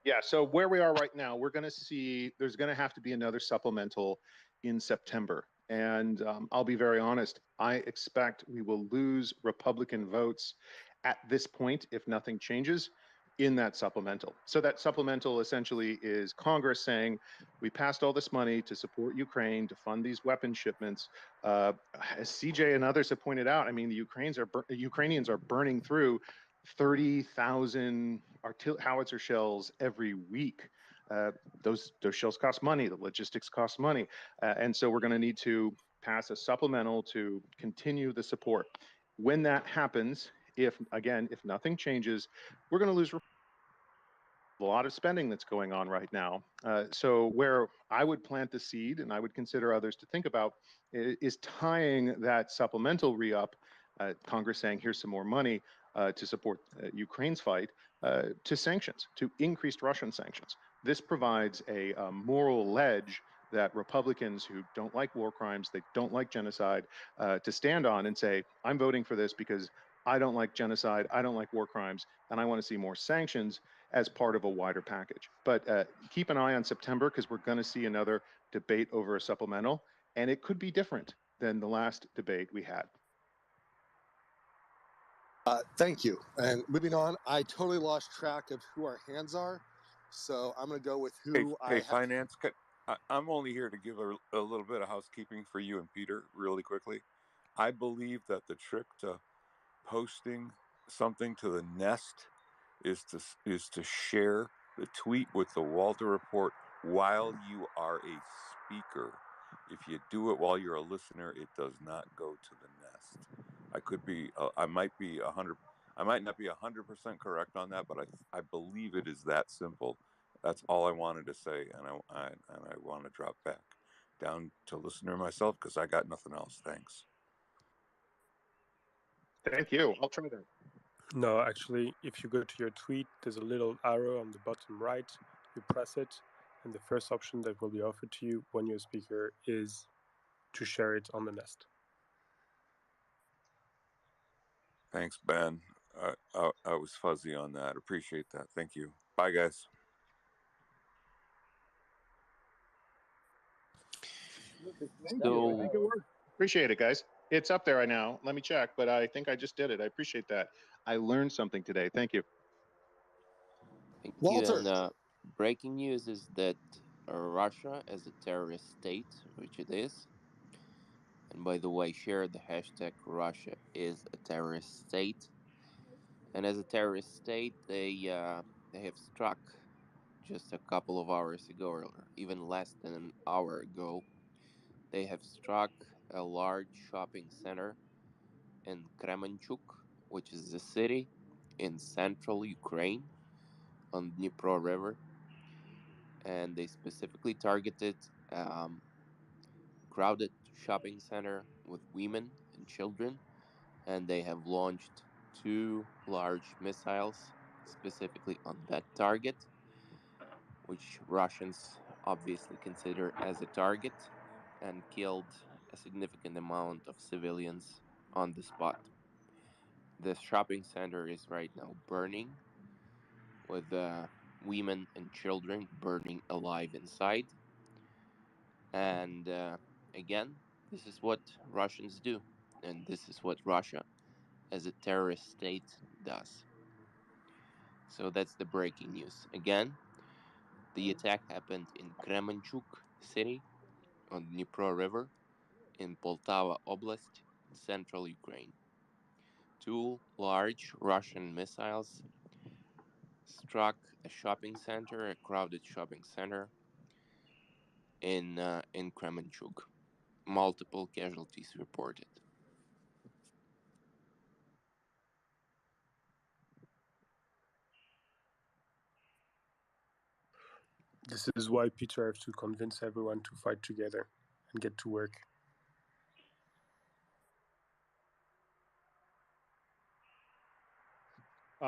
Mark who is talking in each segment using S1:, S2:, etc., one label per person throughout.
S1: Yeah, so where we are right now, we're going to see there's going to have to be another supplemental in September. And I'll be very honest, I expect we will lose Republican votes at this point if nothing changes in that supplemental. So that supplemental essentially is Congress saying, we passed all this money to support Ukraine, to fund these weapon shipments. As CJ and others have pointed out, I mean, the Ukrainians are burning through 30,000 howitzer shells every week. Those shells cost money. The logistics cost money. And so we're going to need to pass a supplemental to continue the support. When that happens, if nothing changes, we're going to lose a lot of spending that's going on right now. So where I would plant the seed, and I would consider others to think about, is tying that supplemental re-up, Congress saying, here's some more money to support Ukraine's fight, to sanctions, to increased Russian sanctions. This provides a moral ledge that Republicans who don't like war crimes, they don't like genocide, to stand on and say, I'm voting for this because I don't like genocide, I don't like war crimes, and I want to see more sanctions as part of a wider package. But keep an eye on September, because we're going to see another debate over a supplemental, and it could be different than the last debate we had.
S2: Thank you. And moving on, I totally lost track of who our hands are, so I'm going to go with who
S3: Finance. I'm only here to give a little bit of housekeeping for you and Peter really quickly. I believe that the trick to posting something to the Nest is to share the tweet with the Walter Report while you are a speaker. If you do it while you're a listener, it does not go to the Nest. I might not be 100% correct on that, but I believe it is that simple. That's all I wanted to say, and I want to drop back down to listener myself because I got nothing else. Thanks.
S1: Thank you. I'll try that.
S4: No, actually, if you go to your tweet, there's a little arrow on the bottom right. You press it, and the first option that will be offered to you when you're a speaker is to share it on the Nest.
S3: Thanks, Ben. I was fuzzy on that. Appreciate that. Thank you. Bye, guys.
S1: Thank you. I think it worked. Appreciate it, guys. It's up there right now. Let me check, but I think I just did it. I appreciate that. I learned something today. Thank you.
S5: Thank
S2: Walter.
S5: you. And breaking news is that Russia, as a terrorist state, which it is, and by the way, share the hashtag Russia is a terrorist state. And as a terrorist state, they have struck just a couple of hours ago, or even less than an hour ago. They have struck a large shopping center in Kremenchuk, which is a city in central Ukraine on Dnipro River. And they specifically targeted crowded shopping center with women and children, and they have launched 2 large missiles specifically on that target, which Russians obviously consider as a target, and killed a significant amount of civilians on the spot. The shopping center is right now burning, with women and children burning alive inside. And again, this is what Russians do, and this is what Russia, as a terrorist state, does. So that's the breaking news. Again, the attack happened in Kremenchuk city on Dnipro River in Poltava Oblast, central Ukraine. 2 large Russian missiles struck a shopping center, a crowded shopping center in Kremenchuk. Multiple casualties reported.
S4: This is why Peter has to convince everyone to fight together and get to work.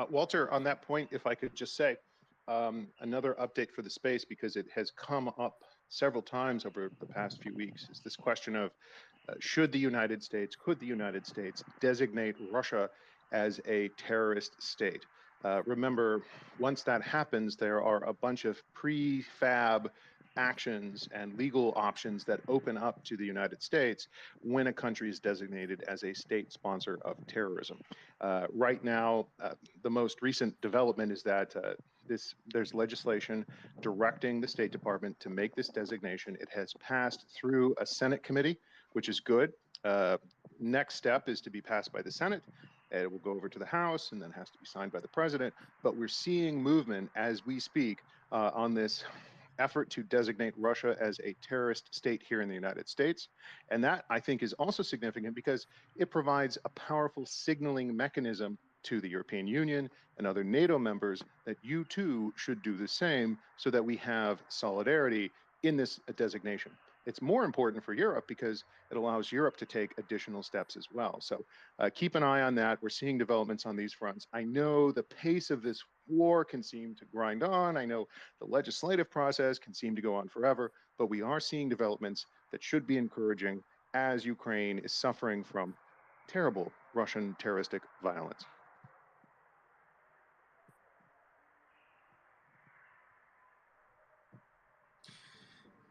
S1: Walter, on that point, if I could just say, another update for the space, because it has come up several times over the past few weeks, is this question of could the United States designate Russia as a terrorist state? Remember, once that happens, there are a bunch of prefab actions and legal options that open up to the United States when a country is designated as a state sponsor of terrorism. Right now, the most recent development is that there's legislation directing the State Department to make this designation. It has passed through a Senate committee, which is good. Next step is to be passed by the Senate. It will go over to the House and then has to be signed by the president. But we're seeing movement as we speak on this effort to designate Russia as a terrorist state here in the United States. And that, I think, is also significant because it provides a powerful signaling mechanism to the European Union and other NATO members that you too should do the same so that we have solidarity in this designation. It's more important for Europe because it allows Europe to take additional steps as well. So keep an eye on that. We're seeing developments on these fronts. I know the pace of this war can seem to grind on. I know the legislative process can seem to go on forever, but we are seeing developments that should be encouraging as Ukraine is suffering from terrible Russian terroristic violence.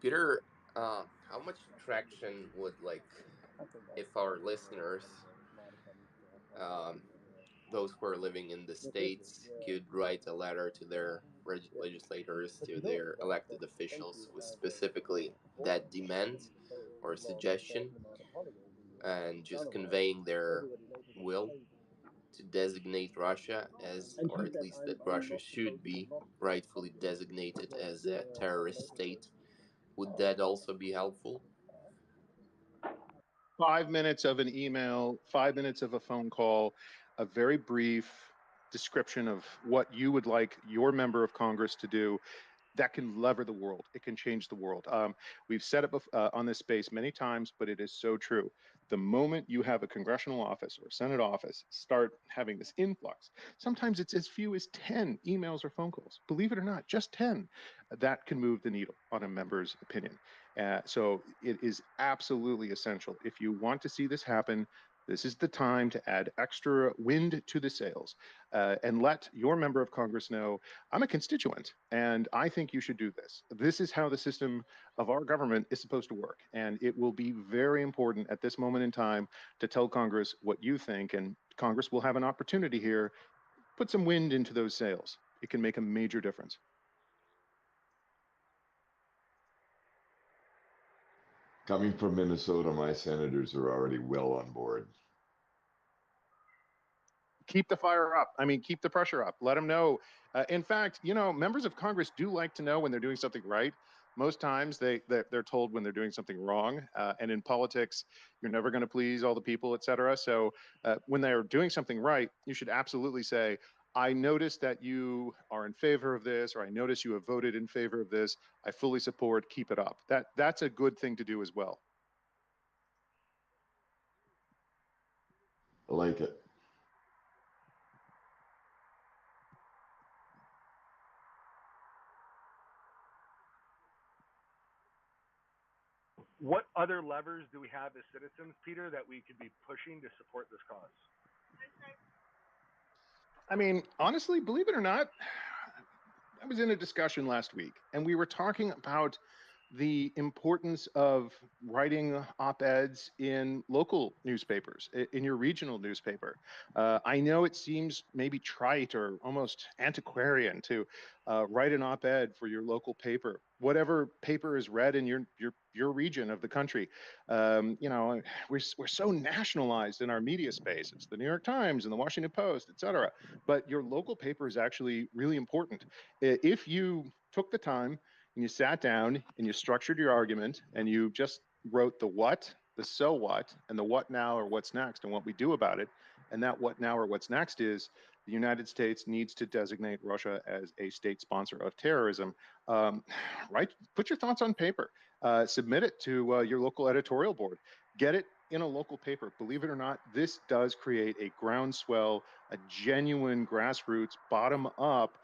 S5: Peter, how much traction would, like, if our listeners, those who are living in the States, could write a letter to their legislators, to their elected officials with specifically that demand or suggestion, and just conveying their will to designate Russia as, or at least that Russia should be rightfully designated as a terrorist state, would that also be helpful?
S1: 5 minutes of an email, 5 minutes of a phone call, a very brief description of what you would like your member of Congress to do, that can lever the world. It can change the world. We've said it on this space many times, but it is so true. The moment you have a congressional office or a Senate office start having this influx, sometimes it's as few as 10 emails or phone calls. Believe it or not, just 10. That can move the needle on a member's opinion. So it is absolutely essential. If you want to see this happen, this is the time to add extra wind to the sails and let your member of Congress know, I'm a constituent and I think you should do this. This is how the system of our government is supposed to work. And it will be very important at this moment in time to tell Congress what you think. And Congress will have an opportunity here. Put some wind into those sails. It can make a major difference.
S6: Coming from Minnesota, my senators are already well on board.
S1: Keep the fire up. I mean, keep the pressure up. Let them know. In fact, you know, members of Congress do like to know when they're doing something right. Most times they're told when they're doing something wrong. And in politics, you're never going to please all the people, et cetera. So when they're doing something right, you should absolutely say, I noticed that you are in favor of this, or I notice you have voted in favor of this. I fully support, keep it up. That's a good thing to do as well.
S6: I like it.
S7: What other levers do we have as citizens, Peter, that we could be pushing to support this cause?
S1: I mean, honestly, believe it or not, I was in a discussion last week and we were talking about the importance of writing op-eds in local newspapers, in your regional newspaper. I know it seems maybe trite or almost antiquarian to write an op-ed for your local paper, whatever paper is read in your region of the country. You know, we're so nationalized in our media space. It's the New York Times and the Washington Post, et cetera. But your local paper is actually really important. If you took the time and you sat down and you structured your argument and you just wrote the what, the so what, and the what now or what's next and what we do about it, and that what now or what's next is the United States needs to designate Russia as a state sponsor of terrorism. Right? Put your thoughts on paper. Submit it to your local editorial board. Get it in a local paper. Believe it or not, this does create a groundswell, a genuine grassroots, bottom-up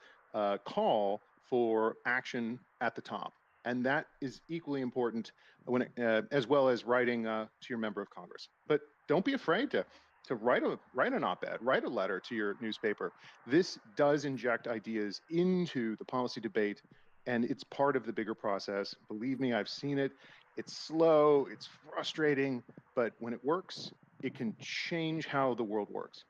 S1: call for action at the top. And that is equally important when as well as writing to your member of Congress. But don't be afraid to to write an op-ed, write a letter to your newspaper. This does inject ideas into the policy debate, and it's part of the bigger process. Believe me, I've seen it. It's slow, it's frustrating, but when it works, it can change how the world works.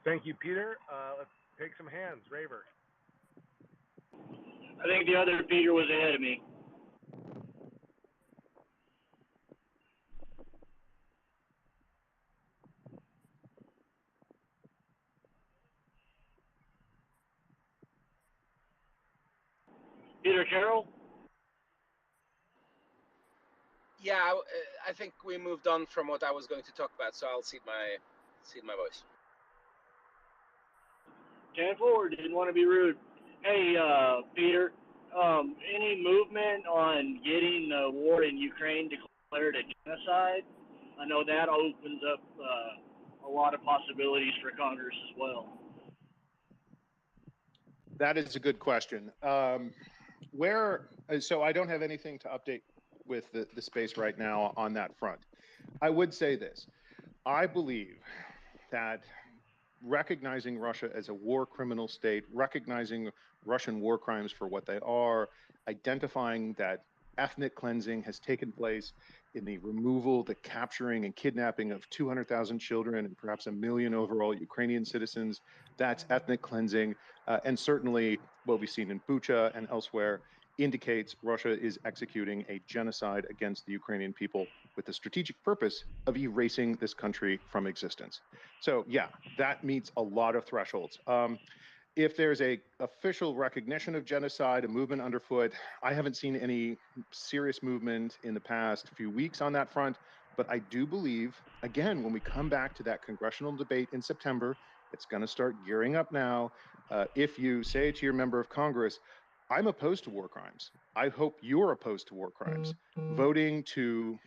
S7: Thank you, Peter. Let's take some hands. Raver.
S8: I think the other Peter was ahead of me. Peter Carroll?
S9: Yeah, I think we moved on from what I was going to talk about, so I'll cede my voice.
S8: 10-4, didn't want to be rude. Hey, Peter, any movement on getting the war in Ukraine declared a genocide? I know that opens up a lot of possibilities for Congress as well.
S1: That is a good question. So I don't have anything to update with the space right now on that front. I would say this. I believe that recognizing Russia as a war criminal state, recognizing Russian war crimes for what they are, identifying that ethnic cleansing has taken place in the removal, the capturing and kidnapping of 200,000 children and perhaps 1 million overall Ukrainian citizens. That's ethnic cleansing. And certainly what we've seen in Bucha and elsewhere indicates Russia is executing a genocide against the Ukrainian people with the strategic purpose of erasing this country from existence. So yeah, that meets a lot of thresholds. If there's a official recognition of genocide, a movement underfoot, I haven't seen any serious movement in the past few weeks on that front, but I do believe, again, when we come back to that congressional debate in September, it's going to start gearing up now. If you say to your member of Congress, I'm opposed to war crimes. I hope you're opposed to war crimes. Voting to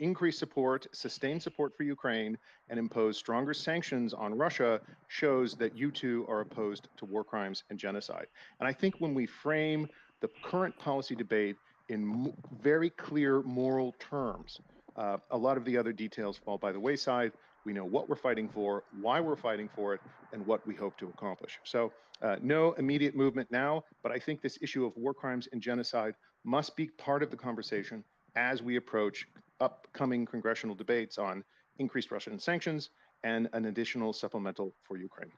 S1: increase support, sustain support for Ukraine, and impose stronger sanctions on Russia shows that you too are opposed to war crimes and genocide. And I think when we frame the current policy debate in very clear moral terms, a lot of the other details fall by the wayside. We know what we're fighting for, why we're fighting for it, and what we hope to accomplish. So no immediate movement now, but I think this issue of war crimes and genocide must be part of the conversation as we approach upcoming congressional debates on increased Russian sanctions and an additional supplemental for Ukraine.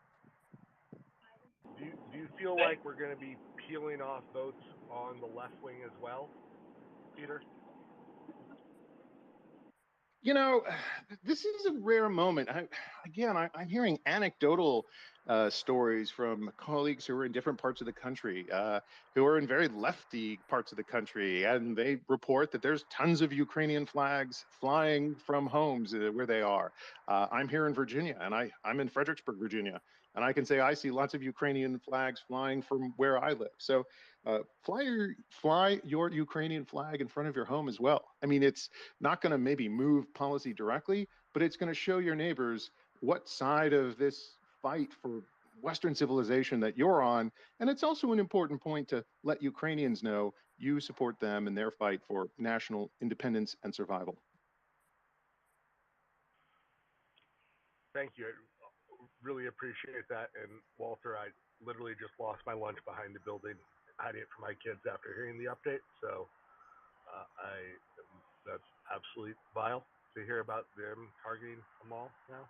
S7: Do you feel like we're going to be peeling off votes on the left wing as well, Peter?
S1: You know, this is a rare moment. I'm hearing anecdotal stories from colleagues who are in different parts of the country, who are in very lefty parts of the country, and they report that there's tons of Ukrainian flags flying from homes where they are. I'm here in Virginia, and I'm in Fredericksburg, Virginia, and I can say I see lots of Ukrainian flags flying from where I live. So fly your Ukrainian flag in front of your home as well. I mean, it's not going to maybe move policy directly, but it's going to show your neighbors what side of this fight for Western civilization that you're on. And it's also an important point to let Ukrainians know you support them in their fight for national independence and survival.
S7: Thank you. I really appreciate that. And Walter, I literally just lost my lunch behind the building, hiding it from my kids after hearing the update. So that's absolutely vile to hear about them targeting a mall now.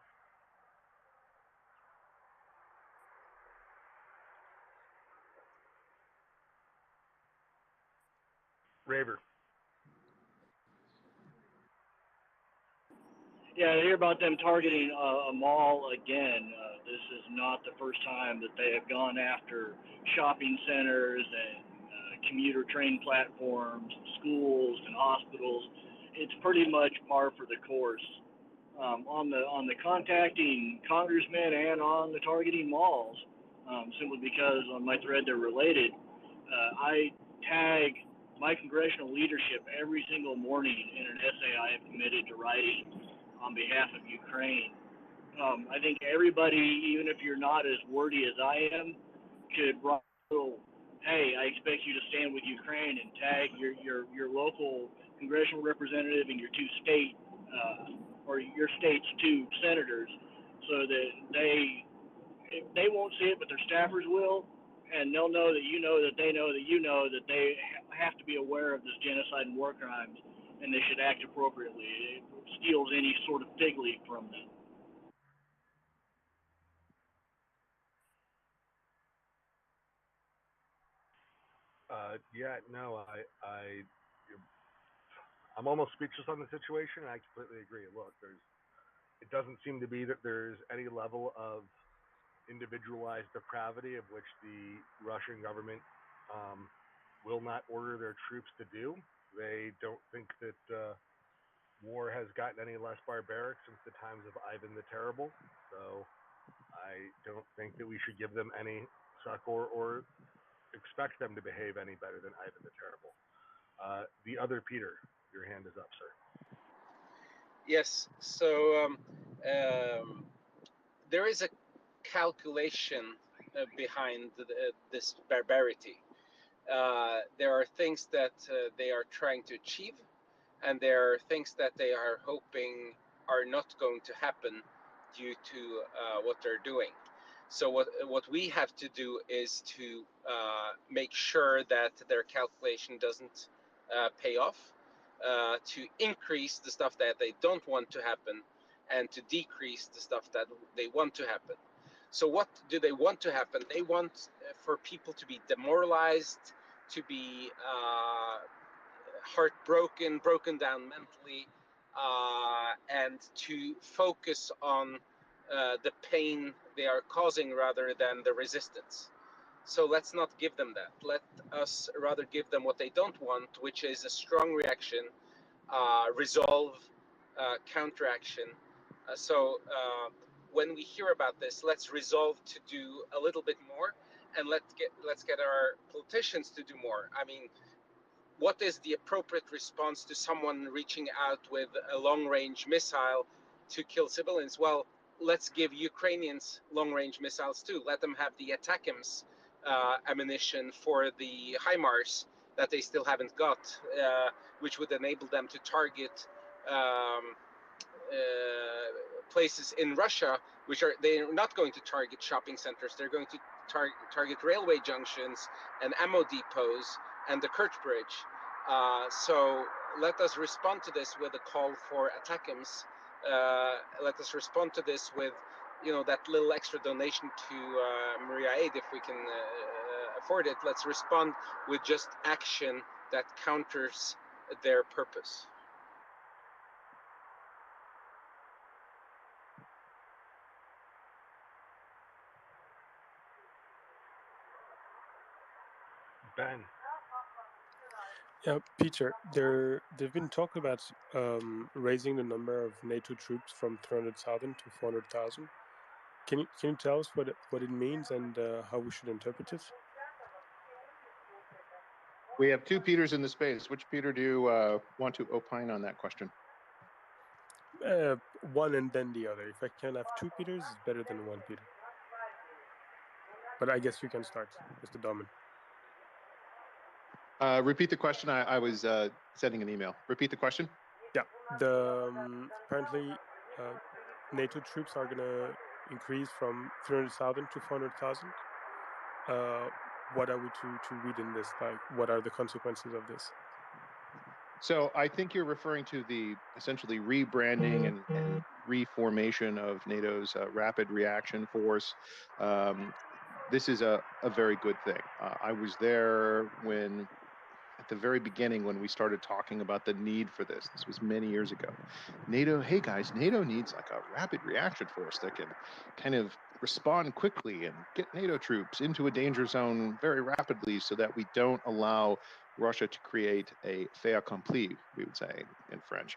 S7: Raver.
S8: Yeah, I hear about them targeting a mall again. This is not the first time that they have gone after shopping centers and commuter train platforms, schools and hospitals. It's pretty much par for the course. On the contacting congressmen and on the targeting malls, simply because on my thread they're related. I tag my congressional leadership every single morning in an essay I have committed to writing on behalf of Ukraine. I think everybody, even if you're not as wordy as I am, could write a little hey, I expect you to stand with Ukraine and tag your local congressional representative and your two state or your state's two senators, so that they won't see it, but their staffers will, and they'll know that you know that they know that you know that they have to be aware of this genocide and war crimes, and they should act appropriately. It steals any sort of fig leaf from them.
S7: Yeah, no, I'm almost speechless on the situation, and I completely agree. Look, it doesn't seem to be that there's any level of individualized depravity of which the Russian government will not order their troops to do. They don't think that war has gotten any less barbaric since the times of Ivan the Terrible. So I don't think that we should give them any succor or expect them to behave any better than Ivan the Terrible. The other Peter, your hand is up, sir.
S9: Yes. So there is a calculation behind this barbarity. There are things that they are trying to achieve, and there are things that they are hoping are not going to happen due to what they're doing. So what we have to do is to make sure that their calculation doesn't pay off, to increase the stuff that they don't want to happen, and to decrease the stuff that they want to happen. So what do they want to happen? They want for people to be demoralized, to be heartbroken, broken down mentally, and to focus on the pain they are causing rather than the resistance. So let's not give them that. Let us rather give them what they don't want, which is a strong reaction, resolve, counteraction. So when we hear about this, let's resolve to do a little bit more, and let's get our politicians to do more. I mean, what is the appropriate response to someone reaching out with a long-range missile to kill civilians? Well, let's give Ukrainians long-range missiles too. Let them have the ATACMS ammunition for the HIMARS that they still haven't got, which would enable them to target places in Russia, which they're not going to target shopping centers. They're going to target railway junctions and ammo depots and the Kerch Bridge. So let us respond to this with a call for ATACMS. Let us respond to this with, that little extra donation to Maria Aid if we can afford it. Let's respond with just action that counters their purpose.
S7: Ben.
S4: Yeah, Peter, they've been talking about raising the number of NATO troops from 300,000 to 400,000. Can you tell us what it means and how we should interpret it?
S1: We have two Peters in the space. Which Peter do you want to opine on that question?
S4: One and then the other. If I can have two Peters, it's better than one Peter. But I guess you can start, Mr. Domin.
S1: Repeat the question. I was sending an email. Repeat the question.
S4: Yeah. Apparently NATO troops are going to increase from 300,000 to 400,000. What are we to read in this? Like, what are the consequences of this?
S1: So I think you're referring to the essentially rebranding and reformation of NATO's rapid reaction force. This is a very good thing. I was there at the very beginning when we started talking about the need for this. This was many years ago. NATO needs like a rapid reaction force that can kind of respond quickly and get NATO troops into a danger zone very rapidly so that we don't allow Russia to create a fait accompli, we would say in French.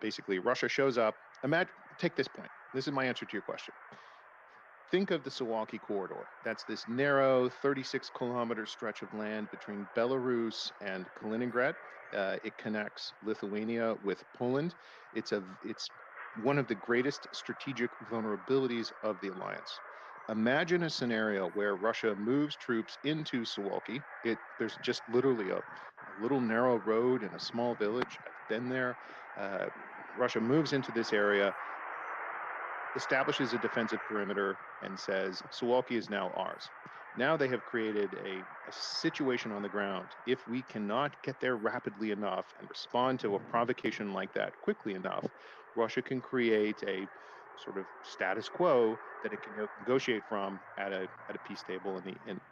S1: Basically, Russia shows up. Take this point. This is my answer to your question. Think of the Suwalki corridor. That's this narrow 36-kilometer stretch of land between Belarus and Kaliningrad. It connects Lithuania with Poland. It's one of the greatest strategic vulnerabilities of the alliance. Imagine a scenario where Russia moves troops into Suwalki. There's just literally a little narrow road in a small village. I've been there. Russia moves into this area, establishes a defensive perimeter, and says, Suwalki is now ours. Now they have created a situation on the ground. If we cannot get there rapidly enough and respond to a provocation like that quickly enough, Russia can create a sort of status quo that it can negotiate from at a peace table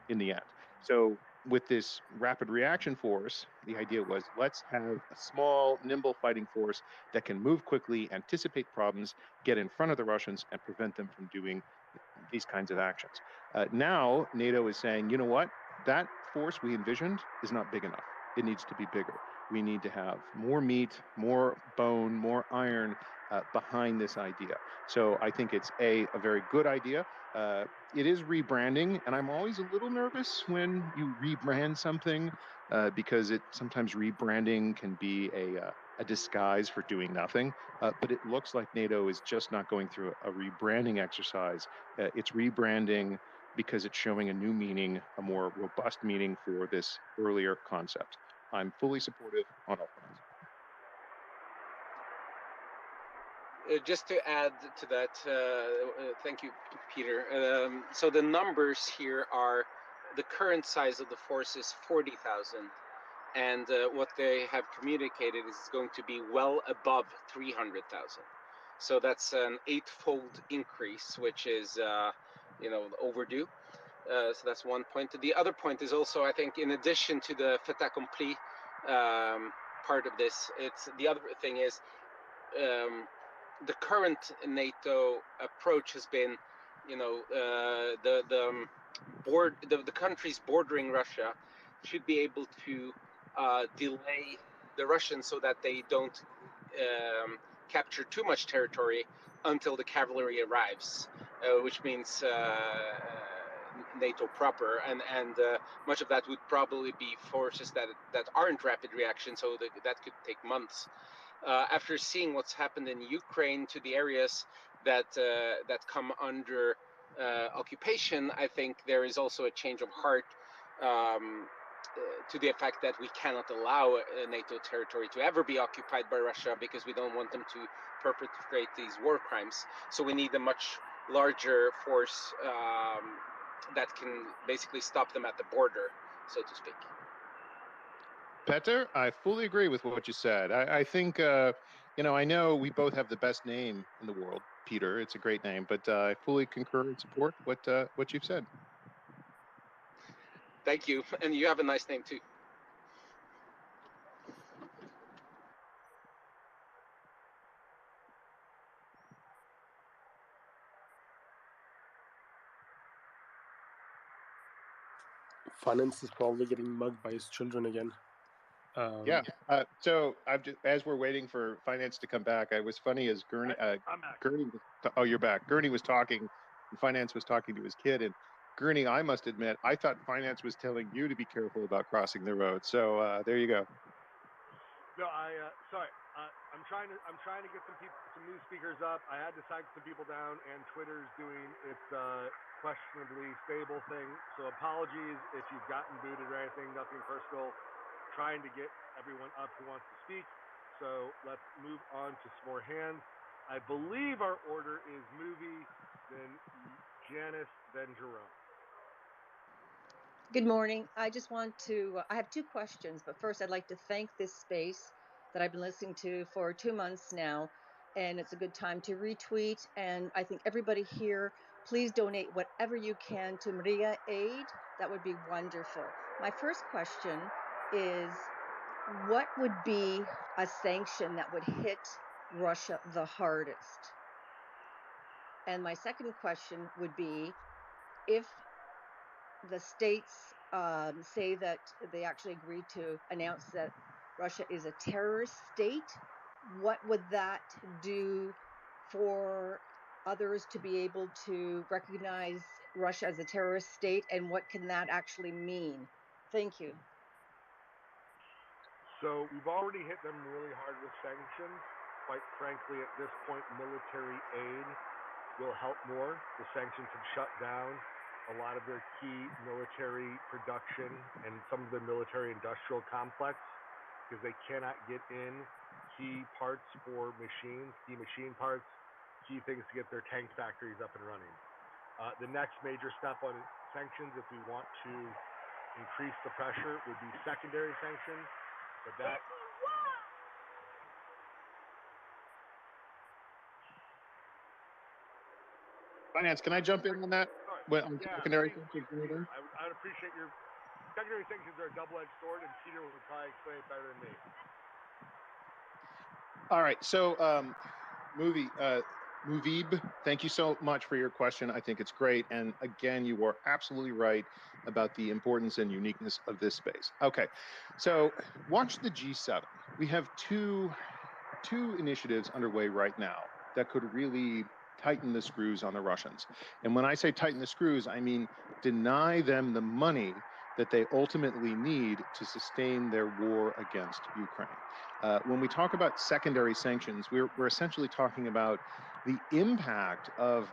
S1: in the end. So with this rapid reaction force, the idea was, let's have a small, nimble fighting force that can move quickly, anticipate problems, get in front of the Russians, and prevent them from doing these kinds of actions. Now, NATO is saying, you know what? That force we envisioned is not big enough. It needs to be bigger. We need to have more meat, more bone, more iron behind this idea. So I think it's a very good idea. It is rebranding, and I'm always a little nervous when you rebrand something because sometimes rebranding can be a disguise for doing nothing. But it looks like NATO is just not going through a rebranding exercise. It's rebranding because it's showing a new meaning, a more robust meaning for this earlier concept. I'm fully supportive on all fronts.
S9: Just to add to that, thank you, Peter. So the numbers here are, the current size of the force is 40,000, and what they have communicated is going to be well above 300,000. So that's an 8-fold increase, which is, overdue. So that's one point. The other point is also, I think, in addition to the fait accompli part of this, the other thing is, the current NATO approach has been, the countries bordering Russia should be able to delay the Russians so that they don't capture too much territory until the cavalry arrives, which means NATO proper, and much of that would probably be forces that aren't rapid reaction, so that could take months. After seeing what's happened in Ukraine to the areas that come under occupation, I think there is also a change of heart to the effect that we cannot allow NATO territory to ever be occupied by Russia, because we don't want them to perpetrate these war crimes. So we need a much larger force that can basically stop them at the border, so to speak.
S1: Petter, I fully agree with what you said. I think, I know we both have the best name in the world, Peter. It's a great name, but I fully concur and support what you've said.
S9: Thank you, and you have a nice name too.
S4: Finance is probably getting mugged by his children again.
S1: Yeah. So as we're waiting for Finance to come back, I was funny as Gurney.
S7: I'm back.
S1: Gurney. Oh, you're back. Gurney was talking, and Finance was talking to his kid. And Gurney, I must admit, I thought Finance was telling you to be careful about crossing the road. So there you go.
S7: No, sorry. I'm trying to get some new speakers up. I had to tag some people down, and Twitter's doing its questionably stable thing. So apologies if you've gotten booted or anything. Nothing personal. Trying to get everyone up who wants to speak. So let's move on to some more hands. I believe our order is Movie, then Janice, then Jerome.
S10: Good morning. I just want to, I have two questions, but first I'd like to thank this space that I've been listening to for 2 months now, and it's a good time to retweet, and I think everybody here, please donate whatever you can to Maria Aid. That would be wonderful. My first question is, what would be a sanction that would hit Russia the hardest? And my second question would be, if the states say that they actually agreed to announce that Russia is a terrorist state, what would that do for others to be able to recognize Russia as a terrorist state, and what can that actually mean? Thank you.
S7: So we've already hit them really hard with sanctions. Quite frankly, at this point, military aid will help more. The sanctions have shut down a lot of their key military production and some of the military industrial complex because they cannot get in key parts for machines, key machine parts, key things to get their tank factories up and running. The next major step on sanctions, if we want to increase the pressure, would be secondary sanctions, but that
S1: Finance, can I jump in on that? On secondary sanctions?
S7: I would appreciate your secondary sanctions are a double-edged sword, and Peter would probably explain it better than me.
S1: All right, so Muvib, thank you so much for your question. I think it's great, and again, you are absolutely right about the importance and uniqueness of this space. Okay, so watch the G7. We have two initiatives underway right now that could really tighten the screws on the Russians. And when I say tighten the screws, I mean deny them the money that they ultimately need to sustain their war against Ukraine. When we talk about secondary sanctions, we're essentially talking about the impact of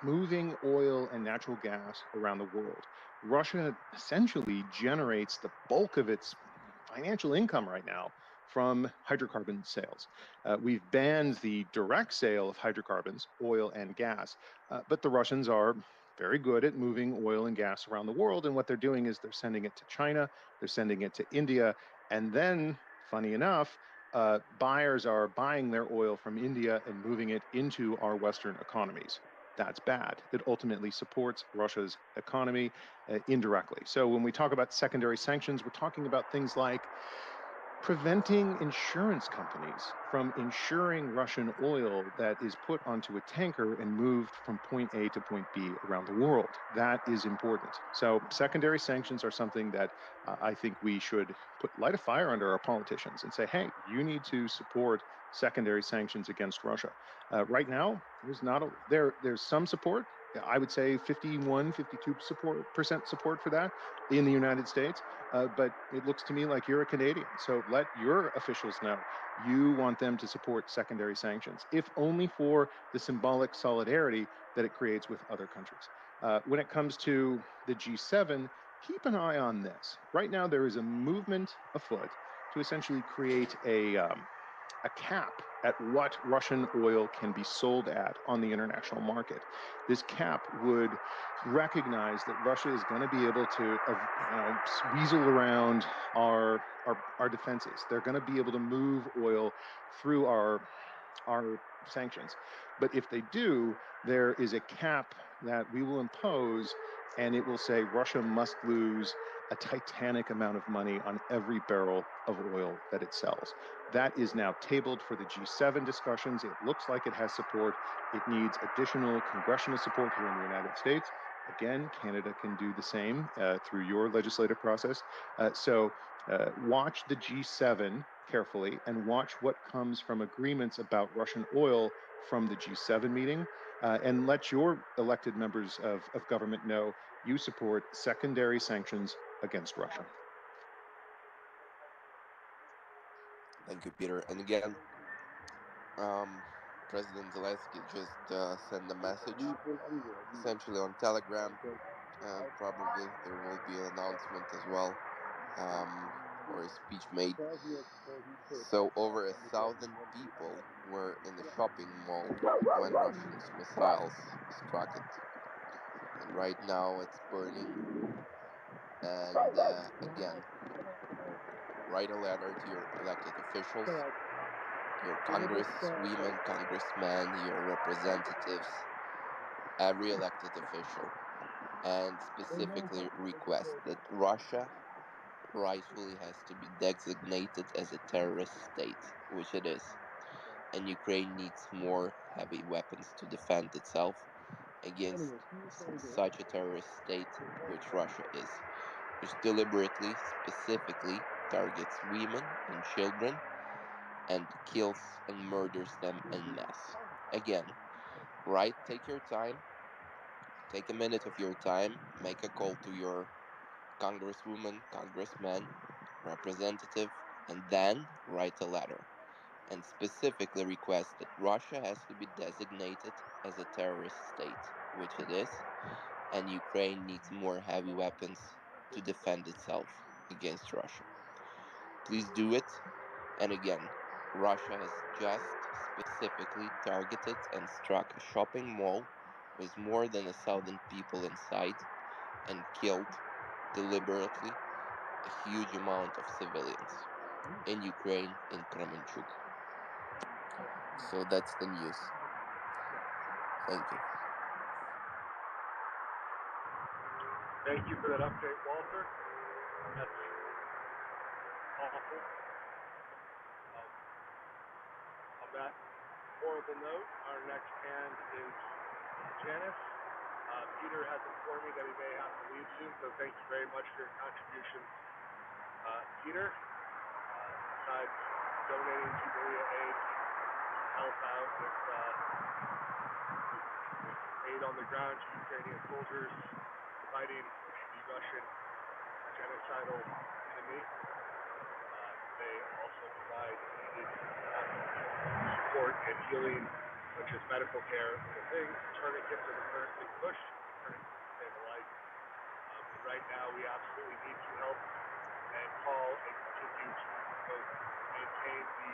S1: moving oil and natural gas around the world. Russia essentially generates the bulk of its financial income right now from hydrocarbon sales. We've banned the direct sale of hydrocarbons, oil and gas, but the Russians are very good at moving oil and gas around the world, and what they're doing is they're sending it to China, they're sending it to India, and then, funny enough, buyers are buying their oil from India and moving it into our Western economies. That's bad. It ultimately supports Russia's economy indirectly. So when we talk about secondary sanctions, we're talking about things like preventing insurance companies from insuring Russian oil that is put onto a tanker and moved from point A to point B around the world. That is important. So secondary sanctions are something that I think we should light a fire under our politicians and say, hey, you need to support secondary sanctions against Russia. Right now, there's some support. I would say 51, 52% support for that in the United States. But it looks to me like you're a Canadian. So let your officials know you want them to support secondary sanctions, if only for the symbolic solidarity that it creates with other countries. When it comes to the G7, keep an eye on this. Right now, there is a movement afoot to essentially create a cap at what Russian oil can be sold at on the international market. This cap would recognize that Russia is going to be able to weasel around our defenses. They're going to be able to move oil through our sanctions. But if they do, there is a cap that we will impose, and it will say Russia must lose a titanic amount of money on every barrel of oil that it sells. That is now tabled for the G7 discussions. It looks like it has support. It needs additional congressional support here in the United States. Again, Canada can do the same through your legislative process. So watch the G7 carefully and watch what comes from agreements about Russian oil from the G7 meeting, and let your elected members of government know you support secondary sanctions against Russia.
S5: Thank you, Peter. And again, President Zelensky just sent a message, essentially on Telegram. Probably there will be an announcement as well, or a speech made. So over 1,000 people were in the shopping mall when Russian missiles struck it. And right now it's burning. And again, write a letter to your elected officials, your congresswomen, congressmen, your representatives, every elected official, and specifically request that Russia rightfully has to be designated as a terrorist state, which it is. And Ukraine needs more heavy weapons to defend itself against such a terrorist state, which Russia is, which deliberately, specifically targets women and children and kills and murders them en masse. Again, right, take your time, take a minute of your time, make a call to your congresswoman, congressman, representative, and then write a letter. and specifically requests that Russia has to be designated as a terrorist state, which it is, and Ukraine needs more heavy weapons to defend itself against Russia. Please do it. And again, Russia has just specifically targeted and struck a shopping mall with more than 1,000 people inside and killed deliberately a huge amount of civilians in Ukraine, in Kramatorsk. So that's the news. Thank you.
S7: Thank you for that update, Walter. That's awful. On that horrible note, our next hand is Janice. Peter has informed me that he may have to leave soon, so thank you very much for your contributions, Peter. Besides donating to Maria Aid to help out with aid on the ground to Ukrainian soldiers fighting the Russian genocidal enemy. They also provide needed support and healing, such as medical care for things. Tourniquets are currently pushed, tourniquets to save a life. And right now, we absolutely need to help and call and continue to both maintain the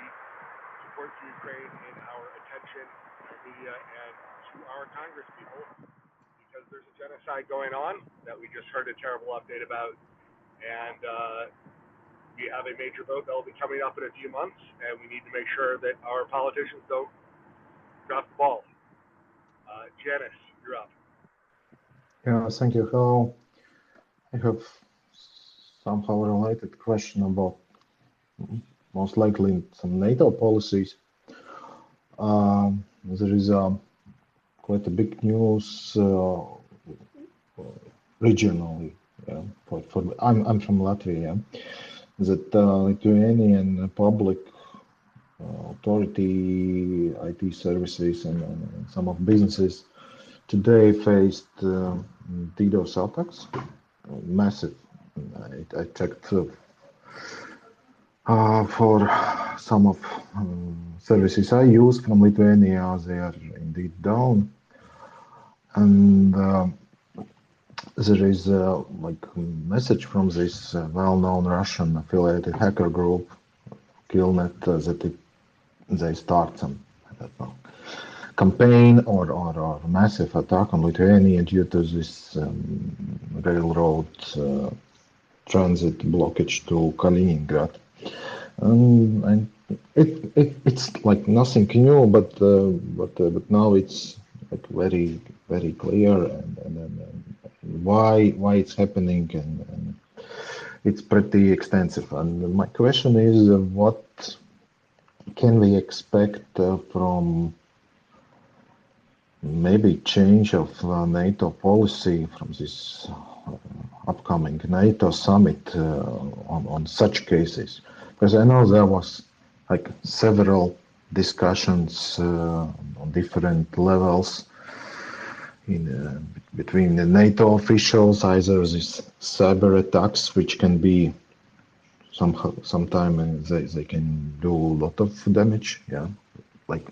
S7: support to Ukraine in our attention, in our media, and to our Congress people, because there's a genocide going on that we just heard a terrible update about, and we have a major vote that will be coming up in a few months, and we need to make sure that our politicians don't drop the ball. Janice, you're up.
S11: Yeah, thank you. Hello. I have somehow related question about most likely some NATO policies. There is quite a big news regionally. Yeah, I'm from Latvia. Yeah, that Lithuanian public authority, IT services, and some of businesses today faced DDoS attacks, massive. I checked for some of services I use from Lithuania. They are indeed down, and there is like a message from this well-known Russian affiliated hacker group, Killnet, that they start some, I don't know, campaign or massive attack on Lithuania due to this railroad transit blockage to Kaliningrad. And it's like nothing new, but now it's like very clear and why it's happening, and it's pretty extensive. And my question is, what can we expect from maybe change of NATO policy from this upcoming NATO summit on such cases? Because I know there was like several discussions on different levels between the NATO officials, either these cyber attacks, which can be sometimes they can do a lot of damage, yeah, like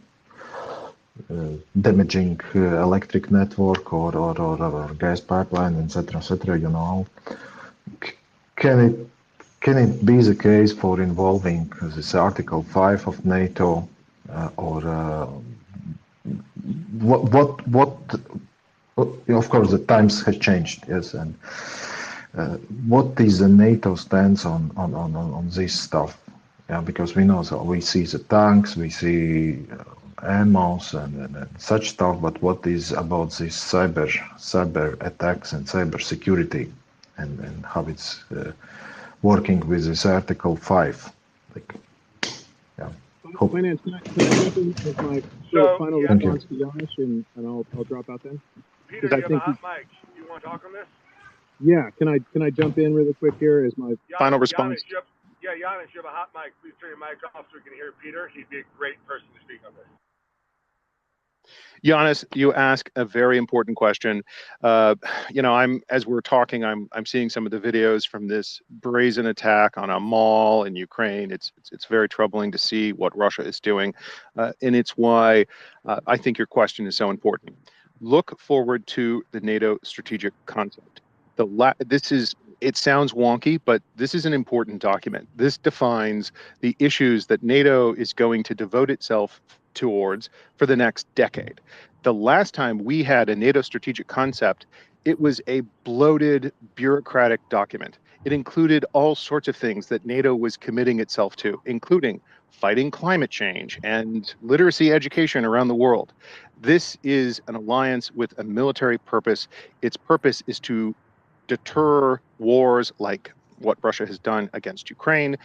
S11: damaging electric network or gas pipeline, etc. You know, can it be the case for involving this Article 5 of NATO, or what? Of course, the times have changed, yes, and what is the NATO stance on this stuff? Yeah, because we know, so we see the tanks, we see ammos and such stuff, but what is about this cyber attacks and cyber security, and how it's working with this Article 5? Like, yeah.
S12: Finance, can I jump in with my final response to Janis, and I'll drop out then?
S7: Peter, you have a hot mic. Do you want to talk on this?
S12: Yeah, can I jump in really quick here as my
S1: final response?
S7: Janis, you have a hot mic. Please turn your mic off so we can hear Peter. He'd be a great person to speak on this.
S1: Giannis, you ask a very important question. As we're talking, I'm seeing some of the videos from this brazen attack on a mall in Ukraine. It's very troubling to see what Russia is doing, and it's why I think your question is so important. Look forward to the NATO strategic concept. It sounds wonky, but this is an important document. This defines the issues that NATO is going to devote itself towards for the next decade. The last time we had a NATO strategic concept, it was a bloated bureaucratic document. It included all sorts of things that NATO was committing itself to, including fighting climate change and literacy education around the world. This is an alliance with a military purpose. Its purpose is to deter wars like what Russia has done against Ukraine.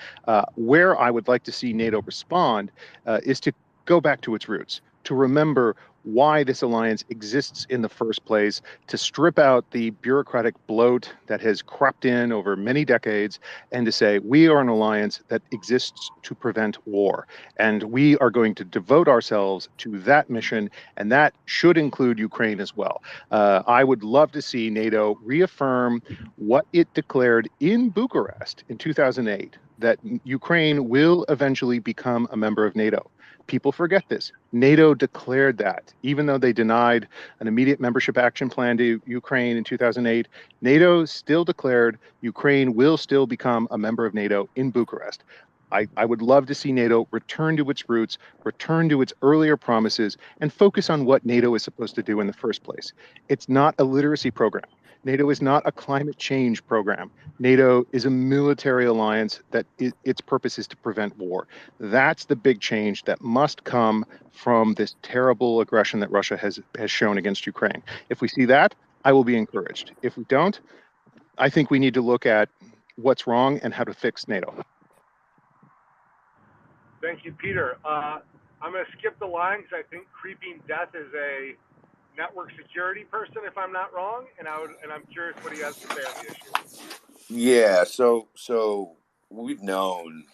S1: Where I would like to see NATO respond is to go back to its roots, to remember why this alliance exists in the first place, to strip out the bureaucratic bloat that has crept in over many decades, and to say we are an alliance that exists to prevent war. And we are going to devote ourselves to that mission, and that should include Ukraine as well. I would love to see NATO reaffirm what it declared in Bucharest in 2008, that Ukraine will eventually become a member of NATO. People forget this. NATO declared that, even though they denied an immediate membership action plan to Ukraine in 2008, NATO still declared Ukraine will still become a member of NATO in Bucharest. I would love to see NATO return to its roots, return to its earlier promises, and focus on what NATO is supposed to do in the first place. It's not a literacy program. NATO is not a climate change program. NATO is a military alliance that its purpose is to prevent war. That's the big change that must come from this terrible aggression that Russia has shown against Ukraine. If we see that, I will be encouraged. If we don't, I think we need to look at what's wrong and how to fix NATO.
S7: Thank you, Peter. I'm going to skip the line because I think Creeping Death is a network security person, if I'm not wrong, and I'm curious what he has to say on the issue.
S13: Yeah, so we've known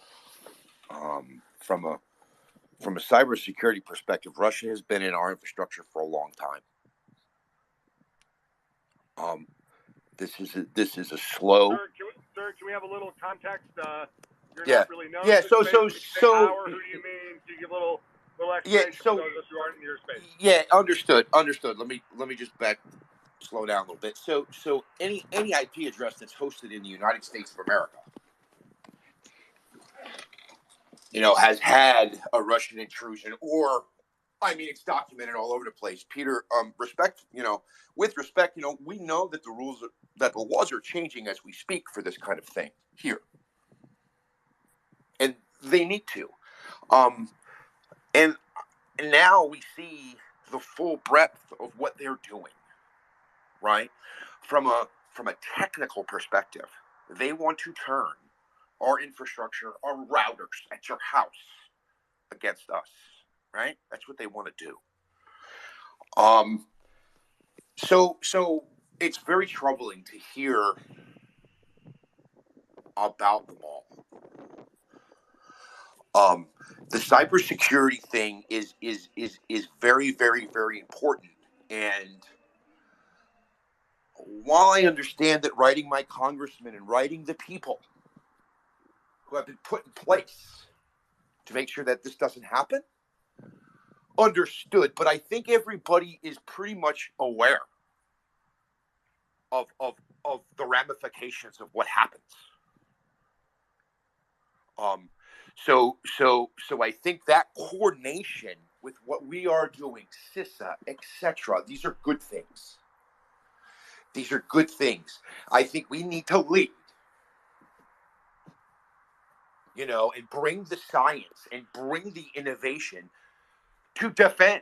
S13: from a cybersecurity perspective, Russia has been in our infrastructure for a long time. This is a slow.
S7: Sir, can we have a little context? You're
S13: Yeah.
S7: not really known.
S13: Yeah. So.
S7: Who do you mean? Can you give a little explanation for those of us who aren't in your space?
S13: Yeah. Understood. Let me just slow down a little bit. So any IP address that's hosted in the United States of America, has had a Russian intrusion, or it's documented all over the place. Peter, with respect, we know that the laws are changing as we speak for this kind of thing here, and they need to. And now we see the full breadth of what they're doing, right? From a technical perspective, they want to turn our infrastructure, our routers at your house against us, right? That's what they want to do. So it's very troubling to hear about them all. The cybersecurity thing is very, very, very important. And while I understand that writing my congressman and writing the people who have been put in place to make sure that this doesn't happen, understood, but I think everybody is pretty much aware of the ramifications of what happens. So I think that coordination with what we are doing, CISA, etc., these are good things. These are good things. I think we need to lead, and bring the science and bring the innovation to defend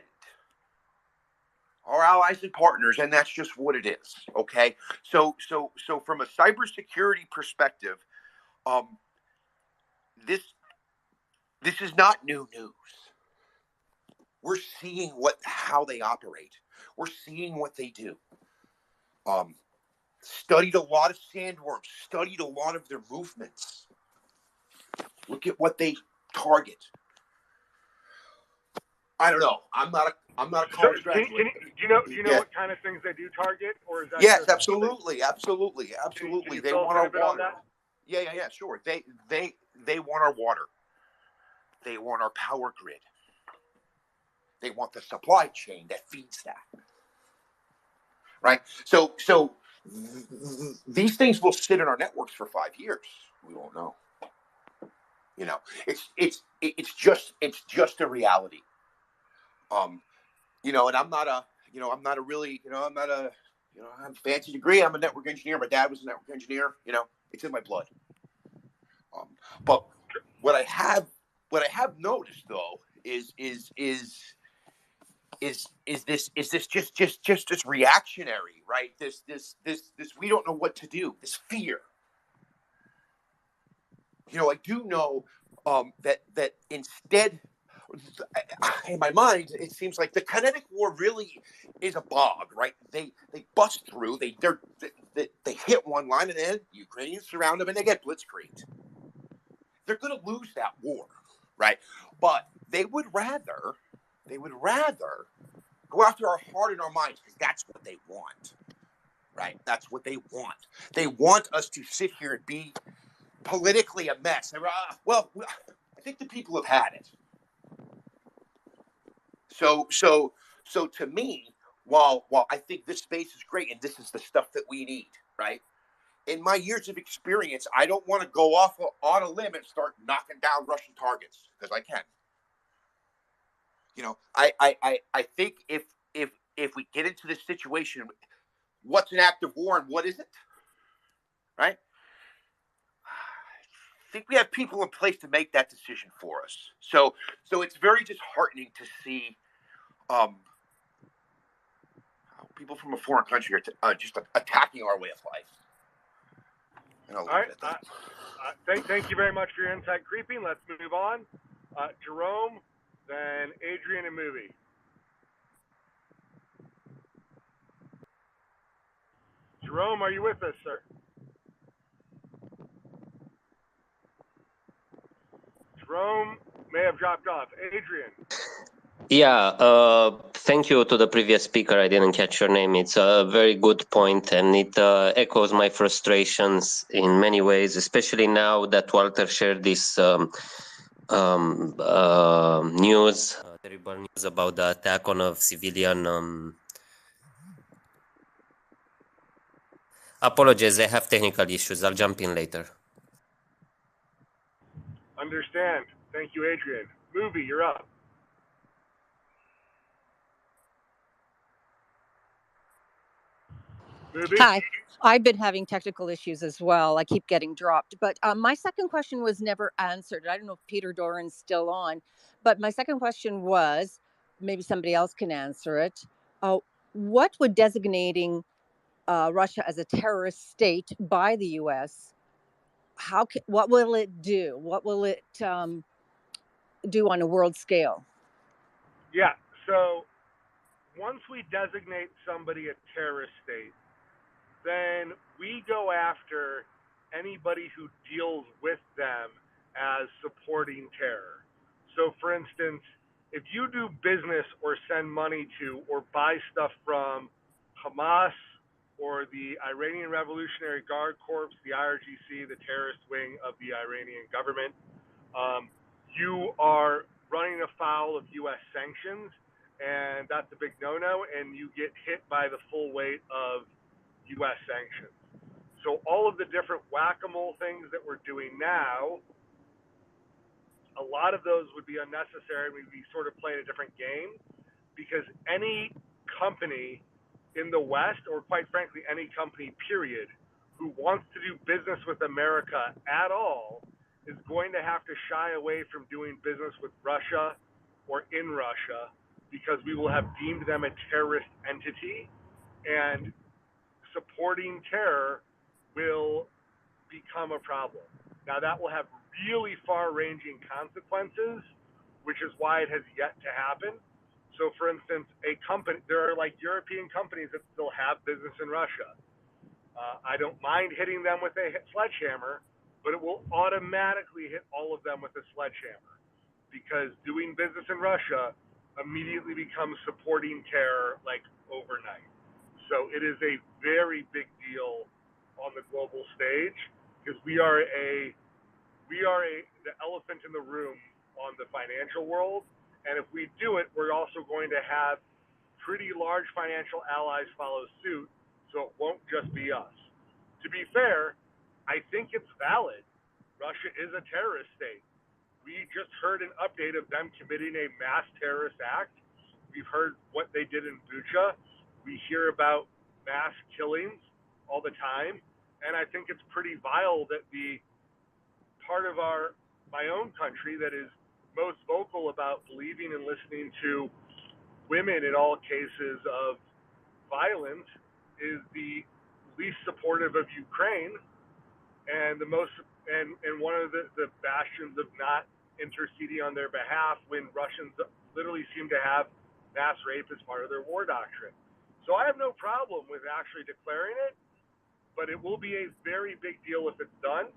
S13: our allies and partners, and that's just what it is. Okay. So from a cybersecurity perspective, this is not new news. We're seeing how they operate. We're seeing what they do. Studied a lot of sandworms, studied a lot of their movements. Look at what they target. I don't know. I'm not a college graduate.
S7: Do you know what kind of things they do target, or is that
S13: yes,
S7: just
S13: absolutely.
S7: Can you
S13: They
S7: fill
S13: want
S7: us in
S13: our
S7: a bit on
S13: water.
S7: that?
S13: Yeah, sure. They want our water. They want our power grid. They want the supply chain that feeds that. Right? So these things will sit in our networks for 5 years. We won't know. You know, it's just a reality. You know, and I'm not a fancy degree. I'm a network engineer. My dad was a network engineer. You know, it's in my blood. But what I have noticed though is this just reactionary, right? This we don't know what to do. This fear. You know, I do know that instead, in my mind, it seems like the kinetic war really is a bog, right? They bust through, they hit one line, and then the Ukrainians surround them, and they get blitzkrieged. They're going to lose that war, right? But they would rather go after our heart and our minds, because that's what they want, right? That's what they want. They want us to sit here and be politically a mess. Well, I think the people have had it. So to me, while I think this space is great and this is the stuff that we need, right? In my years of experience, I don't want to go off on a limb and start knocking down Russian targets, because I can. You know, I think if we get into this situation, what's an act of war and what isn't, right? I think we have people in place to make that decision for us. So it's very disheartening to see people from a foreign country are just attacking our way of life. And I'll leave it at that.
S7: Thank you very much for your insight, Creeping. Let's move on. Jerome, then Adrian and Movie. Jerome, are you with us, sir? Jerome may have dropped off. Adrian.
S14: Yeah, thank you to the previous speaker. I didn't catch your name. It's a very good point, and it echoes my frustrations in many ways, especially now that Walter shared this news, terrible news about the attack on a civilian. Apologies, I have technical issues. I'll jump in later.
S7: Understand. Thank you, Adrian. Movie, you're up. Movie?
S10: Hi. I've been having technical issues as well. I keep getting dropped. But my second question was never answered. I don't know if Peter Doran's still on. But my second question was, maybe somebody else can answer it. What would designating Russia as a terrorist state by the U.S., what will it do? What will it do on a world scale?
S7: Yeah, so once we designate somebody a terrorist state, then we go after anybody who deals with them as supporting terror. So, for instance, if you do business or send money to or buy stuff from Hamas or the Iranian Revolutionary Guard Corps, the IRGC, the terrorist wing of the Iranian government, you are running afoul of U.S. sanctions, and that's a big no-no, and you get hit by the full weight of U.S. sanctions. So all of the different whack-a-mole things that we're doing now, a lot of those would be unnecessary. We'd be sort of playing a different game, because any company in the West, or quite frankly, any company, period, who wants to do business with America at all is going to have to shy away from doing business with Russia or in Russia, because we will have deemed them a terrorist entity, and supporting terror will become a problem. Now, that will have really far-ranging consequences, which is why it has yet to happen. So, for instance, there are like European companies that still have business in Russia. I don't mind hitting them with a sledgehammer, but it will automatically hit all of them with a sledgehammer, because doing business in Russia immediately becomes supporting terror like overnight. So it is a very big deal on the global stage because we are the elephant in the room on the financial world, and if we do it, we're also going to have pretty large financial allies follow suit, so it won't just be us. To be fair, I think it's valid. Russia is a terrorist state. We just heard an update of them committing a mass terrorist act. We've heard what they did in Bucha. We hear about mass killings all the time, and I think it's pretty vile that the part of my own country that is most vocal about believing and listening to women in all cases of violence is the least supportive of Ukraine and the most and one of the bastions of not interceding on their behalf when Russians literally seem to have mass rape as part of their war doctrine. So I have no problem with actually declaring it, but it will be a very big deal if it's done.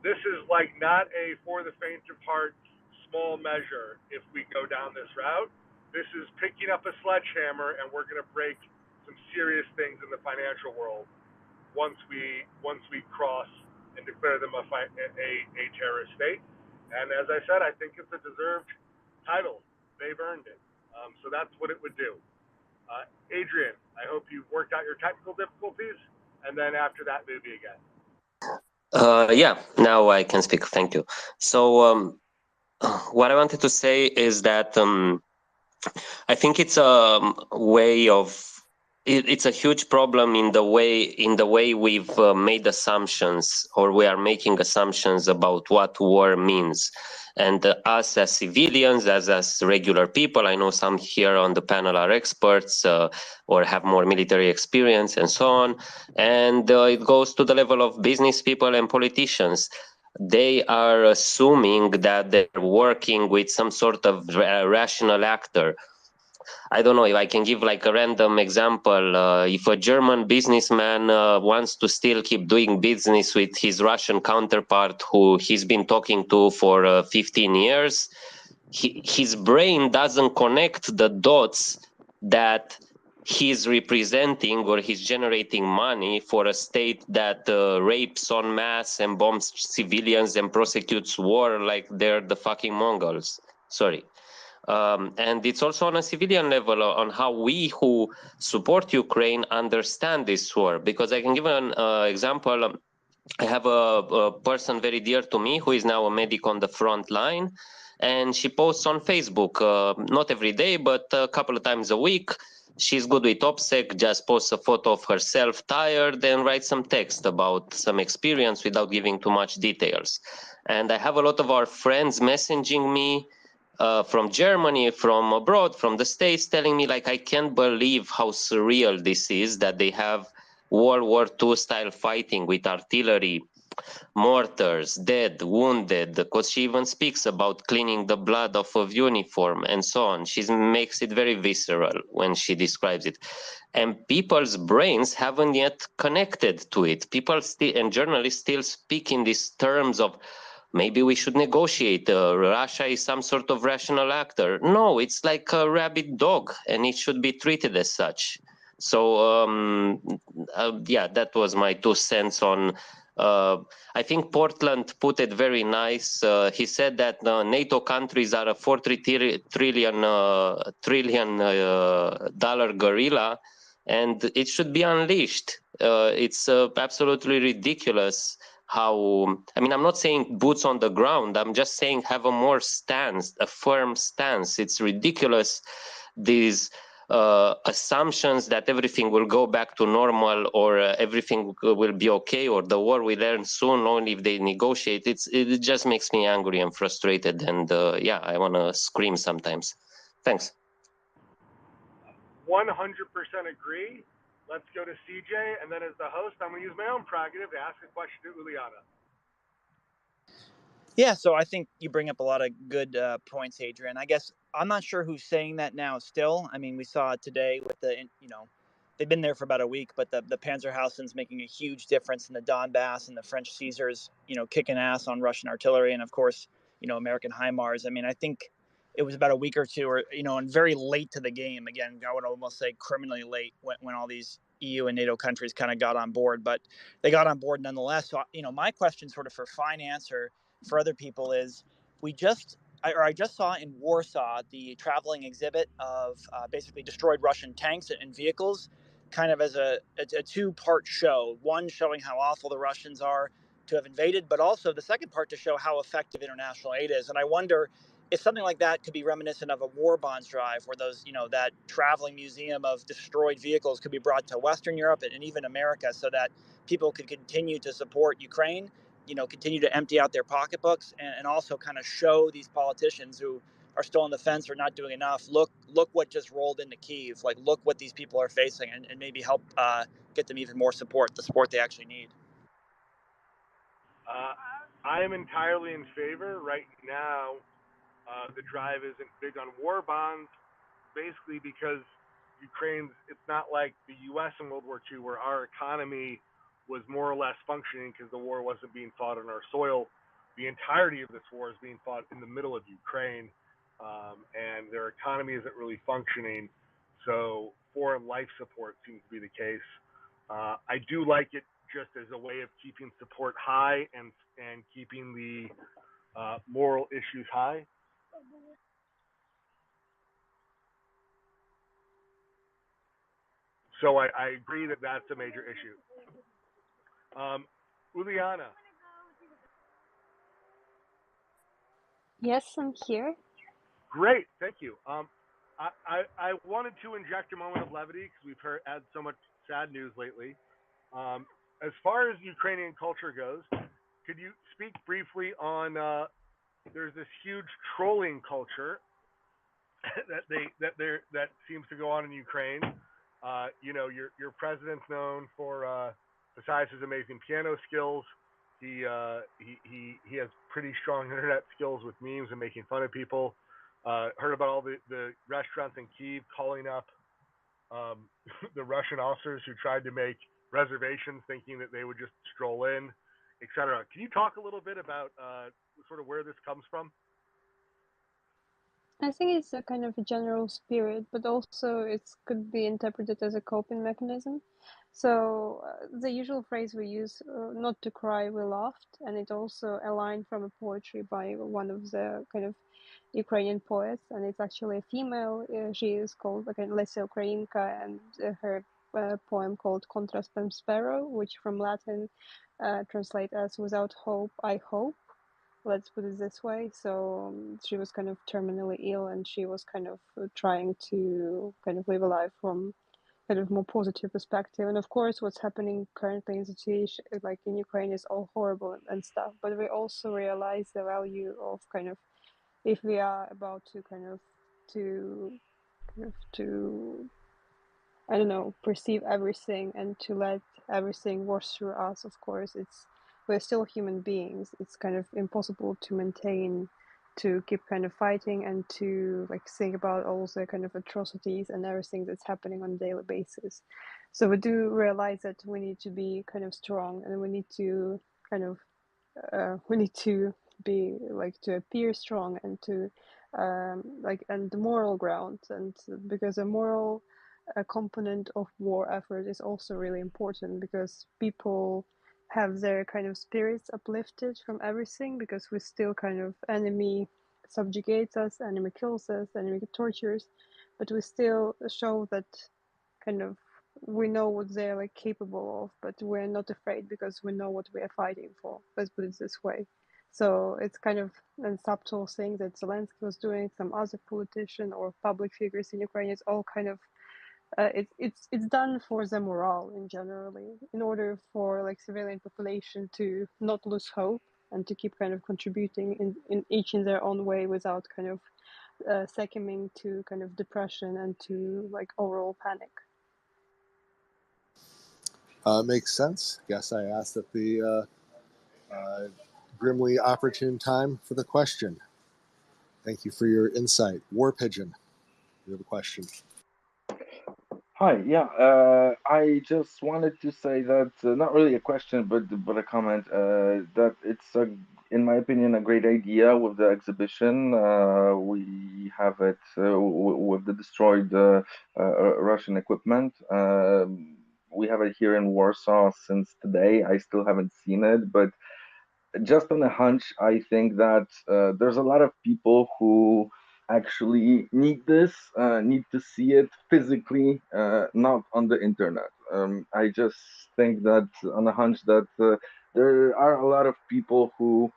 S7: This is like not a for the faint of heart small measure if we go down this route. This is picking up a sledgehammer, and we're going to break some serious things in the financial world once we cross and declare them a terrorist state. And as I said, I think it's a deserved title. They've earned it. So that's what it would do. Adrian, I hope you've worked out your technical difficulties, and then after that, maybe again.
S14: Yeah, now I can speak. Thank you. So what I wanted to say is that I think it's a way of it's a huge problem in the way we've made assumptions, or we are making assumptions about what war means. And us as civilians, as regular people, I know some here on the panel are experts or have more military experience and so on. And it goes to the level of business people and politicians. They are assuming that they're working with some sort of rational actor. I don't know if I can give like a random example. If a German businessman wants to still keep doing business with his Russian counterpart who he's been talking to for 15 years, his brain doesn't connect the dots that he's representing or he's generating money for a state that rapes en masse and bombs civilians and prosecutes war like they're the fucking Mongols. Sorry. And it's also on a civilian level on how we who support Ukraine understand this war. Because I can give an example. I have a person very dear to me who is now a medic on the front line, and she posts on Facebook, not every day, but a couple of times a week. She's good with OPSEC, just posts a photo of herself tired and writes some text about some experience without giving too much details. And I have a lot of our friends messaging me from Germany, from abroad, from the States, telling me like, I can't believe how surreal this is, that they have World War II style fighting with artillery, mortars, dead, wounded, because she even speaks about cleaning the blood off of uniform and so on. She makes it very visceral when she describes it. And people's brains haven't yet connected to it. People still, and journalists still speak in these terms of, maybe we should negotiate. Russia is some sort of rational actor. No, it's like a rabid dog, and it should be treated as such. So, yeah, that was my 2 cents on. I think Portland put it very nice. He said that NATO countries are a $4 trillion gorilla, and it should be unleashed. It's absolutely ridiculous. How, I mean, I'm not saying boots on the ground. I'm just saying have a more stance, a firm stance. It's ridiculous, these assumptions that everything will go back to normal or everything will be okay or the war will end soon only if they negotiate. It just makes me angry and frustrated, and yeah, I want to scream sometimes. Thanks.
S7: 100% agree. Let's go to CJ, and then as the host, I'm going to use my own prerogative to ask a question to Uliana.
S15: Yeah, so I think you bring up a lot of good points, Adrian. I guess I'm not sure who's saying that now still. I mean, we saw it today with the, they've been there for about a week, but the Panzerhausens making a huge difference in the Donbass, and the French Caesars, kicking ass on Russian artillery, and of course, American HIMARS. I mean, I think it was about a week or two, or and very late to the game. Again, I would almost say criminally late when all these EU and NATO countries kind of got on board, but they got on board nonetheless. So my question, sort of for finance or for other people, is I just saw in Warsaw the traveling exhibit of basically destroyed Russian tanks and vehicles, kind of as a two-part show. One showing how awful the Russians are to have invaded, but also the second part to show how effective international aid is. And I wonder if something like that could be reminiscent of a war bonds drive, where those, that traveling museum of destroyed vehicles could be brought to Western Europe and even America, so that people could continue to support Ukraine, continue to empty out their pocketbooks, and also kind of show these politicians who are still on the fence or not doing enough. Look what just rolled into Kiev. Like, look what these people are facing, and maybe help get them even more support, the support they actually need.
S7: I am entirely in favor. Right now, the drive isn't big on war bonds, basically because it's not like the U.S. in World War II, where our economy was more or less functioning because the war wasn't being fought on our soil. The entirety of this war is being fought in the middle of Ukraine, and their economy isn't really functioning. So foreign life support seems to be the case. I do like it just as a way of keeping support high and keeping the moral issues high. So I agree that that's a major issue. Uliana.
S16: Yes, I'm here.
S7: Great, thank you. I wanted to inject a moment of levity because we've had so much sad news lately. As far as Ukrainian culture goes, could you speak briefly on there's this huge trolling culture that seems to go on in Ukraine. Your president's known for besides his amazing piano skills, he has pretty strong internet skills with memes and making fun of people. Heard about all the restaurants in Kiev calling up the Russian officers who tried to make reservations thinking that they would just stroll in, etc. Can you talk a little bit about sort of where this comes from?
S16: I think it's a kind of a general spirit, but also it could be interpreted as a coping mechanism. So the usual phrase we use, not to cry, we laughed, and it also aligned from a poetry by one of the kind of Ukrainian poets, and it's actually a female. She is called Slava Ukraini, and her poem called Contrastem Sparrow, which from Latin translate as without hope, I hope. Let's put it this way. So she was kind of terminally ill, and she was kind of trying to kind of live a life from kind of more positive perspective. And of course, what's happening currently in the situation, like in Ukraine, is all horrible and stuff. But we also realize the value of kind of, if we are about to kind of to I don't know, perceive everything and to let everything wash through us. Of course, we're still human beings. It's kind of impossible to maintain, to keep kind of fighting and to like think about all the kind of atrocities and everything that's happening on a daily basis. So we do realize that we need to be kind of strong, and we need to kind of be like to appear strong and to and the moral ground, and because a moral component of war effort is also really important, because people have their kind of spirits uplifted from everything, because we still kind of enemy subjugates us, enemy kills us, enemy tortures, but we still show that kind of we know what they're like capable of, but we're not afraid because we know what we are fighting for. Let's put it this way. So it's kind of a subtle thing that Zelensky was doing, some other politician or public figures in Ukraine. It's all kind of it's done for the morale in generally, in order for like civilian population to not lose hope and to keep kind of contributing in each in their own way without kind of succumbing to kind of depression and to like overall panic.
S2: Makes sense. Guess I asked at the grimly opportune time for the question. Thank you for your insight. War Pigeon, you have a question.
S17: Hi, yeah, I just wanted to say that, not really a question, but a comment, that in my opinion, a great idea with the exhibition. We have it with the destroyed Russian equipment. We have it here in Warsaw since today. I still haven't seen it, but just on a hunch, I think that there's a lot of people who actually need this, need to see it physically, not on the internet. I just think that on a hunch that there are a lot of people who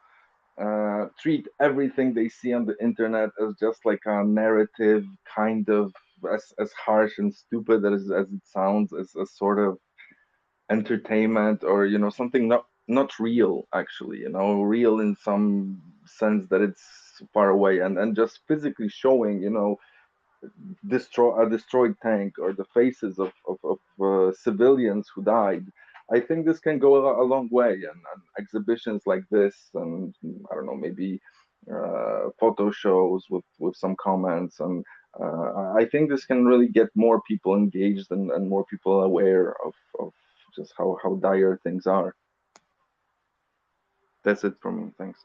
S17: treat everything they see on the internet as just like a narrative, kind of as harsh and stupid as it sounds, as a sort of entertainment, or something not real, actually, real in some sense that it's far away, and just physically showing a destroyed tank or the faces of civilians who died. I think this can go a long way, and exhibitions like this, and I don't know, maybe photo shows with some comments, and I think this can really get more people engaged, and more people aware of just how dire things are. That's it from me. Thanks.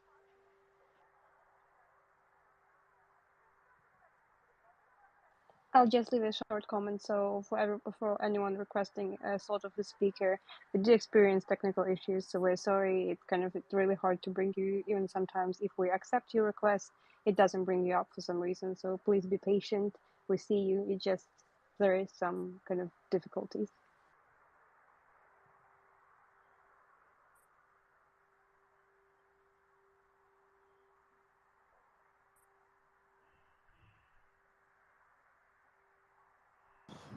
S16: I'll just leave a short comment. So for anyone requesting a slot of the speaker, we do experience technical issues, so we're sorry. It's really hard to bring you. Even sometimes, if we accept your request, it doesn't bring you up for some reason. So please be patient. We see you. It just there is some kind of difficulties.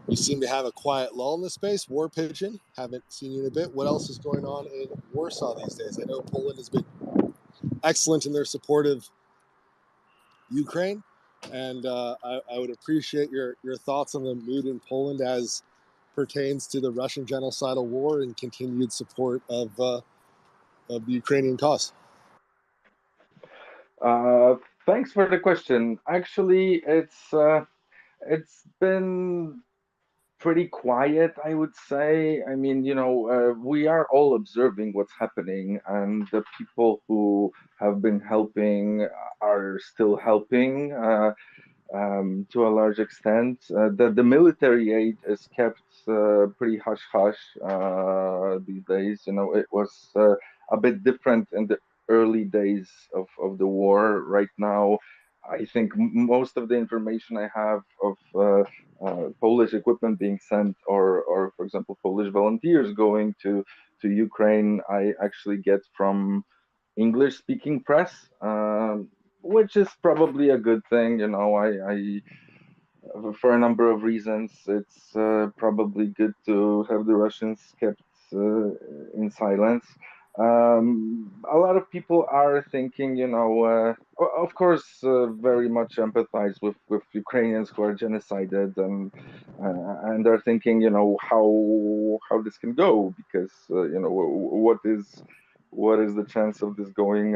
S2: We seem to have a quiet lull in the space. War Pigeon, haven't seen you in a bit. What else is going on in Warsaw these days? I know Poland has been excellent in their support of Ukraine, and I would appreciate your thoughts on the mood in Poland as pertains to the Russian genocidal war and continued support of the Ukrainian cause.
S17: Thanks for the question. Actually, it's been pretty quiet, I would say. I mean, we are all observing what's happening, and the people who have been helping are still helping to a large extent. The military aid is kept pretty hush hush these days. It was a bit different in the early days of the war. Right now, I think most of the information I have of Polish equipment being sent, or for example, Polish volunteers going to Ukraine, I actually get from English-speaking press, which is probably a good thing. For a number of reasons, it's probably good to have the Russians kept in silence. A lot of people are thinking, of course, very much empathize with Ukrainians who are genocided, and they're thinking, how this can go, because what is the chance of this going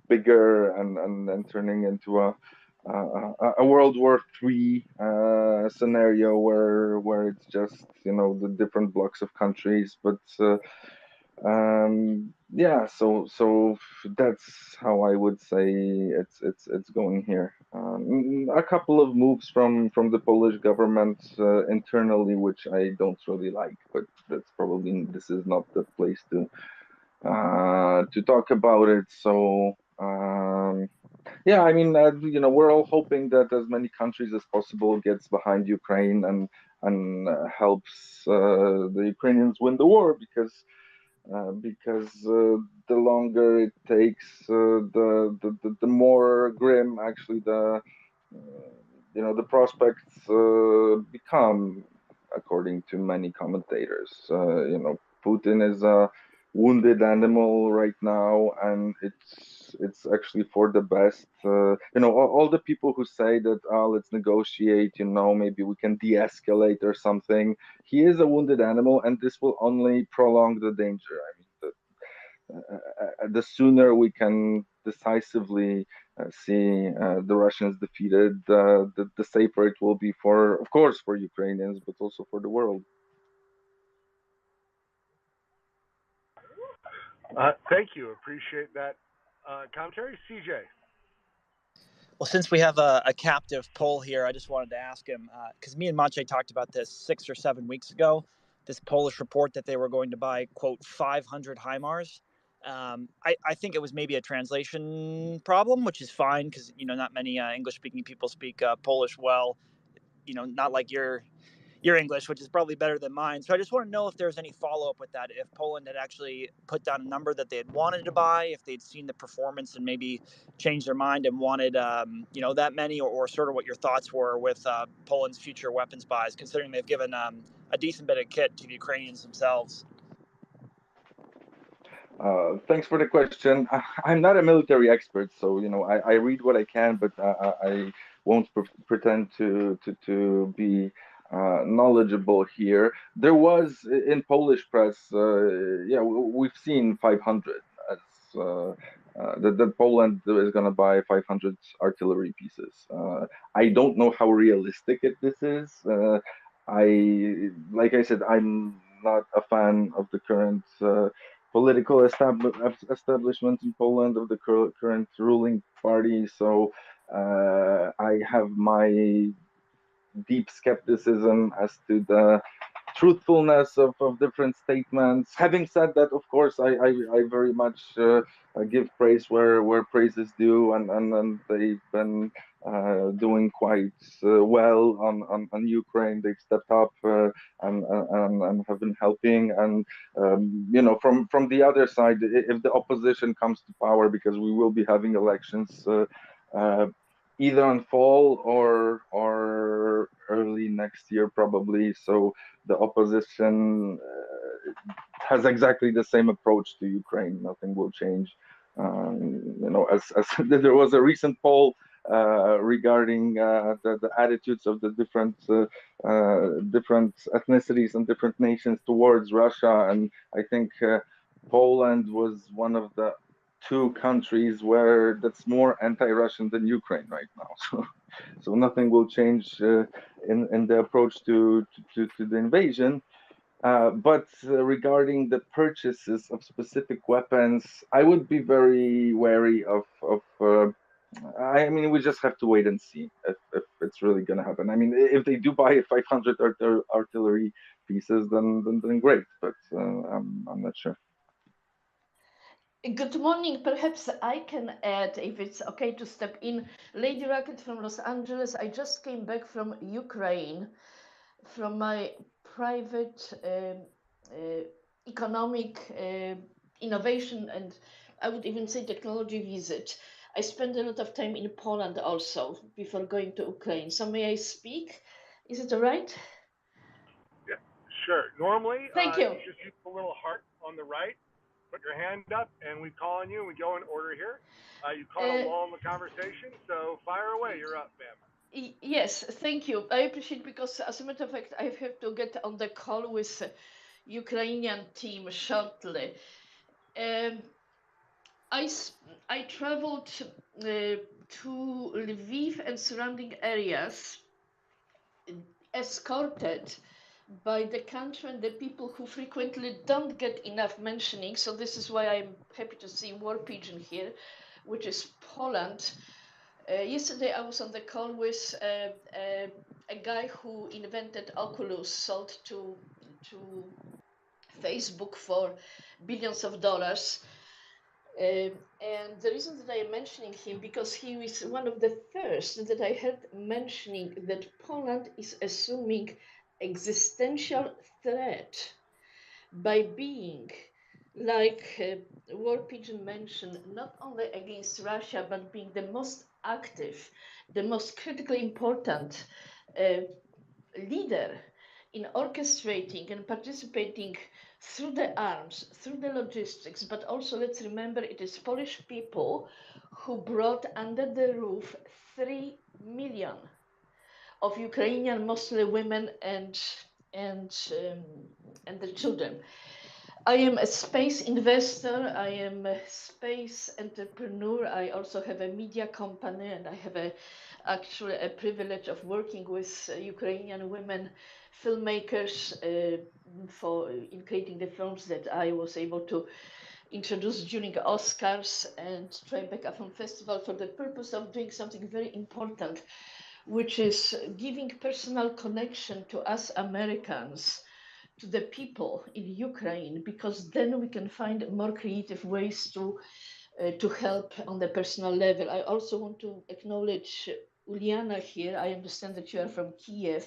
S17: bigger and turning into a World War III scenario where it's just the different blocks of countries, but yeah, so that's how I would say it's going here. A couple of moves from the Polish government internally, which I don't really like, but this is not the place to talk about it. So yeah, I mean, we're all hoping that as many countries as possible gets behind Ukraine and helps the Ukrainians win the war, because the longer it takes, the more grim actually the prospects become, according to many commentators. Putin is a wounded animal right now, and it's actually for the best. All the people who say that let's negotiate, maybe we can de-escalate or something. He is a wounded animal, and this will only prolong the danger. I mean, the sooner we can decisively see the Russians defeated, the safer it will be of course, for Ukrainians, but also for the world.
S7: Thank you. Appreciate that commentary. CJ.
S15: Well, since we have a captive Pole here, I just wanted to ask him, because me and Maciej talked about this 6 or 7 weeks ago, this Polish report that they were going to buy, quote, 500 HIMARS. I think it was maybe a translation problem, which is fine because, not many English-speaking people speak Polish well, not like your English, which is probably better than mine. So I just want to know if there's any follow-up with that, if Poland had actually put down a number that they had wanted to buy, if they'd seen the performance and maybe changed their mind and wanted, that many, or sort of what your thoughts were with Poland's future weapons buys, considering they've given a decent bit of kit to the Ukrainians themselves.
S17: Thanks for the question. I'm not a military expert, so I read what I can, but I won't pretend to be knowledgeable here. There was in Polish press, we've seen 500 as that Poland is going to buy 500 artillery pieces. I don't know how realistic this is. Like I said, I'm not a fan of the current political establishment in Poland, of the current ruling party. So I have my deep skepticism as to the truthfulness of different statements. Having said that, of course, I very much give praise where praise is due, and they've been doing quite well on Ukraine. They've stepped up and have been helping. And from the other side, if the opposition comes to power, because we will be having elections either on fall or early next year probably. So the opposition has exactly the same approach to Ukraine. Nothing will change. As there was a recent poll regarding the attitudes of the different ethnicities and different nations towards Russia, and I think Poland was one of the 2 countries where that's more anti-Russian than Ukraine right now. So nothing will change in the approach to the invasion. But regarding the purchases of specific weapons, I would be very wary of. I mean, we just have to wait and see if it's really going to happen. I mean, if they do buy 500 artillery pieces, then great. But I'm not sure.
S18: Good morning. Perhaps I can add, if it's okay to step in. Lady Rocket from Los Angeles. I just came back from Ukraine, from my private economic innovation, and I would even say technology visit. I spent a lot of time in Poland also before going to Ukraine. So may I speak? Is it all right?
S7: Yeah, sure. Normally,
S18: thank you.
S7: You just use the little heart on the right. Put your hand up, and we call on you, and we go in order here. You caught a lull in the conversation, so fire away. You're up, ma'am.
S18: Yes, thank you. I appreciate, because as a matter of fact, I have to get on the call with Ukrainian team shortly. I traveled to Lviv and surrounding areas, escorted by the country and the people who frequently don't get enough mentioning. So this is why I'm happy to see War Pigeon here, which is Poland. Yesterday I was on the call with a guy who invented Oculus, sold to Facebook for billions of dollars. And the reason that I am mentioning him, because he was one of the first that I heard mentioning that Poland is assuming existential threat by being, like War Pigeon mentioned, not only against Russia, but being the most active, the most critically important leader in orchestrating and participating through the arms, through the logistics, but also let's remember it is Polish people who brought under the roof 3 million of Ukrainian, mostly women and their children. I am a space investor, I am a space entrepreneur, I also have a media company, and I have actually a privilege of working with Ukrainian women filmmakers in creating the films that I was able to introduced during Oscars and Tribeca Film Festival for the purpose of doing something very important, which is giving personal connection to us Americans, to the people in Ukraine, because then we can find more creative ways to help on the personal level. I also want to acknowledge Uliana here. I understand that you are from Kiev,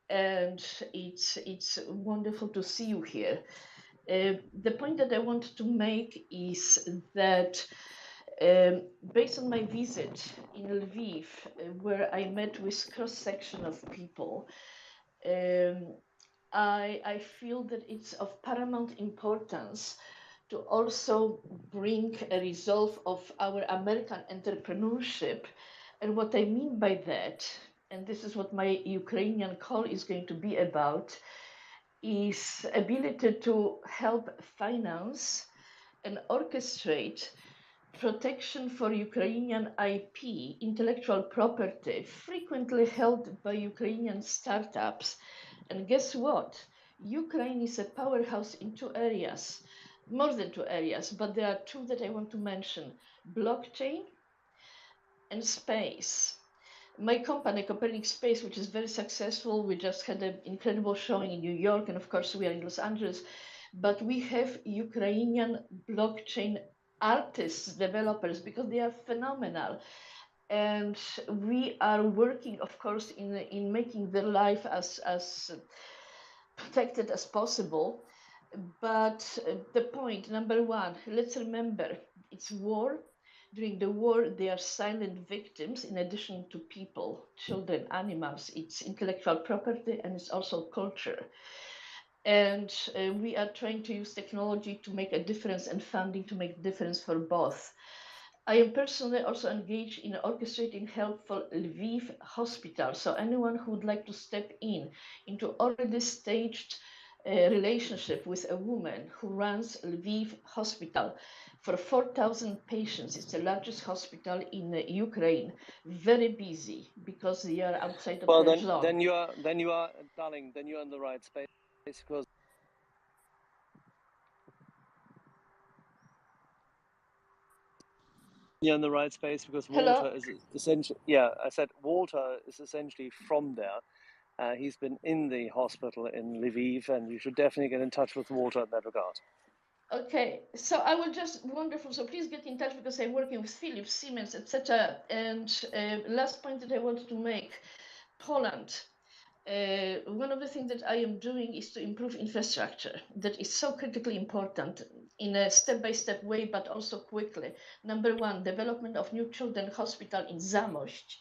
S18: and it's wonderful to see you here. The point that I want to make is that based on my visit in Lviv, where I met with cross-section of people, I feel that it's of paramount importance to also bring a resolve of our American entrepreneurship. And what I mean by that, and this is what my Ukrainian call is going to be about, is ability to help finance and orchestrate protection for Ukrainian IP, intellectual property, frequently held by Ukrainian startups. And guess what? Ukraine is a powerhouse in two areas, more than two areas, but there are two that I want to mention: blockchain and space. My company, Copernic Space, which is very successful, we just had an incredible showing in New York, and of course we are in Los Angeles, but we have Ukrainian blockchain artists, developers, because they are phenomenal. And we are working, of course, in making their life as protected as possible. But the point, number one, let's remember, it's war. During the war, they are silent victims in addition to people, children, animals. It's intellectual property and it's also culture. And we are trying to use technology to make a difference and funding to make a difference for both. I am personally also engaged in orchestrating help for Lviv hospital. So anyone who would like to step into already staged relationship with a woman who runs Lviv hospital for 4,000 patients. It's the largest hospital in Ukraine. Very busy because they are outside of Kherson.
S19: Then you are, darling. Then you are in the right space because. You're in the right space because Walter is essentially. Yeah, I said Walter is essentially from there. He's been in the hospital in Lviv, and you should definitely get in touch with Walter in that regard.
S18: Okay, so I will just wonderful. So please get in touch because I'm working with Philips, Siemens, etc. And last point that I wanted to make, Poland. One of the things that I am doing is to improve infrastructure that is so critically important in a step-by-step way, but also quickly. Number one, development of new children's hospital in Zamość.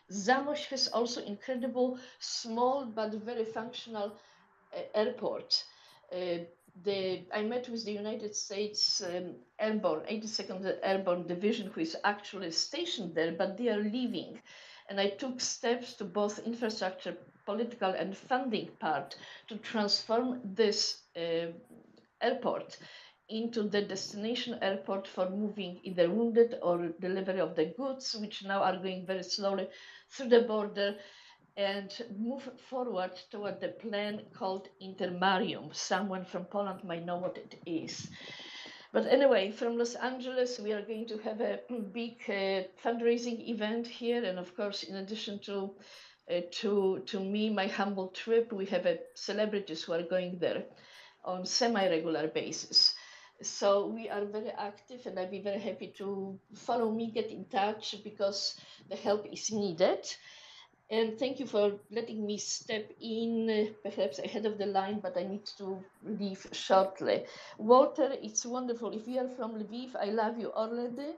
S18: Zamość has also incredible, small but very functional airport. I met with the United States Airborne, 82nd Airborne Division, who is actually stationed there, but they are leaving. And I took steps to both infrastructure, political and funding part to transform this airport into the destination airport for moving either wounded or delivery of the goods, which now are going very slowly through the border, and move forward toward the plan called Intermarium. Someone from Poland might know what it is. But anyway, from Los Angeles, we are going to have a big fundraising event here. And of course, in addition to me, my humble trip, we have celebrities who are going there on semi-regular basis. So we are very active, and I'd be very happy to follow me, get in touch, because the help is needed. And thank you for letting me step in, perhaps ahead of the line, but I need to leave shortly. Walter, it's wonderful. If you are from Lviv, I love you already.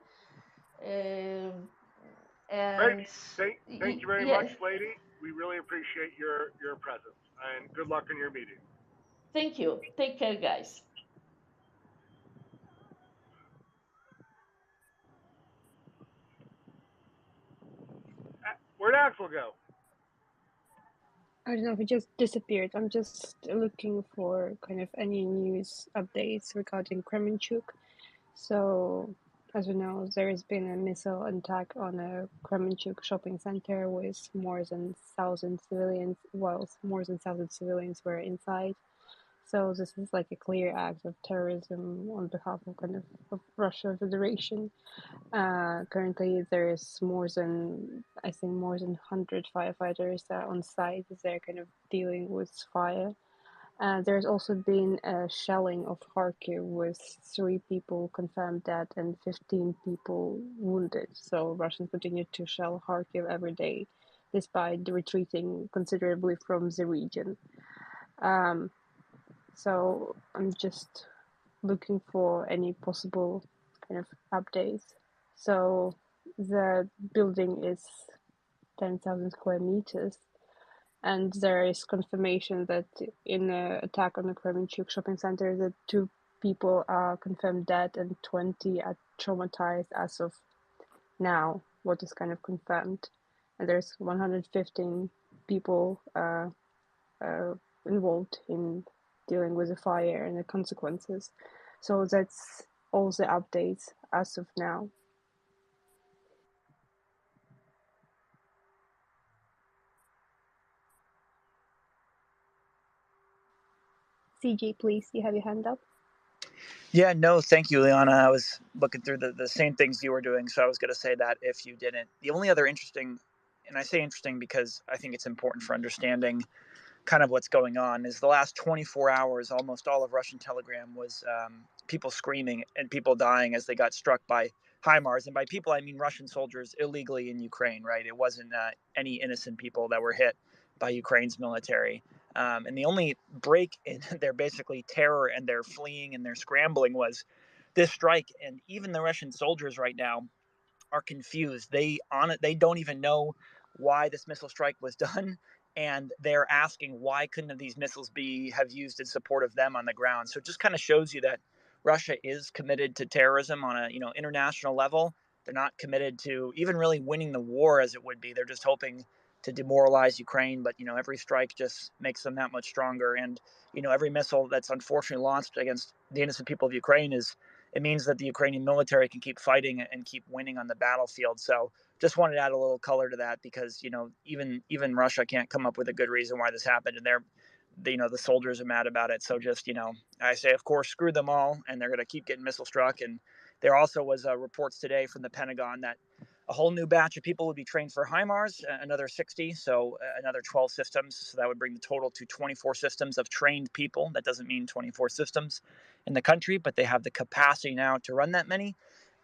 S18: And
S7: great. Thank you very much, lady. We really appreciate your presence, and good luck in your meeting.
S18: Thank you. Take care, guys.
S7: Where'd Axel go?
S16: I don't know if it just disappeared. I'm just looking for kind of any news updates regarding Kremenchuk. So, as we know, there has been a missile attack on a Kremenchuk shopping center with more than 1,000 civilians. Well, more than 1,000 civilians were inside. So this is like a clear act of terrorism on behalf of of Russia Federation. Currently, there is more than 100 firefighters on site. They're kind of dealing with fire. There's also been a shelling of Kharkiv with 3 people confirmed dead and 15 people wounded. So Russians continue to shell Kharkiv every day, despite retreating considerably from the region. So I'm just looking for any possible kind of updates. So the building is 10,000 square meters, and there is confirmation that in an attack on the Kremenchuk shopping center, that 2 people are confirmed dead and 20 are traumatized as of now, what is kind of confirmed. And there's 115 people involved in dealing with the fire and the consequences. So that's all the updates as of now. CJ, please, you have your hand up.
S15: Yeah, no, thank you, Liana. I was looking through the same things you were doing, so I was going to say that if you didn't. The only other interesting, and I say interesting because I think it's important for understanding kind of what's going on, is the last 24 hours, almost all of Russian Telegram was people screaming and people dying as they got struck by HIMARS. And by people, I mean Russian soldiers illegally in Ukraine, right? It wasn't any innocent people that were hit by Ukraine's military. And the only break in their basically terror and their fleeing and their scrambling was this strike. And even the Russian soldiers right now are confused. They don't even know why this missile strike was done, and they're asking why couldn't these missiles have used in support of them on the ground. So it just kind of shows you that Russia is committed to terrorism on a international level. They're not committed to even really winning the war as it would be. They're just hoping to demoralize Ukraine, but every strike just makes them that much stronger. And every missile that's unfortunately launched against the innocent people of Ukraine it means that the Ukrainian military can keep fighting and keep winning on the battlefield. So just wanted to add a little color to that because, even Russia can't come up with a good reason why this happened. And the soldiers are mad about it. So just, I say, of course, screw them all. And they're going to keep getting missile struck. And there also was reports today from the Pentagon that a whole new batch of people would be trained for HIMARS, another 60, so another 12 systems. So that would bring the total to 24 systems of trained people. That doesn't mean 24 systems in the country, but they have the capacity now to run that many.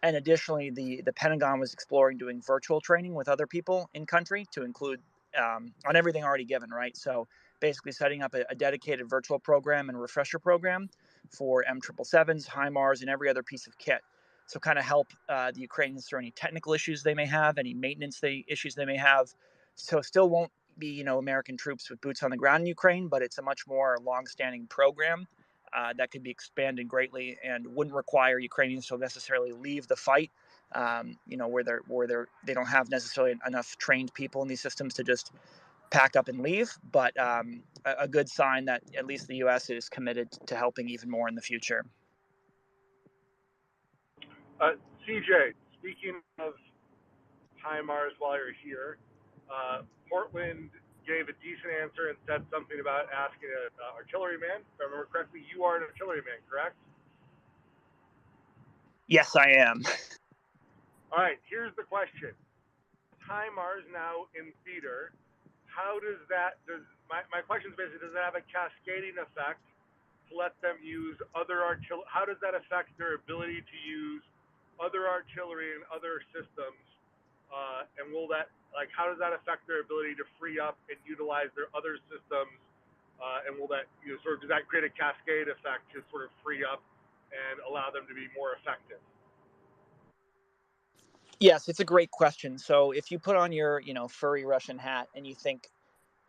S15: And additionally, the Pentagon was exploring doing virtual training with other people in country to include on everything already given, right? So basically setting up a dedicated virtual program and refresher program for M777s, HIMARS, and every other piece of kit. So kind of help the Ukrainians through any technical issues they may have, any maintenance issues they may have. So still won't be, American troops with boots on the ground in Ukraine, but it's a much more long-standing program that could be expanded greatly and wouldn't require Ukrainians to necessarily leave the fight, where they don't have necessarily enough trained people in these systems to just pack up and leave. But a good sign that at least the U.S. is committed to helping even more in the future.
S7: CJ, speaking of HIMARS while you're here, Portland gave a decent answer and said something about asking an artilleryman. If I remember correctly, you are an artilleryman, correct?
S15: Yes, I am.
S7: All right, here's the question. HIMARS now in theater, how does that, my question is basically, does that have a cascading effect to let them use other artillery? How does that affect their ability to use other artillery and other systems? And will that, how does that affect their ability to free up and utilize their other systems? And will that, does that create a cascade effect to sort of free up and allow them to be more effective?
S15: Yes, it's a great question. So if you put on your, furry Russian hat and you think,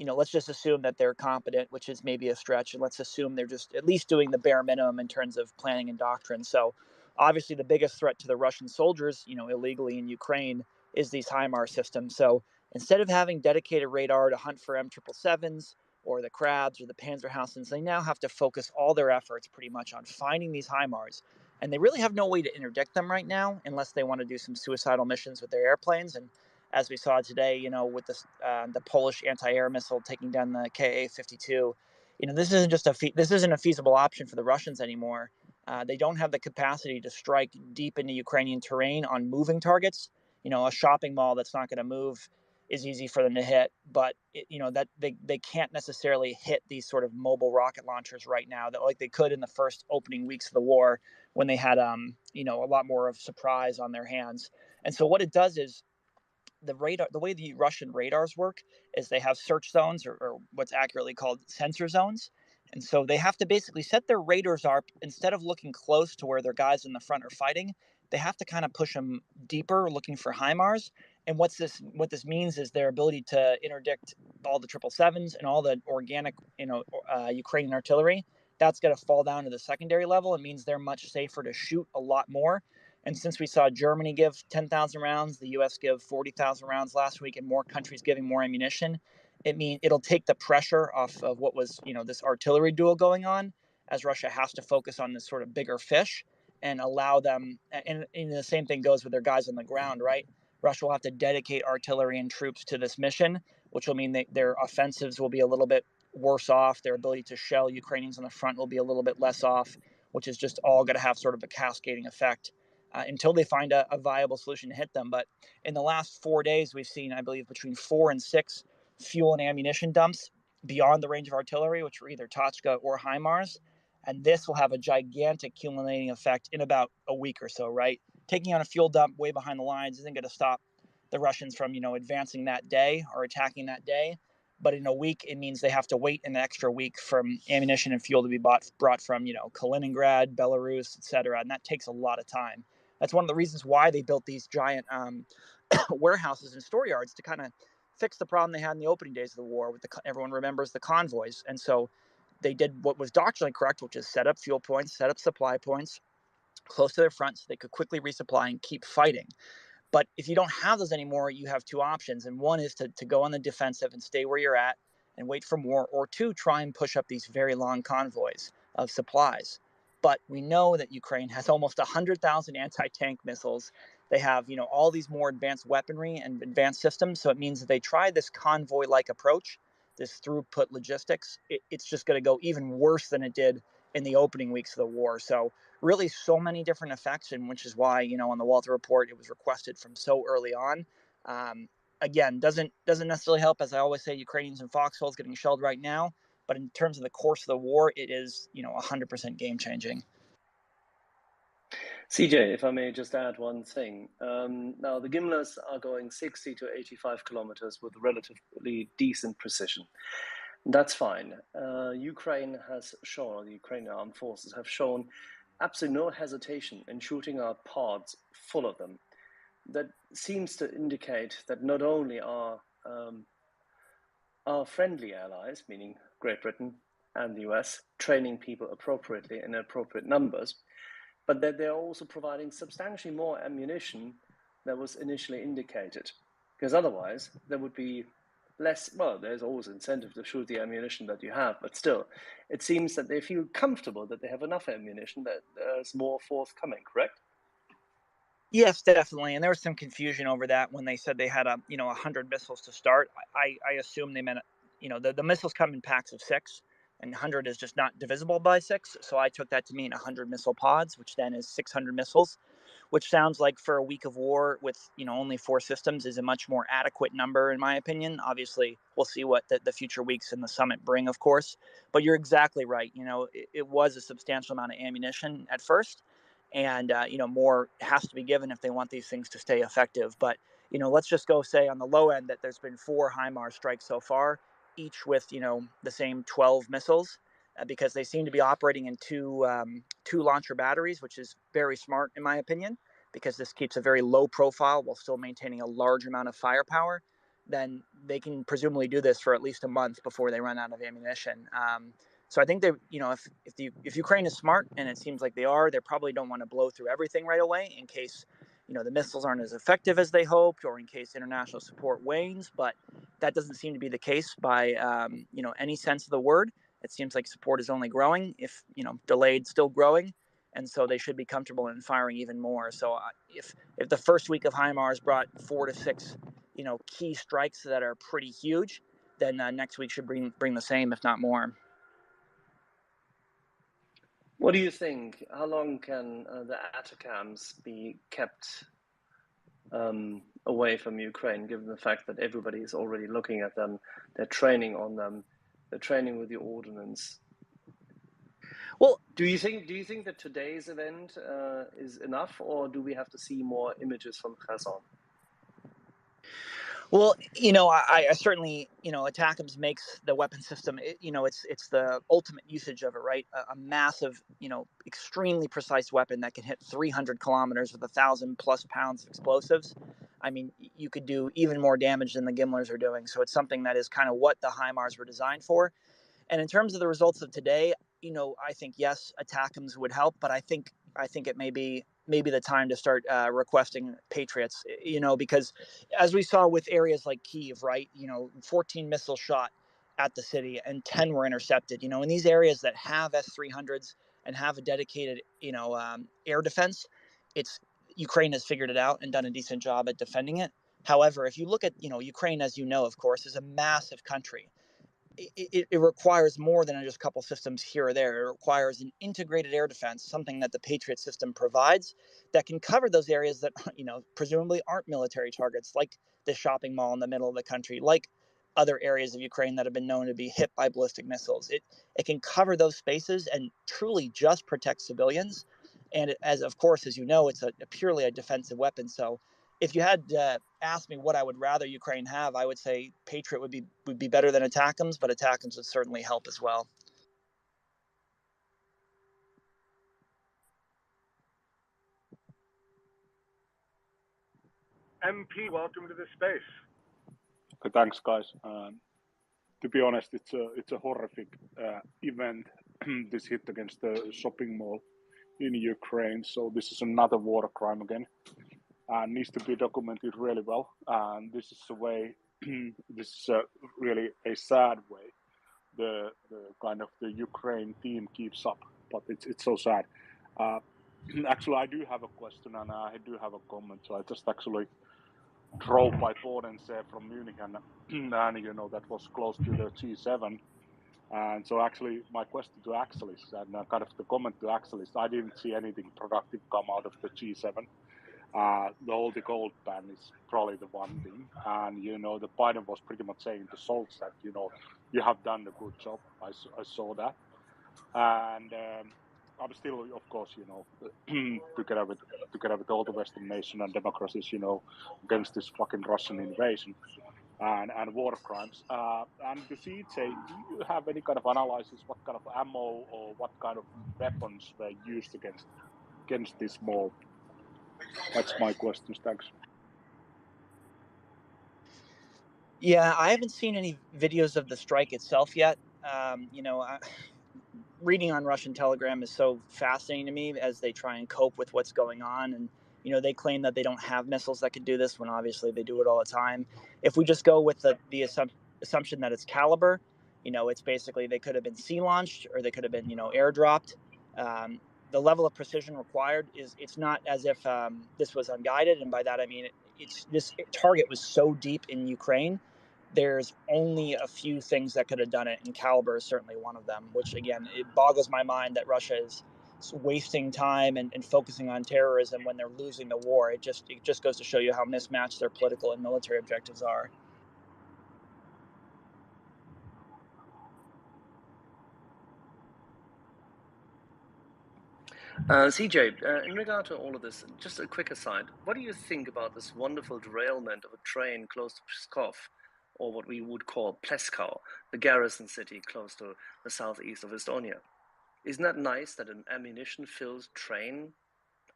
S15: let's just assume that they're competent, which is maybe a stretch, and let's assume they're just at least doing the bare minimum in terms of planning and doctrine. So obviously the biggest threat to the Russian soldiers, illegally in Ukraine is these HIMARS systems. So instead of having dedicated radar to hunt for M777s or the Crabs or the Panzerhausens, they now have to focus all their efforts pretty much on finding these HIMARS. And they really have no way to interdict them right now unless they want to do some suicidal missions with their airplanes. And as we saw today, with the Polish anti-air missile taking down the Ka-52, this isn't a feasible option for the Russians anymore. They don't have the capacity to strike deep into Ukrainian terrain on moving targets. A shopping mall that's not going to move is easy for them to hit, but that they can't necessarily hit these sort of mobile rocket launchers right now that like they could in the first opening weeks of the war when they had a lot more of surprise on their hands. And so what it does is the way the Russian radars work is they have search zones or what's accurately called sensor zones. And so they have to basically set their radars up instead of looking close to where their guys in the front are fighting. They have to kind of push them deeper, looking for HIMARS. And what this means is their ability to interdict all the 777s and all the organic, Ukrainian artillery. That's going to fall down to the secondary level. It means they're much safer to shoot a lot more. And since we saw Germany give 10,000 rounds, the U.S. give 40,000 rounds last week, and more countries giving more ammunition, it'll take the pressure off of what was, this artillery duel going on, as Russia has to focus on this sort of bigger fish and allow them. And the same thing goes with their guys on the ground, right? Russia will have to dedicate artillery and troops to this mission, which will mean their offensives will be a little bit worse off. Their ability to shell Ukrainians on the front will be a little bit less off, which is just all going to have sort of a cascading effect. Until they find a viable solution to hit them. But in the last 4 days, we've seen, I believe, between 4 and 6 fuel and ammunition dumps beyond the range of artillery, which were either Tochka or HIMARS. And this will have a gigantic cumulating effect in about a week or so, right? Taking on a fuel dump way behind the lines isn't going to stop the Russians from, advancing that day or attacking that day. But in a week, it means they have to wait an extra week from ammunition and fuel to be brought from, Kaliningrad, Belarus, etc. And that takes a lot of time. That's one of the reasons why they built these giant warehouses and store yards to kind of fix the problem they had in the opening days of the war. Everyone remembers the convoys. And so they did what was doctrinally correct, which is set up fuel points, set up supply points close to their front so they could quickly resupply and keep fighting. But if you don't have those anymore, you have two options. And one is to go on the defensive and stay where you're at and wait for more, or two, try and push up these very long convoys of supplies. But we know that Ukraine has almost 100,000 anti-tank missiles. They have, all these more advanced weaponry and advanced systems. So it means that they try this convoy-like approach, this throughput logistics. It's just going to go even worse than it did in the opening weeks of the war. So really so many different effects, and which is why, on the Walter Report, it was requested from so early on. Again, doesn't necessarily help, as I always say, Ukrainians in foxholes getting shelled right now. But in terms of the course of the war, it is, 100% game changing.
S19: CJ, if I may just add one thing. Now, the Gimlers are going 60 to 85 kilometers with relatively decent precision. That's fine. Ukraine has shown, or the Ukrainian armed forces have shown, absolutely no hesitation in shooting out pods full of them. That seems to indicate that not only are our friendly allies, meaning Great Britain and the US, training people appropriately in appropriate numbers, but that they're also providing substantially more ammunition than was initially indicated. Because otherwise, there would be less, well, there's always incentive to shoot the ammunition that you have, but still, it seems that they feel comfortable that they have enough ammunition, that there's more forthcoming, correct?
S15: Yes, definitely. And there was some confusion over that when they said they had 100 missiles to start. I assume they meant, the missiles come in packs of 6, and 100 is just not divisible by 6. So I took that to mean 100 missile pods, which then is 600 missiles, which sounds like for a week of war with, only 4 systems is a much more adequate number, in my opinion. Obviously, we'll see what the future weeks in the summit bring, of course. But you're exactly right. It was a substantial amount of ammunition at first. And, more has to be given if they want these things to stay effective. But, let's just go say on the low end that there's been 4 HIMARS strikes so far, each with, the same 12 missiles, because they seem to be operating in two launcher batteries, which is very smart, in my opinion, because this keeps a very low profile while still maintaining a large amount of firepower. Then they can presumably do this for at least a month before they run out of ammunition. So I think they, if Ukraine is smart, and it seems like they are, they probably don't want to blow through everything right away in case, the missiles aren't as effective as they hoped, or in case international support wanes. But that doesn't seem to be the case by, any sense of the word. It seems like support is only growing, if, delayed, still growing. And so they should be comfortable in firing even more. So if the first week of HIMARS brought 4 to 6, key strikes that are pretty huge, then next week should bring the same, if not more.
S19: What do you think? How long can the LIVECAMs be kept away from Ukraine, given the fact that everybody is already looking at them, they're training on them, they're training with the ordnance?
S15: Well,
S19: do you think that today's event is enough, or do we have to see more images from Kherson?
S15: Well, I certainly, ATACMS makes the weapon system, it's the ultimate usage of it, right? A massive, extremely precise weapon that can hit 300 kilometers with 1,000+ pounds of explosives. I mean, you could do even more damage than the Gimlers are doing. So it's something that is kind of what the HIMARS were designed for. And in terms of the results of today, I think, yes, ATACMS would help, but I think it may be the time to start requesting Patriots, because as we saw with areas like Kiev, right, 14 missiles shot at the city and 10 were intercepted, in these areas that have S-300s and have a dedicated, air defense, Ukraine has figured it out and done a decent job at defending it. However, if you look at, Ukraine, as you know, of course, is a massive country. It requires more than just a couple systems here or there. It requires an integrated air defense, something that the Patriot system provides that can cover those areas that, presumably aren't military targets, like the shopping mall in the middle of the country, like other areas of Ukraine that have been known to be hit by ballistic missiles. It can cover those spaces and truly just protect civilians. And as you know, it's purely a defensive weapon. So if you had asked me what I would rather Ukraine have, I would say Patriot would be better than ATACMS, but ATACMS would certainly help as well.
S7: MP, welcome to the space.
S20: Thanks, guys. To be honest, it's a horrific event. This hit against the shopping mall in Ukraine. So this is another war crime again. Needs to be documented really well. And this is a way. This is really a sad way. The kind of the Ukraine team keeps up, but it's so sad. Actually, I do have a question and I do have a comment. So I just actually drove by Odessa from Munich, and that was close to the G7. And so actually, my question to Axel is, and kind of the comment to Axel is, I didn't see anything productive come out of the G7. The gold ban is probably the one thing, and the Biden was pretty much saying to Scholz that you have done a good job. I saw that, and I'm still, of course, together with all the Western nations and democracies, against this fucking Russian invasion and war crimes. And the CJ, do you have any kind of analysis? What kind of ammo or what kind of weapons were used against this mall? That's my questions. Thanks.
S15: Yeah, I haven't seen any videos of the strike itself yet. Reading on Russian Telegram is so fascinating to me as they try and cope with what's going on. And, they claim that they don't have missiles that could do this when obviously they do it all the time. If we just go with the assumption that it's caliber, it's basically they could have been sea launched or they could have been, airdropped. The level of precision required it's not as if this was unguided. And by that, I mean, this target was so deep in Ukraine. There's only a few things that could have done it, and caliber is certainly one of them, which, again, it boggles my mind that Russia is wasting time and focusing on terrorism when they're losing the war. It just goes to show you how mismatched their political and military objectives are.
S19: CJ, in regard to all of this, just a quick aside, what do you think about this wonderful derailment of a train close to Pskov, or what we would call Pleskau, the garrison city close to the southeast of Estonia? Isn't that nice that an ammunition-filled train,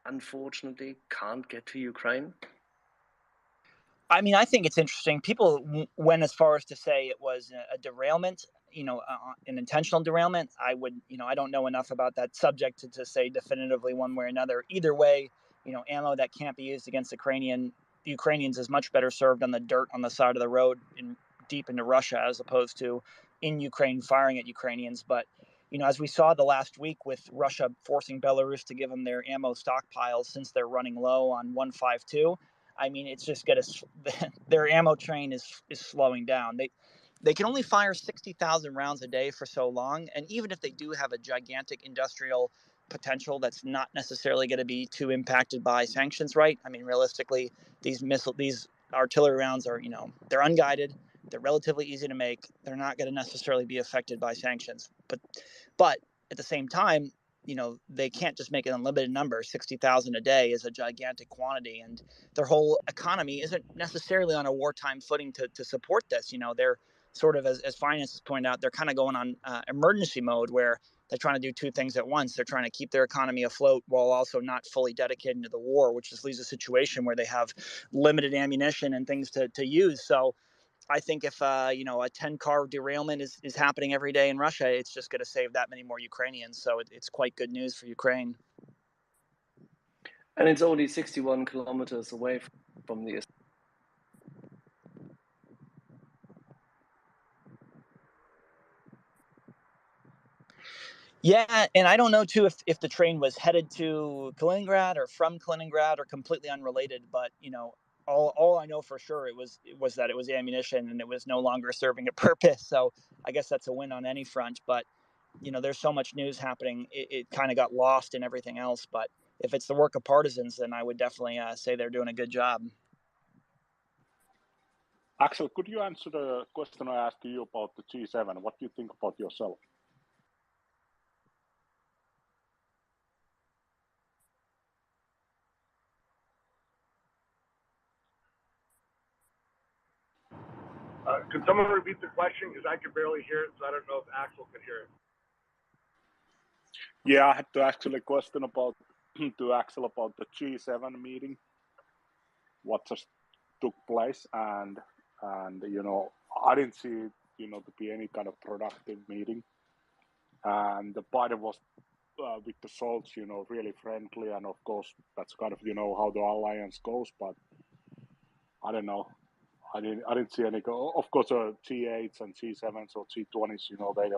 S19: unfortunately, can't get to Ukraine?
S15: I mean, I think it's interesting. People went as far as to say it was a derailment, an intentional derailment. I don't know enough about that subject to say definitively one way or another. Either way, ammo that can't be used against the Ukrainians is much better served on the dirt on the side of the road deep into Russia, as opposed to in Ukraine firing at Ukrainians. But, as we saw the last week with Russia forcing Belarus to give them their ammo stockpiles since they're running low on 152, I mean, it's just their ammo train is slowing down. They can only fire 60,000 rounds a day for so long. And even if they do have a gigantic industrial potential that's not necessarily going to be too impacted by sanctions, right? I mean, realistically, these artillery rounds are, they're unguided, they're relatively easy to make, they're not going to necessarily be affected by sanctions. But at the same time, they can't just make an unlimited number. 60,000 a day is a gigantic quantity, and their whole economy isn't necessarily on a wartime footing to support this. They're sort of, as finance has pointed out, they're kind of going on emergency mode where they're trying to do two things at once. They're trying to keep their economy afloat while also not fully dedicating to the war, which just leaves a situation where they have limited ammunition and things to use. So I think if, a 10-car derailment is happening every day in Russia, it's just going to save that many more Ukrainians. So it's quite good news for Ukraine.
S19: And it's only 61 kilometers away from the...
S15: Yeah, and I don't know, too, if the train was headed to Kaliningrad or from Kaliningrad or completely unrelated, but, all I know for sure was that it was ammunition and it was no longer serving a purpose. So I guess that's a win on any front. But, there's so much news happening. It kind of got lost in everything else. But if it's the work of partisans, then I would definitely say they're doing a good job.
S20: Axel, could you answer the question I asked you about the G7? What do you think about yourself?
S7: Could someone repeat the question? Because I could barely hear it, so I don't know if Axel could hear it.
S20: Yeah, I had to actually question to Axel about the G7 meeting, what just took place, and I didn't see it, to be any kind of productive meeting. And the Biden was with the Scholz, really friendly, and of course that's kind of how the alliance goes. But I don't know. I didn't see any. Of course, G8s and G7s or G20s, they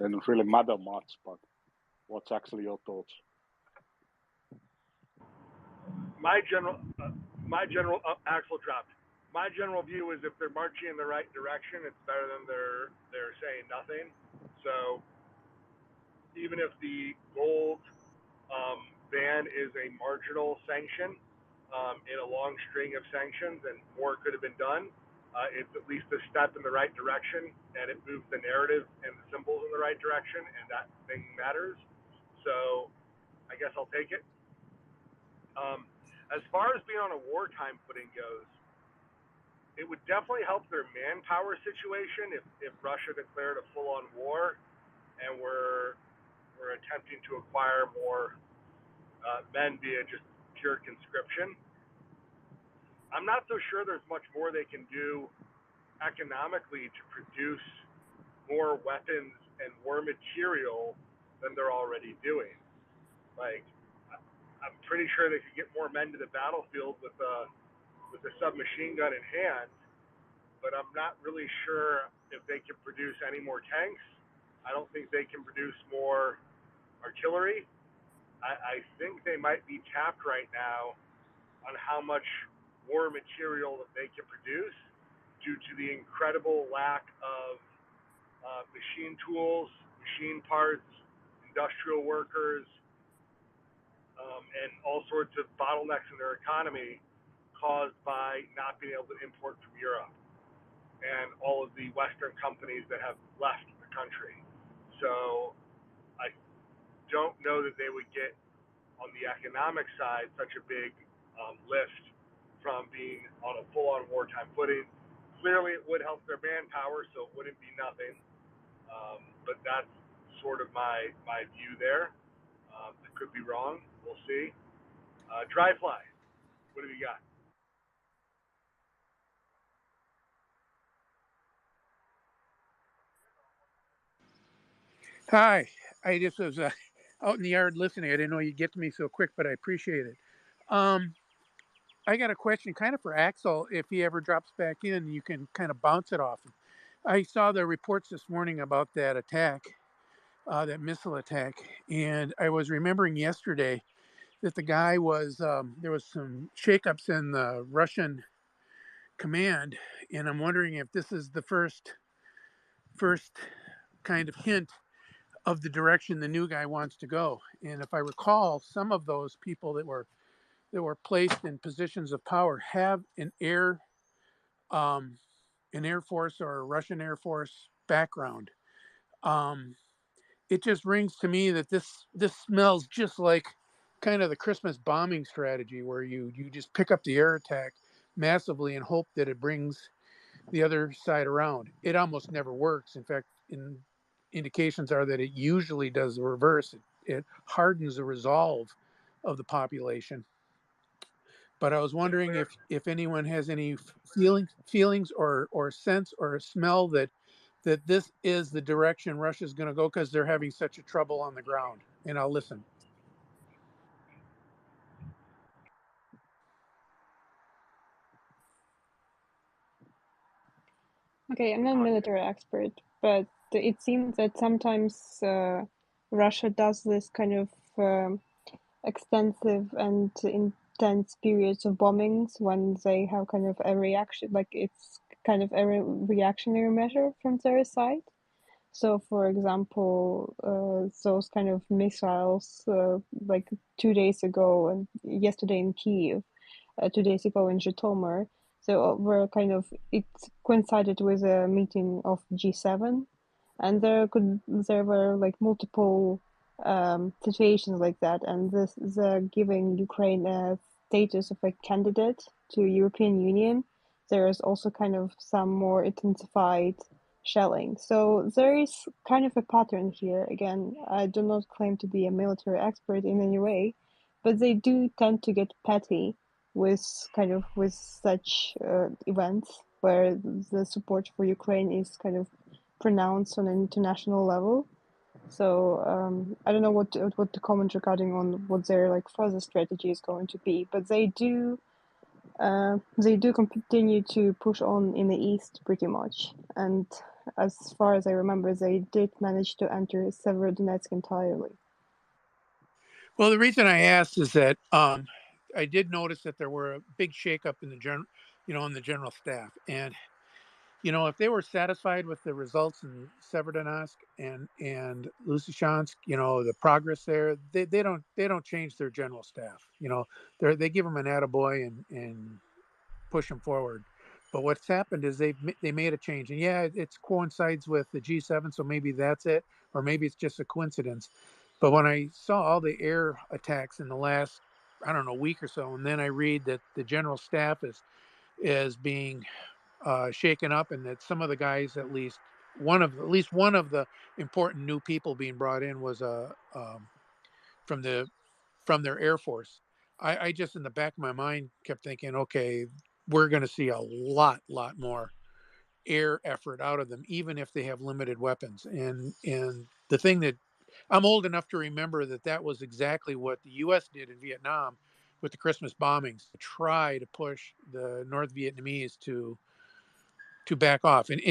S20: don't really matter much. But what's actually your thoughts?
S7: My general Axel dropped. My general view is if they're marching in the right direction, it's better than they're saying nothing. So even if the gold ban is a marginal sanction in a long string of sanctions, and more could have been done, it's at least a step in the right direction, and it moves the narrative and the symbols in the right direction, and that thing matters. So I guess I'll take it. As far as being on a wartime footing goes, it would definitely help their manpower situation if Russia declared a full-on war and we're attempting to acquire more men via just pure conscription. I'm not so sure there's much more they can do economically to produce more weapons and war material than they're already doing. Like, I'm pretty sure they could get more men to the battlefield with a submachine gun in hand, but I'm not really sure if they can produce any more tanks. I don't think they can produce more artillery. I think they might be tapped right now on how much war material that they can produce due to the incredible lack of machine tools, machine parts, industrial workers, and all sorts of bottlenecks in their economy caused by not being able to import from Europe and all of the Western companies that have left the country. So I don't know that they would get, on the economic side, such a big lift from being on a full-on wartime footing. Clearly, it would help their manpower, so it wouldn't be nothing. But that's sort of my view there. I could be wrong. We'll see. Dryfly, what have you got?
S21: Hi, I just was out in the yard listening. I didn't know you'd get to me so quick, but I appreciate it. I got a question kind of for Axel. If he ever drops back in, you can kind of bounce it off him. I saw the reports this morning about that attack, that missile attack, and I was remembering yesterday that the guy was, there was some shakeups in the Russian command, and I'm wondering if this is the first kind of hint of the direction the new guy wants to go. And if I recall, some of those people that were placed in positions of power have an Air Force or a Russian Air Force background. It just rings to me that this smells just like kind of the Christmas bombing strategy, where you just pick up the air attack massively and hope that it brings the other side around. It almost never works. In fact, indications are that it usually does the reverse. It hardens the resolve of the population. But I was wondering if anyone has any feelings or sense or smell that this is the direction Russia's going to go, because they're having such a trouble on the ground. And I'll listen.
S16: Okay, I'm not a military expert, but it seems that sometimes Russia does this kind of extensive and intense periods of bombings when they have kind of a reaction, like it's kind of a reactionary measure from their side. So, for example, those kind of missiles, like 2 days ago and yesterday in Kiev, 2 days ago in Zhytomyr, so it coincided with a meeting of G7, and there were like multiple situations like that, and they're giving Ukraine a status of a candidate to European Union. There is also kind of some more intensified shelling. So there is kind of a pattern here. Again, I do not claim to be a military expert in any way, but they do tend to get petty with such events where the support for Ukraine is kind of pronounced on an international level. So I don't know what to comment regarding on what their like further strategy is going to be, but they do continue to push on in the east pretty much, and as far as I remember, they did manage to enter Severodonetsk entirely.
S21: Well, the reason I asked is that I did notice that there were a big shakeup in the general staff, and if they were satisfied with the results in Severodonetsk and Lysychansk, the progress there, they don't change their general staff. They give them an attaboy and push them forward. But what's happened is they made a change, and yeah, it coincides with the G7, so maybe that's it, or maybe it's just a coincidence. But when I saw all the air attacks in the last, I don't know, week or so, and then I read that the general staff is being shaken up, and that some of the guys, at least one of the important new people being brought in was from their Air Force. I just, in the back of my mind, kept thinking, okay, we're going to see a lot more air effort out of them, even if they have limited weapons. And the thing that I'm old enough to remember that was exactly what the U.S. did in Vietnam with the Christmas bombings, to try to push the North Vietnamese to back off. And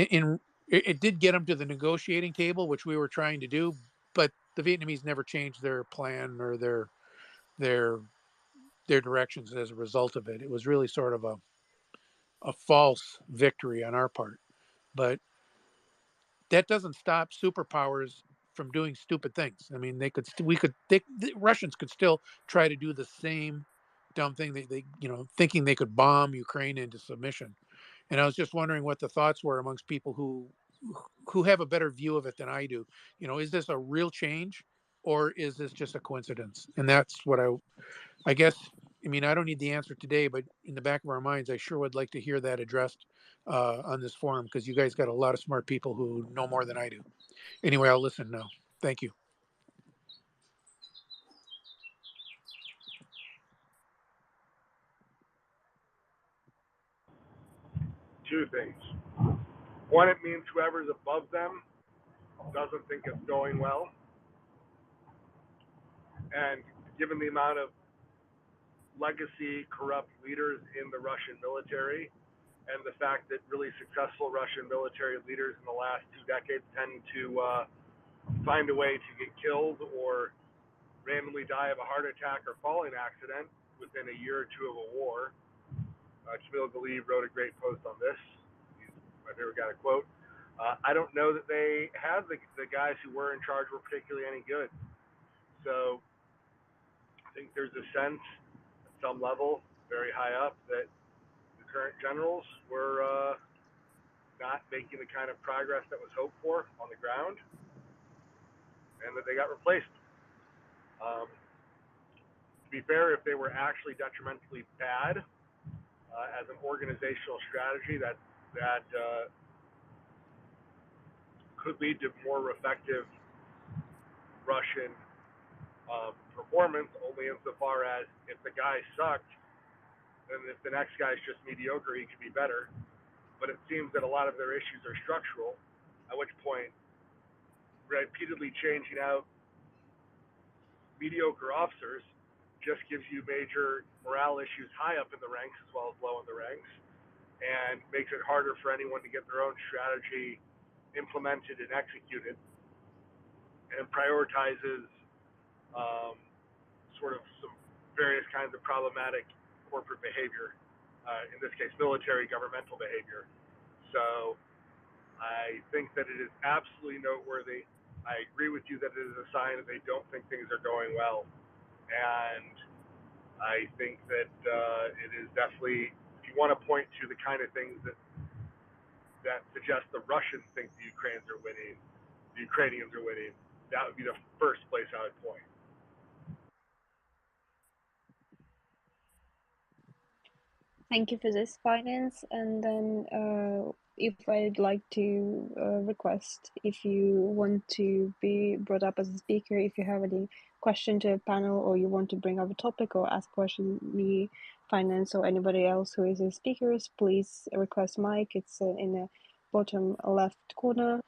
S21: it did get them to the negotiating table, which we were trying to do, but the Vietnamese never changed their plan or their directions as a result of it. It was really sort of a false victory on our part. But that doesn't stop superpowers from doing stupid things. I mean, the Russians could still try to do the same dumb thing. They thinking they could bomb Ukraine into submission. And I was just wondering what the thoughts were amongst people who have a better view of it than I do. Is this a real change, or is this just a coincidence? And that's what I guess. I mean, I don't need the answer today, but in the back of our minds, I sure would like to hear that addressed on this forum, because you guys got a lot of smart people who know more than I do. Anyway, I'll listen now. Thank you.
S7: Two things. One, it means whoever's above them doesn't think it's going well. And given the amount of legacy corrupt leaders in the Russian military, and the fact that really successful Russian military leaders in the last 2 decades tend to find a way to get killed or randomly die of a heart attack or falling accident within a year or two of a war. Jamil Galib wrote a great post on this. He's my favorite guy to quote. I don't know that they have the guys who were in charge were particularly any good. So I think there's a sense at some level, very high up, that the current generals were not making the kind of progress that was hoped for on the ground, and that they got replaced. To be fair, if they were actually detrimentally bad as an organizational strategy, that could lead to more effective Russian performance, only insofar as if the guy sucked, then if the next guy's just mediocre, he could be better. But it seems that a lot of their issues are structural, at which point repeatedly changing out mediocre officers just gives you major morale issues high up in the ranks as well as low in the ranks, and makes it harder for anyone to get their own strategy implemented and executed, and prioritizes sort of some various kinds of problematic corporate behavior, in this case military governmental behavior. So I think that it is absolutely noteworthy. I agree with you that it is a sign that they don't think things are going well, and I think that it is definitely, if you want to point to the kind of things that suggest the Russians think the Ukrainians are winning, that would be the first place I would point.
S16: Thank you for this, Finance. And then if I'd like to request, if you want to be brought up as a speaker, if you have any question to a panel, or you want to bring up a topic or ask question, me, Finance, or anybody else who is in speakers, please request mic. It's in the bottom left corner.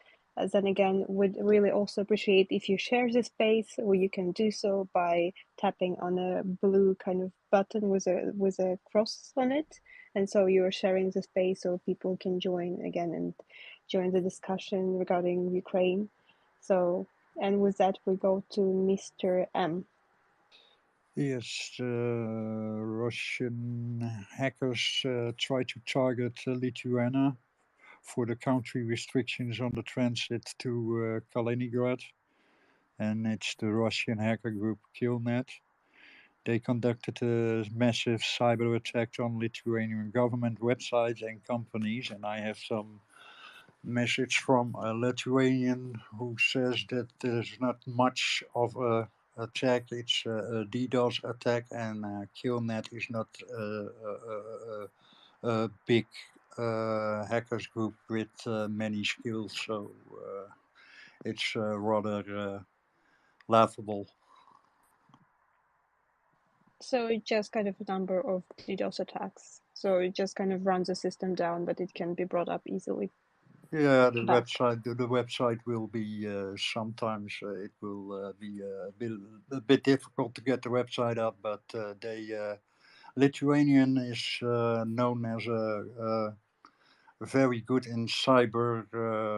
S16: Then again, would really also appreciate if you share the space, or you can do so by tapping on a blue kind of button with a cross on it, and so you're sharing the space so people can join again and join the discussion regarding Ukraine. So, and with that, we go to Mr. M.
S3: Yes, Russian hackers try to target Lithuania for the country restrictions on the transit to Kaliningrad, and it's the Russian hacker group KillNet. They conducted a massive cyber attack on Lithuanian government websites and companies, and I have some message from a Lithuanian who says that there's not much of a attack, it's a DDoS attack, and KillNet is not a big hackers group with many skills, so it's rather laughable.
S16: So it just kind of a number of DDoS attacks. So it just kind of runs the system down, but it can be brought up easily.
S3: Yeah, the website will be sometimes it will be a bit difficult to get the website up, but Lithuanian is known as a very good in cyber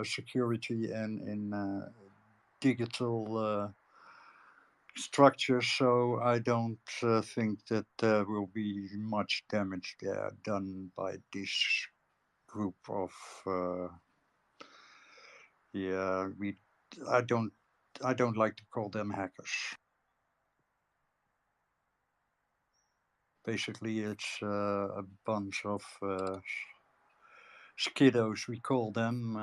S3: security and in digital structure, so I don't think that there will be much damage there done by this group of I don't like to call them hackers. Basically it's a bunch of skiddos, we call them.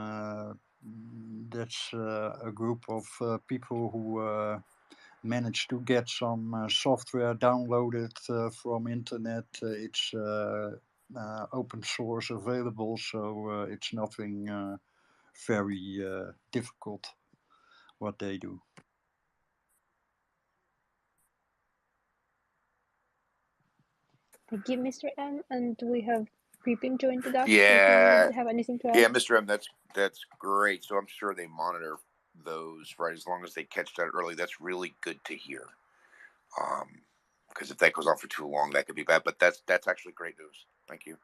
S3: That's a group of people who managed to get some software downloaded from internet. It's open source available, so it's nothing very difficult what they do.
S16: Thank you, Mr. M. And we have Creeping joined it up.
S13: Yeah,
S16: if you have anything to add.
S13: yeah, Mr. M, that's great. So I'm sure they monitor those, right? As long as they catch that early, that's really good to hear. Because if that goes on for too long, that could be bad. But that's actually great news. Thank you.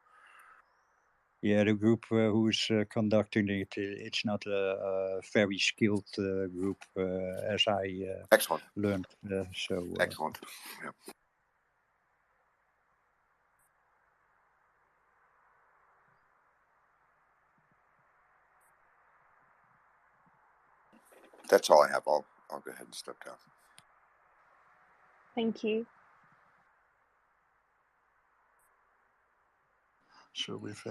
S3: Yeah, the group who's conducting it, it's not a very skilled group, as I
S13: Excellent.
S3: learned. So
S13: excellent. Yeah. That's all I have. I'll go ahead and step down.
S16: Thank you.
S3: So with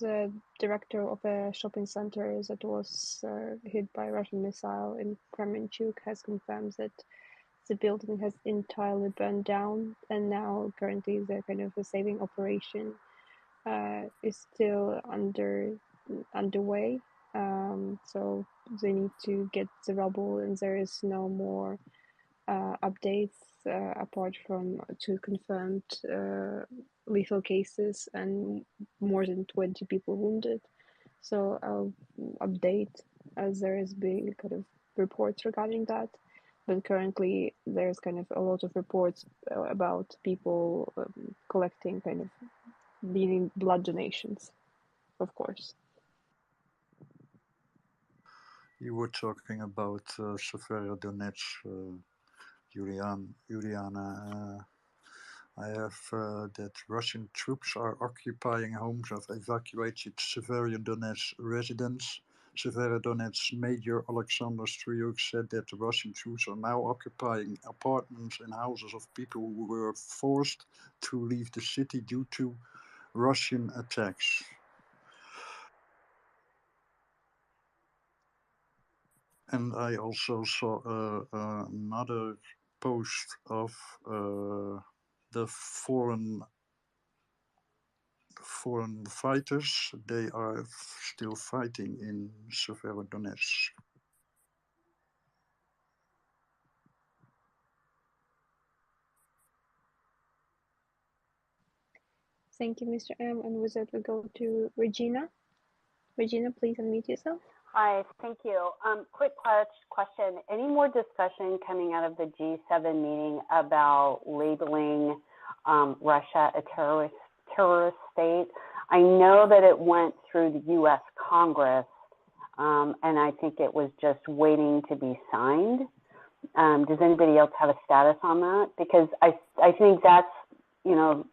S16: the director of a shopping center that was hit by Russian missile in Kramatorsk has confirmed that the building has entirely burned down, and now currently the kind of the saving operation is still underway. So they need to get the rubble, and there is no more updates apart from 2 confirmed lethal cases and more than 20 people wounded. So I'll update as there has been kind of reports regarding that. But currently there's kind of a lot of reports about people collecting kind of needing blood donations, of course.
S3: You were talking about severodonetsk, Juliana. I have that Russian troops are occupying homes of evacuated Severodonetsk residents. Severodonetsk Major Alexander Stryuk said that the Russian troops are now occupying apartments and houses of people who were forced to leave the city due to Russian attacks. And I also saw another post of the foreign fighters. They are still fighting in Severodonetsk.
S16: Thank you, Mr. M. And with that, we go to Regina. Regina, please unmute yourself.
S6: Hi, thank you. Quick question. Any more discussion coming out of the G7 meeting about labeling Russia a terrorist state? I know that it went through the U.S. Congress, and I think it was just waiting to be signed. Does anybody else have a status on that? Because I think that's, you know,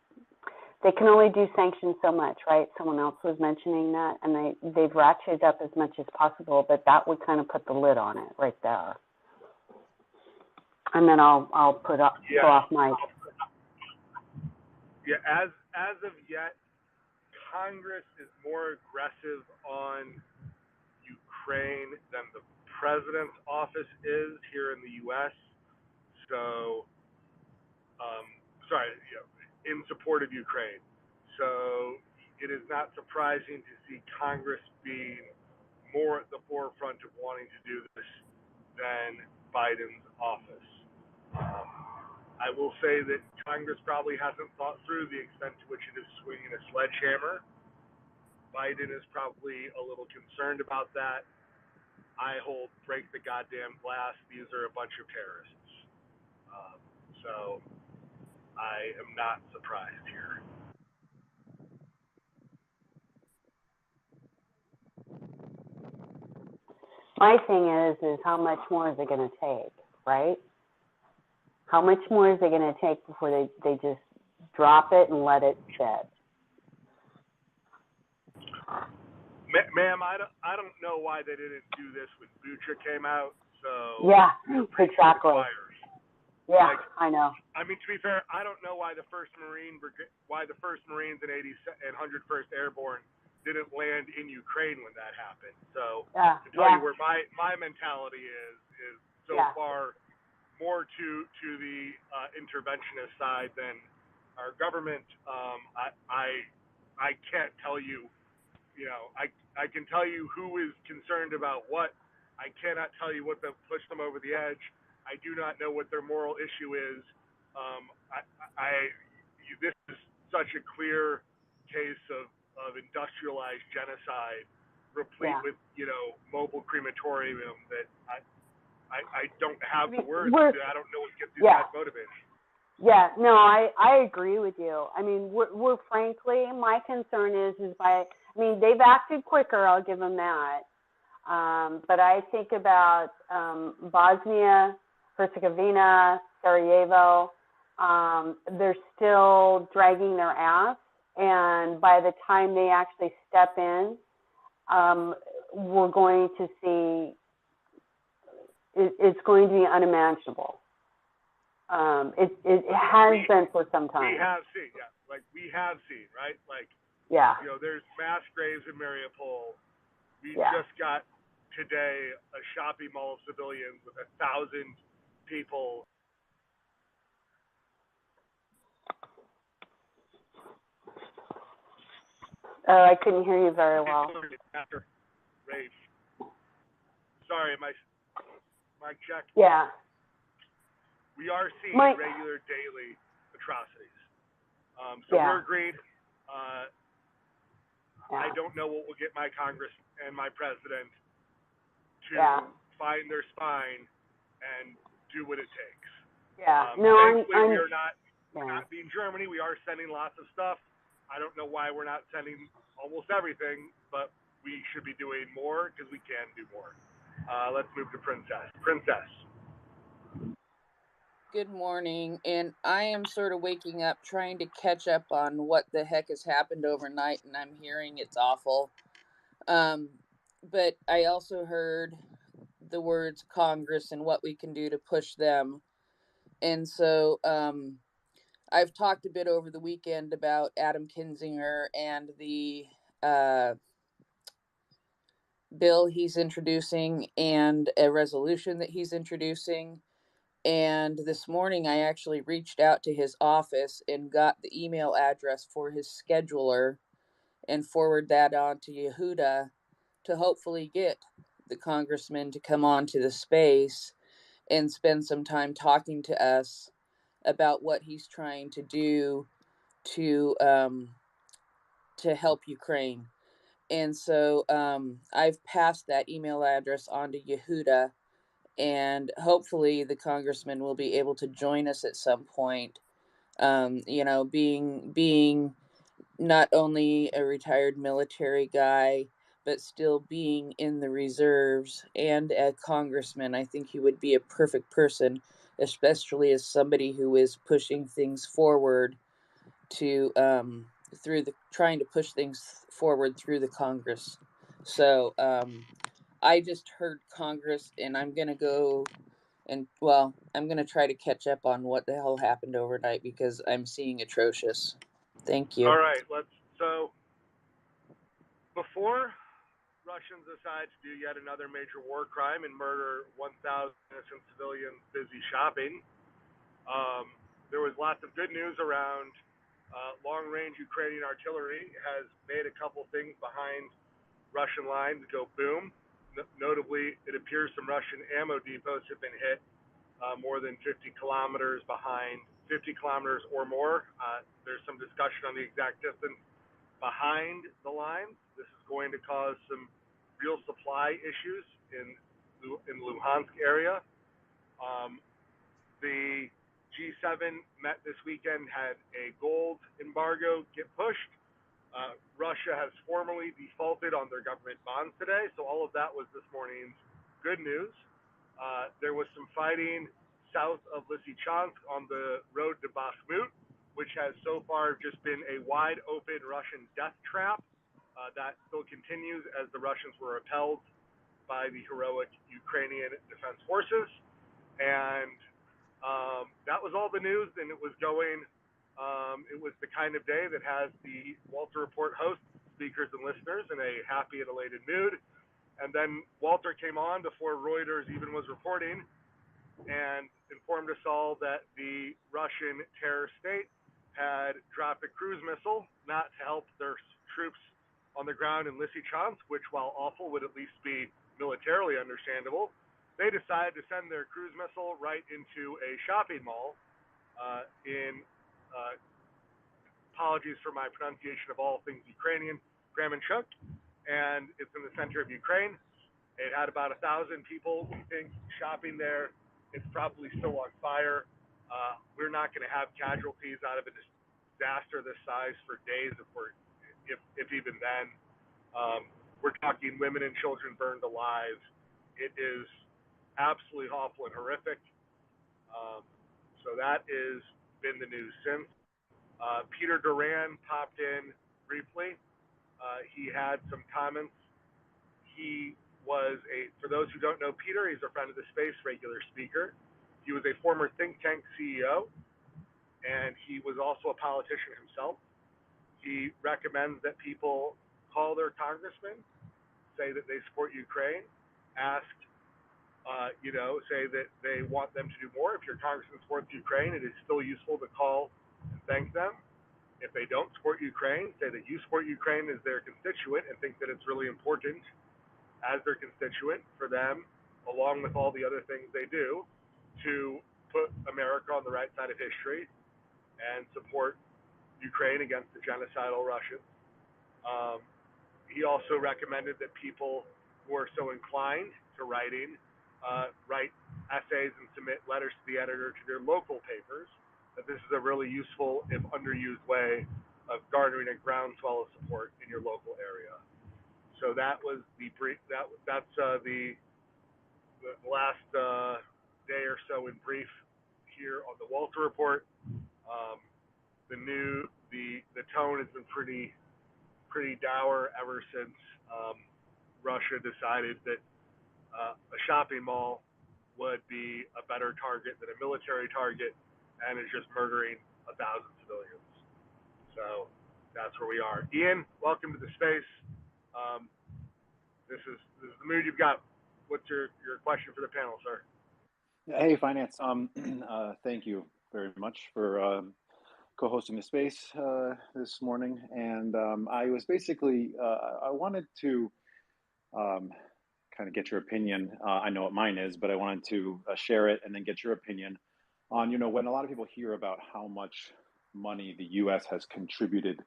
S6: they can only do sanctions so much, right? Someone else was mentioning that, and they've ratcheted up as much as possible, but that would kind of put the lid on it right there. And then I'll go off mic.
S7: Yeah, as of yet, Congress is more aggressive on Ukraine than the president's office is here in the U.S. So, in support of Ukraine. So it is not surprising to see Congress being more at the forefront of wanting to do this than Biden's office. I will say that Congress probably hasn't thought through the extent to which it is swinging a sledgehammer. Biden is probably a little concerned about that. I hold break the goddamn glass. These are a bunch of terrorists. So I am not surprised here.
S6: My thing is how much more is it going to take, right? How much more is it going to take before they just drop it and let it sit?
S7: Ma'am, I don't know why they didn't do this when Bucha came out. So
S6: yeah, exactly. Yeah, I know.
S7: I mean, to be fair, I don't know why the First Marines and 101st Airborne didn't land in Ukraine when that happened. So to tell you where my mentality is so far more to the interventionist side than our government. I can't tell you. You know, I can tell you who is concerned about what. I cannot tell you what pushed them over the edge. I do not know what their moral issue is. This is such a clear case of industrialized genocide, replete with, you know, mobile crematorium that I don't have the words. I don't know what gets these guys motivated.
S6: Yeah, no, I agree with you. I mean, we're frankly, my concern is they've acted quicker, I'll give them that. But I think about Bosnia, Herzegovina, Sarajevo, they're still dragging their ass. And by the time they actually step in, we're going to see, it's going to be unimaginable. It has been for some time.
S7: We have seen, yeah. Like, we have seen, right? Like,
S6: yeah.
S7: You know, there's mass graves in Mariupol. We
S6: yeah.
S7: just got today a shopping mall of civilians with 1,000 people.
S6: I couldn't hear you very well.
S7: Sorry, my check.
S6: Yeah.
S7: We are seeing regular daily atrocities. So we're agreed. I don't know what will get my Congress and my president to find their spine and do what it takes.
S6: Yeah.
S7: Thankfully, we're not being Germany. We are sending lots of stuff. I don't know why we're not sending almost everything, but we should be doing more because we can do more. Let's move to Princess. Princess.
S8: Good morning, and I am sort of waking up trying to catch up on what the heck has happened overnight, and I'm hearing it's awful. But I also heard the words Congress and what we can do to push them. And so I've talked a bit over the weekend about Adam Kinzinger and the bill he's introducing and a resolution that he's introducing. And this morning, I actually reached out to his office and got the email address for his scheduler and forward that on to Yehuda to hopefully get the congressman to come on to the space and spend some time talking to us about what he's trying to do to help Ukraine. And so I've passed that email address on to Yehuda, and hopefully the congressman will be able to join us at some point. You know, being not only a retired military guy, but still being in the reserves and a congressman, I think he would be a perfect person, especially as somebody who is pushing things forward to trying to push things forward through the Congress. So I just heard Congress, and I'm going to go and, well, I'm going to try to catch up on what the hell happened overnight because I'm seeing atrocious. Thank you.
S7: All right, so before Russians decide to do yet another major war crime and murder 1,000 innocent civilians busy shopping, there was lots of good news around long-range Ukrainian artillery has made a couple things behind Russian lines go boom. Notably, it appears some Russian ammo depots have been hit more than 50 kilometers behind, 50 kilometers or more. There's some discussion on the exact distance behind the lines. This is going to cause some real supply issues in Luhansk area. The G7 met this weekend, had a gold embargo get pushed. Russia has formally defaulted on their government bonds today, so all of that was this morning's good news. There was some fighting south of Lysychansk on the road to Bakhmut, which has so far just been a wide open Russian death trap. That still continues as the Russians were repelled by the heroic Ukrainian defense forces. And that was all the news, and it was going. It was the kind of day that has the Walter Report hosts, speakers, and listeners in a happy and elated mood. And then Walter came on before Reuters even was reporting and informed us all that the Russian terror state had dropped a cruise missile, not to help their troops on the ground in Lysychansk, which, while awful, would at least be militarily understandable. They decided to send their cruise missile right into a shopping mall in, apologies for my pronunciation of all things Ukrainian, Kramatorsk, and it's in the center of Ukraine. It had about 1,000 people, we think, shopping there. It's probably still on fire. We're not going to have casualties out of a disaster this size for days, if even then. We're talking women and children burned alive. It is absolutely awful and horrific. So that has been the news since. Peter Duran popped in briefly. He had some comments. he was for those who don't know Peter, he's a friend of the space, regular speaker. He was a former think tank CEO, and he was also a politician himself. He recommends that people call their congressman, say that they support Ukraine, say that they want them to do more. If your congressman supports Ukraine, it is still useful to call and thank them. If they don't support Ukraine, say that you support Ukraine as their constituent and think that it's really important as their constituent for them, along with all the other things they do, to put America on the right side of history and support Ukraine against the genocidal Russians. He also recommended that people who are so inclined to writing write essays and submit letters to the editor to their local papers, that this is a really useful, if underused, way of garnering a groundswell of support in your local area. So that was the brief. That's the last day or so in brief here on the Walter Report. The tone has been pretty dour ever since Russia decided that a shopping mall would be a better target than a military target, and is just murdering 1,000 civilians. So that's where we are. Ian, welcome to the space. This is the mood you've got. What's your question for the panel, sir?
S9: Hey, Finance. Thank you very much for co-hosting the space this morning. And I was basically, I wanted to kind of get your opinion. I know what mine is, but I wanted to share it and then get your opinion on, when a lot of people hear about how much money the U.S. has contributed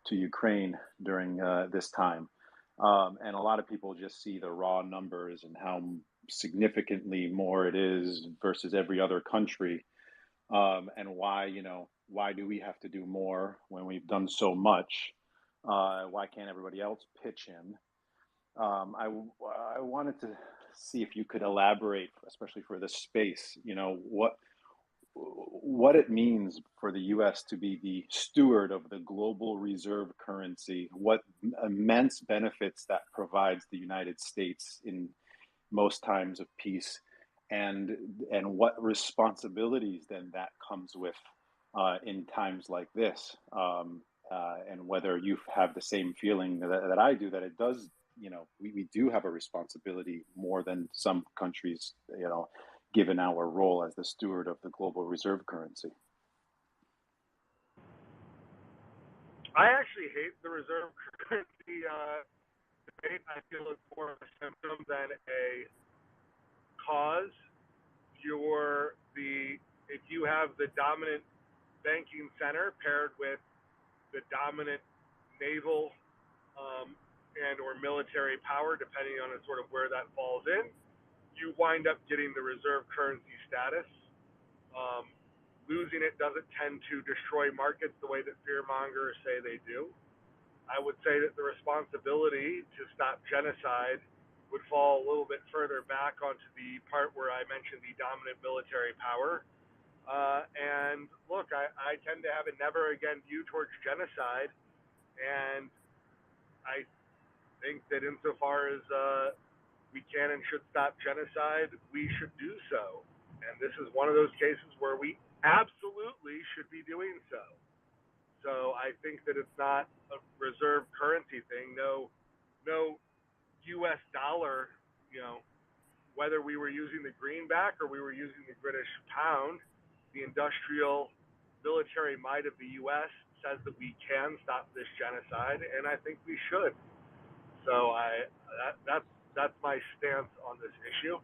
S9: to Ukraine during this time. And a lot of people just see the raw numbers and how significantly more it is versus every other country. And why do we have to do more when we've done so much? Why can't everybody else pitch in? I wanted to see if you could elaborate, especially for this space, what it means for the U.S. to be the steward of the global reserve currency, what immense benefits that provides the United States in most times of peace, and what responsibilities then that comes with in times like this, and whether you have the same feeling that I do, that it does, we do have a responsibility more than some countries, given our role as the steward of the global reserve currency.
S7: I actually hate the reserve currency debate. I feel it's more of a symptom than a cause. If you have the dominant banking center paired with the dominant naval and or military power, depending on sort of where that falls in, you wind up getting the reserve currency status. Losing it doesn't tend to destroy markets the way that fear mongers say they do. I would say that the responsibility to stop genocide would fall a little bit further back onto the part where I mentioned the dominant military power. And look, I tend to have a never again view towards genocide, and I think that insofar as we can and should stop genocide, we should do so. And this is one of those cases where we absolutely should be doing so. So I think that it's not a reserve currency thing. No U.S. dollar, whether we were using the greenback or we were using the British pound, the industrial military might of the U.S. says that we can stop this genocide, and I think we should. So that's my stance on this issue,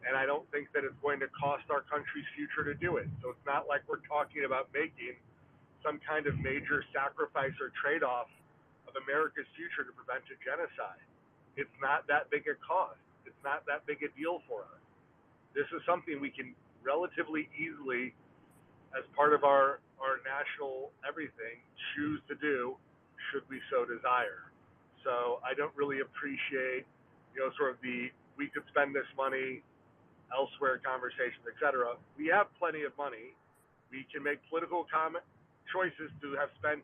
S7: and I don't think that it's going to cost our country's future to do it. So it's not like we're talking about making some kind of major sacrifice or trade-off of America's future to prevent a genocide. It's not that big a cost. It's not that big a deal for us. This is something we can relatively easily, as part of our national everything, choose to do should we so desire. So I don't really appreciate, sort of we could spend this money elsewhere conversations, etc. We have plenty of money. We can make political choices to have spent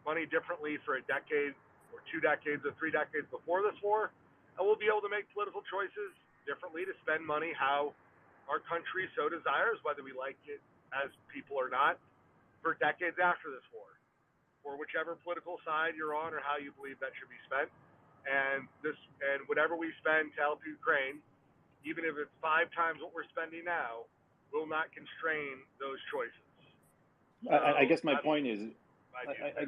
S7: money differently for a decade or 2 decades or 3 decades before this war, and we'll be able to make political choices differently to spend money how our country so desires, whether we like it as people or not, for decades after this war, or whichever political side you're on, or how you believe that should be spent. And whatever we spend to help Ukraine, even if it's 5 times what we're spending now, will not constrain those choices. So
S9: I guess my point is, I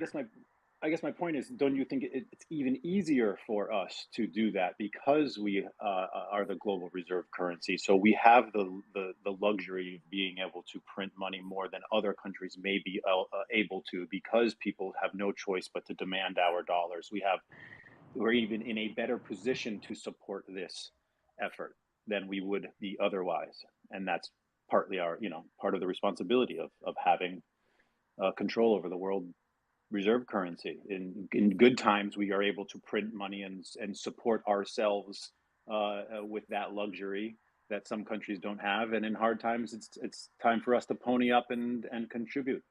S9: guess my point is, don't you think it's even easier for us to do that because we are the global reserve currency? So we have the luxury of being able to print money more than other countries may be able to, because people have no choice but to demand our dollars. We're even in a better position to support this effort than we would be otherwise, and that's partly our, part of the responsibility of having control over the world reserve currency. In good times, we are able to print money and support ourselves with that luxury that some countries don't have. And in hard times, it's time for us to pony up and contribute.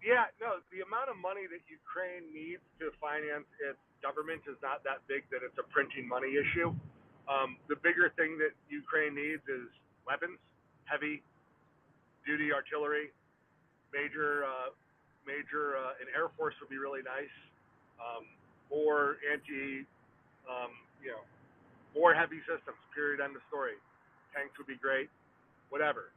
S7: Yeah, no, the amount of money that Ukraine needs to finance its government is not that big that it's a printing money issue. The bigger thing that Ukraine needs is weapons, heavy duty artillery, major an Air Force would be really nice, or more heavy systems, period, end of story. Tanks would be great, whatever.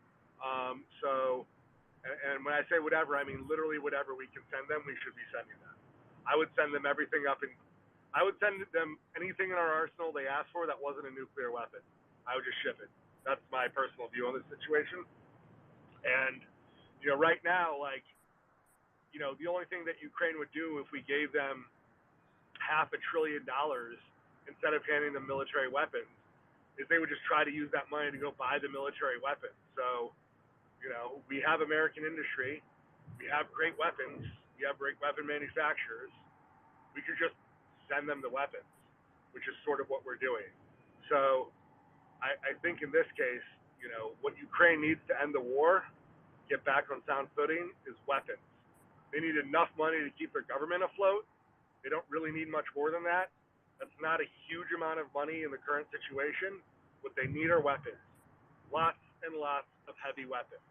S7: And when I say whatever, I mean literally whatever we can send them, we should be sending them. I would send them everything I would send them anything in our arsenal they asked for that wasn't a nuclear weapon. I would just ship it. That's my personal view on this situation. And, right now, the only thing that Ukraine would do if we gave them $500 billion instead of handing them military weapons is they would just try to use that money to go buy the military weapons. So, we have American industry, we have great weapons, we have great weapon manufacturers. We could just send them the weapons, which is sort of what we're doing. So I think in this case, what Ukraine needs to end the war, get back on sound footing, is weapons. They need enough money to keep their government afloat. They don't really need much more than that. That's not a huge amount of money in the current situation. What they need are weapons. Lots and lots of heavy weapons.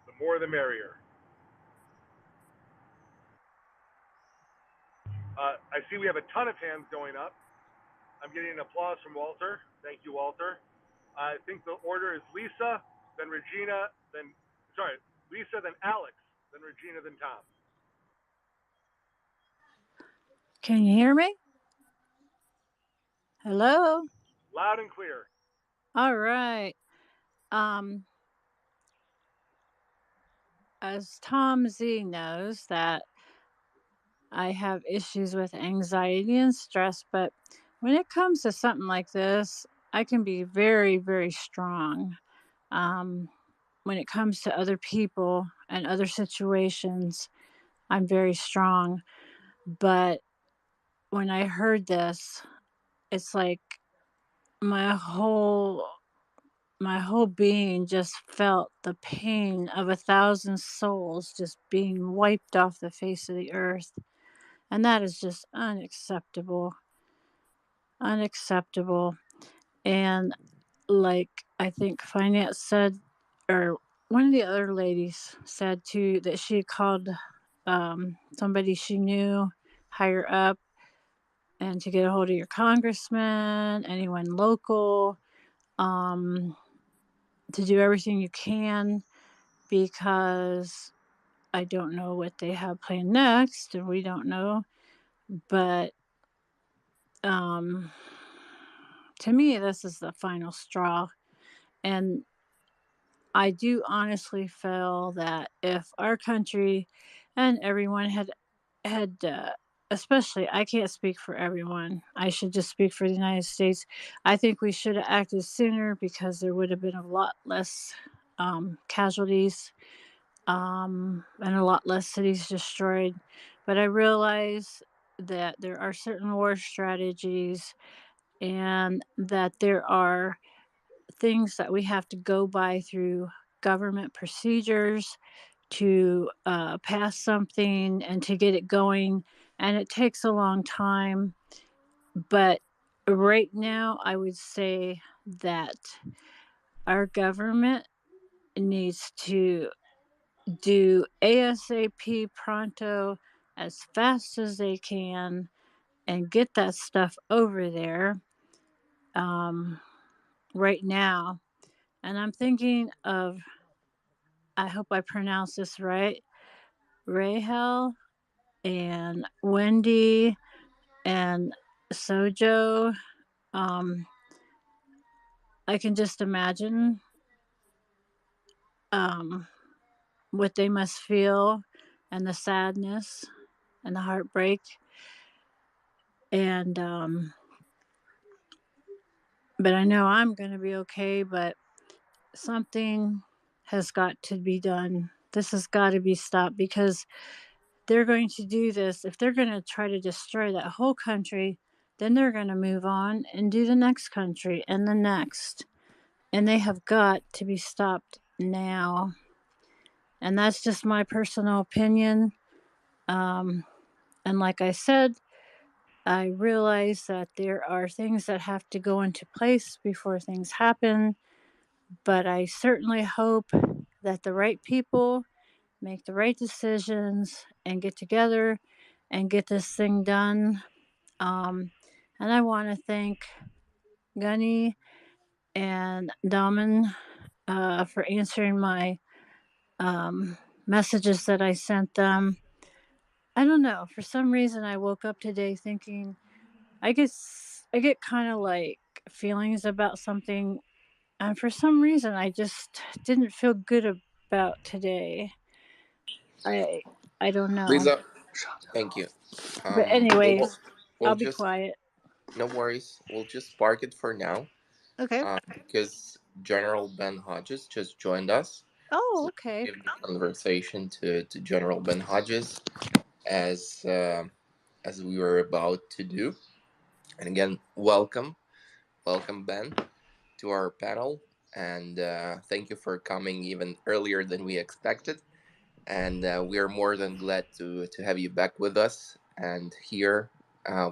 S7: The more the merrier. I see we have a ton of hands going up. I'm getting an applause from Walter. Thank you, Walter. I think the order is Lisa, then Regina, Lisa, then Alex, then Regina, then Tom.
S4: Can you hear me? Hello?
S7: Loud and clear.
S4: All right. As Tom Z knows, that I have issues with anxiety and stress, but when it comes to something like this, I can be very, very strong. When it comes to other people and other situations, I'm very strong. But when I heard this, it's like my whole being just felt the pain of 1,000 souls just being wiped off the face of the earth. And that is just unacceptable. And like I think Finance said, or one of the other ladies said too, that she had called somebody she knew higher up, and to get a hold of your congressman, anyone local, to do everything you can, because I don't know what they have planned next, and we don't know. But to me, this is the final straw. And I do honestly feel that if our country and everyone had especially, I can't speak for everyone, I should just speak for the United States. I think we should have acted sooner, because there would have been a lot less casualties, and a lot less cities destroyed. But I realize that there are certain war strategies, and that there are things that we have to go by through government procedures to pass something and to get it going. and it takes a long time. But right now, I would say that our government needs to do ASAP pronto as fast as they can and get that stuff over there right now. And I'm thinking of, I hope I pronounce this right, Rahel and Wendy and Sojo. I can just imagine what they must feel, and the sadness and the heartbreak. And but I know I'm going to be okay, but something has got to be done. This has got to be stopped, because they're going to do this. If they're going to try to destroy that whole country, then they're going to move on and do the next country and the next. And they have got to be stopped now. And that's just my personal opinion. And like I said, I realize that there are things that have to go into place before things happen. But I certainly hope that the right people make the right decisions and get together and get this thing done. And I want to thank Gunny and Daman for answering my messages that I sent them. I don't know. For some reason, I woke up today thinking, I get kind of like feelings about something, and for some reason, I just didn't feel good about today. I don't know.
S5: Lisa, thank you.
S4: But anyways,
S5: We'll
S4: I'll be
S5: just,
S4: quiet.
S5: no worries. We'll just park it for now.
S4: Okay.
S5: Because General Ben Hodges just joined us.
S4: Oh,
S5: So
S4: okay.
S5: give the conversation to General Ben Hodges as we were about to do. And again, welcome Ben to our panel, and thank you for coming even earlier than we expected. And we are more than glad to have you back with us and here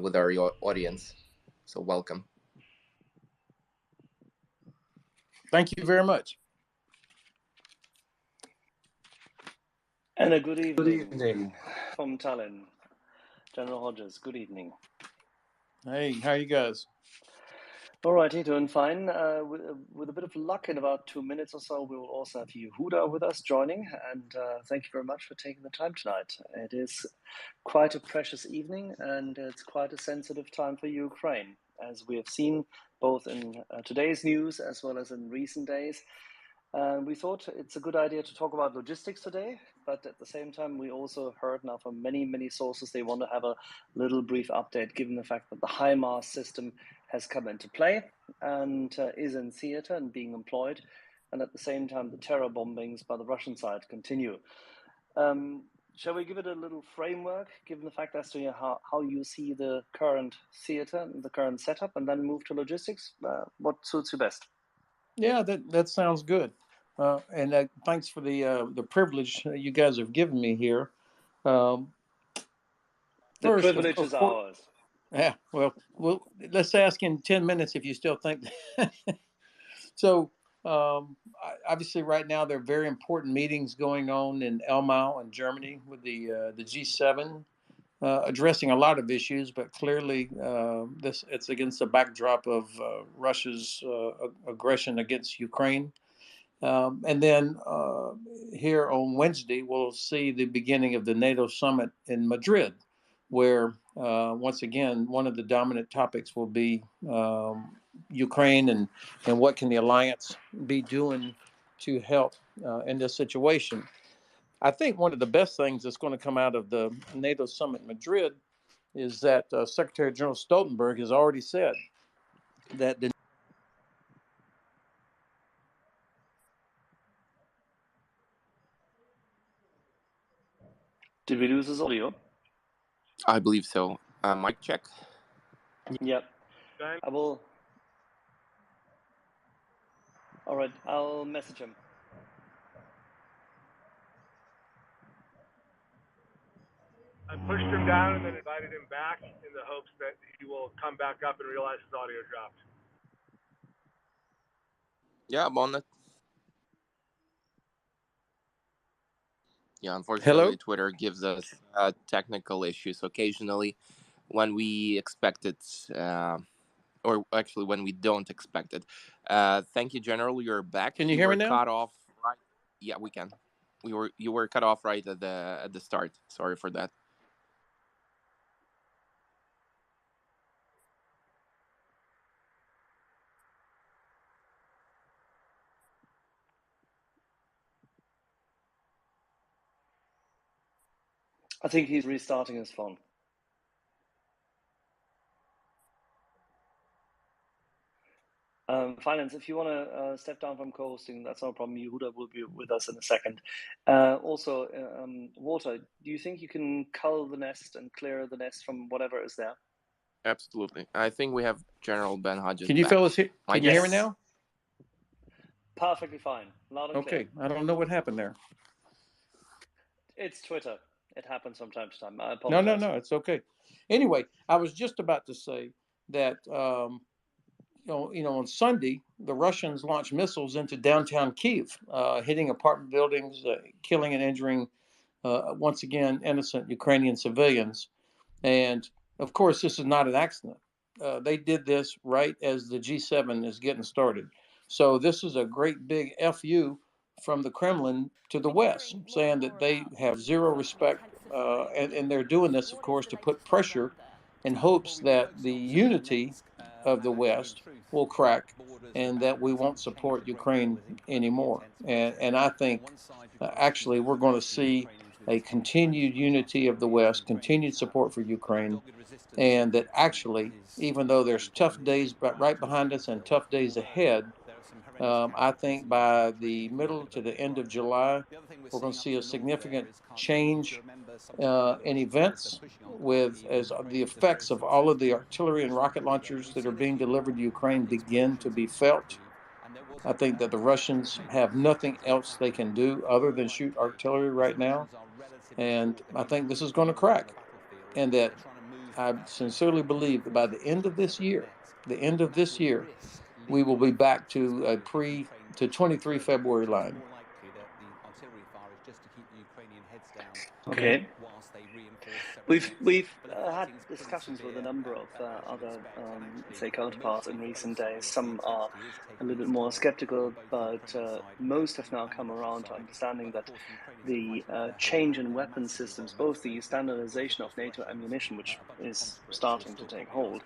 S5: with our audience. So welcome.
S22: Thank you very much.
S19: And a good evening from Tallinn. General Hodges, good evening.
S22: Hey, how are you guys?
S19: All righty, doing fine. With a bit of luck, in about 2 minutes or so, we will also have Yehuda with us joining. And thank you very much for taking the time tonight. It is quite a precious evening, and it's quite a sensitive time for Ukraine, as we have seen both in today's news as well as in recent days. We thought it's a good idea to talk about logistics today, but at the same time, we also heard now from many sources they want to have a little brief update, given the fact that the HIMARS system has come into play and is in theater and being employed, and at the same time, the terror bombings by the Russian side continue. Shall we give it a little framework, given the fact as to how you see the current theater and the current setup, and then move to logistics? What suits you best?
S22: Yeah, that sounds good. And thanks for the privilege you guys have given me here.
S19: The privilege is ours.
S22: Yeah, well, let's ask in 10 minutes if you still think that. So, obviously, right now there are very important meetings going on in Elmau in Germany with the G7, addressing a lot of issues, but clearly it's against the backdrop of Russia's aggression against Ukraine. And then here on Wednesday, we'll see the beginning of the NATO summit in Madrid, where once again, one of the dominant topics will be Ukraine and what can the alliance be doing to help in this situation. I think one of the best things that's going to come out of the NATO summit in Madrid is that Secretary General Stoltenberg has already said that the
S19: Did we lose his audio?
S5: I believe so. Mic check.
S19: Yep. I will. All right, I'll message him.
S7: I pushed him down and then invited him back in the hopes that he will come back up and realize his audio dropped.
S5: Yeah, I'm on it. Yeah, unfortunately,
S22: Hello?
S5: Twitter gives us technical issues occasionally when we expect it, or actually when we don't expect it. Thank you, General. You're back.
S22: Can you hear me
S5: were
S22: now?
S5: cut off right. Yeah, we can. You were cut off right at the start. Sorry for that.
S19: I think he's restarting his phone. Finance, if you want to step down from co-hosting, that's no problem. Yehuda will be with us in a second. Also, Walter, do you think you can cull the nest and clear the nest from whatever is there?
S5: Absolutely. I think we have General Ben Hodges.
S22: Can you
S5: back.
S22: fellas hear? Can you hear me now?
S19: Perfectly fine. Loud and clear.
S22: Okay. I don't know what happened there.
S19: It's Twitter. It happens from time to time. I apologize.
S22: No, it's okay. Anyway, I was just about to say that on Sunday the Russians launched missiles into downtown Kiev, hitting apartment buildings, killing and injuring once again innocent Ukrainian civilians. And of course, this is not an accident. They did this right as the G7 is getting started. So this is a great big FU from the Kremlin to the West, saying that they have zero respect, and they're doing this, of course, to put pressure in hopes that the unity of the West will crack and that we won't support Ukraine anymore. And I think actually we're going to see a continued unity of the West, continued support for Ukraine, and that actually, even though there's tough days right behind us and tough days ahead, I think by the middle to the end of July, we're going to see a significant change in events with as the effects of all of the artillery and rocket launchers that are being delivered to Ukraine begin to be felt. I think that the Russians have nothing else they can do other than shoot artillery right now. And I think this is going to crack. And that I sincerely believe that by the end of this year, we will be back to a to 23 February line.
S19: Okay. We've had discussions with a number of other, say, counterparts in recent days. Some are a little bit more skeptical, but most have now come around to understanding that the change in weapon systems, both the standardization of NATO ammunition, which is starting to take hold,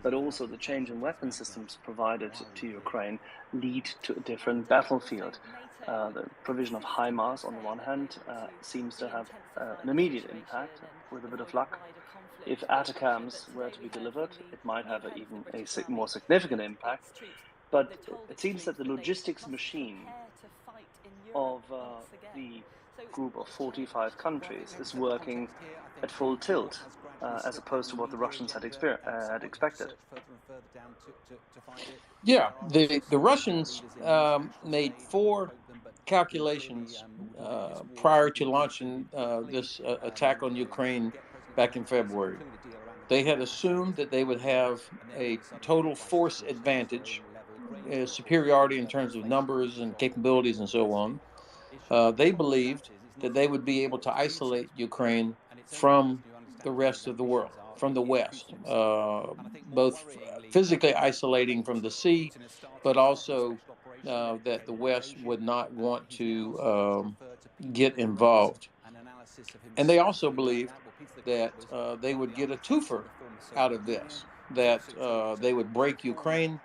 S19: but also the change in weapon systems provided to Ukraine lead to a different battlefield. The provision of HIMARS on the one hand seems to have an immediate impact with a bit of luck. If LIVECAMS were to be delivered, it might have even a more significant impact. But it seems that the logistics machine of the group of 45 countries is working at full tilt, as opposed to what the Russians had expected.
S22: Yeah, the Russians made 4 calculations prior to launching this attack on Ukraine back in February. They had assumed that they would have a total force advantage, superiority in terms of numbers and capabilities and so on. They believed that they would be able to isolate Ukraine from the rest of the world, from the West, both physically isolating from the sea, but also that the West would not want to get involved. And they also believed that they would get a twofer out of this, that they would break Ukraine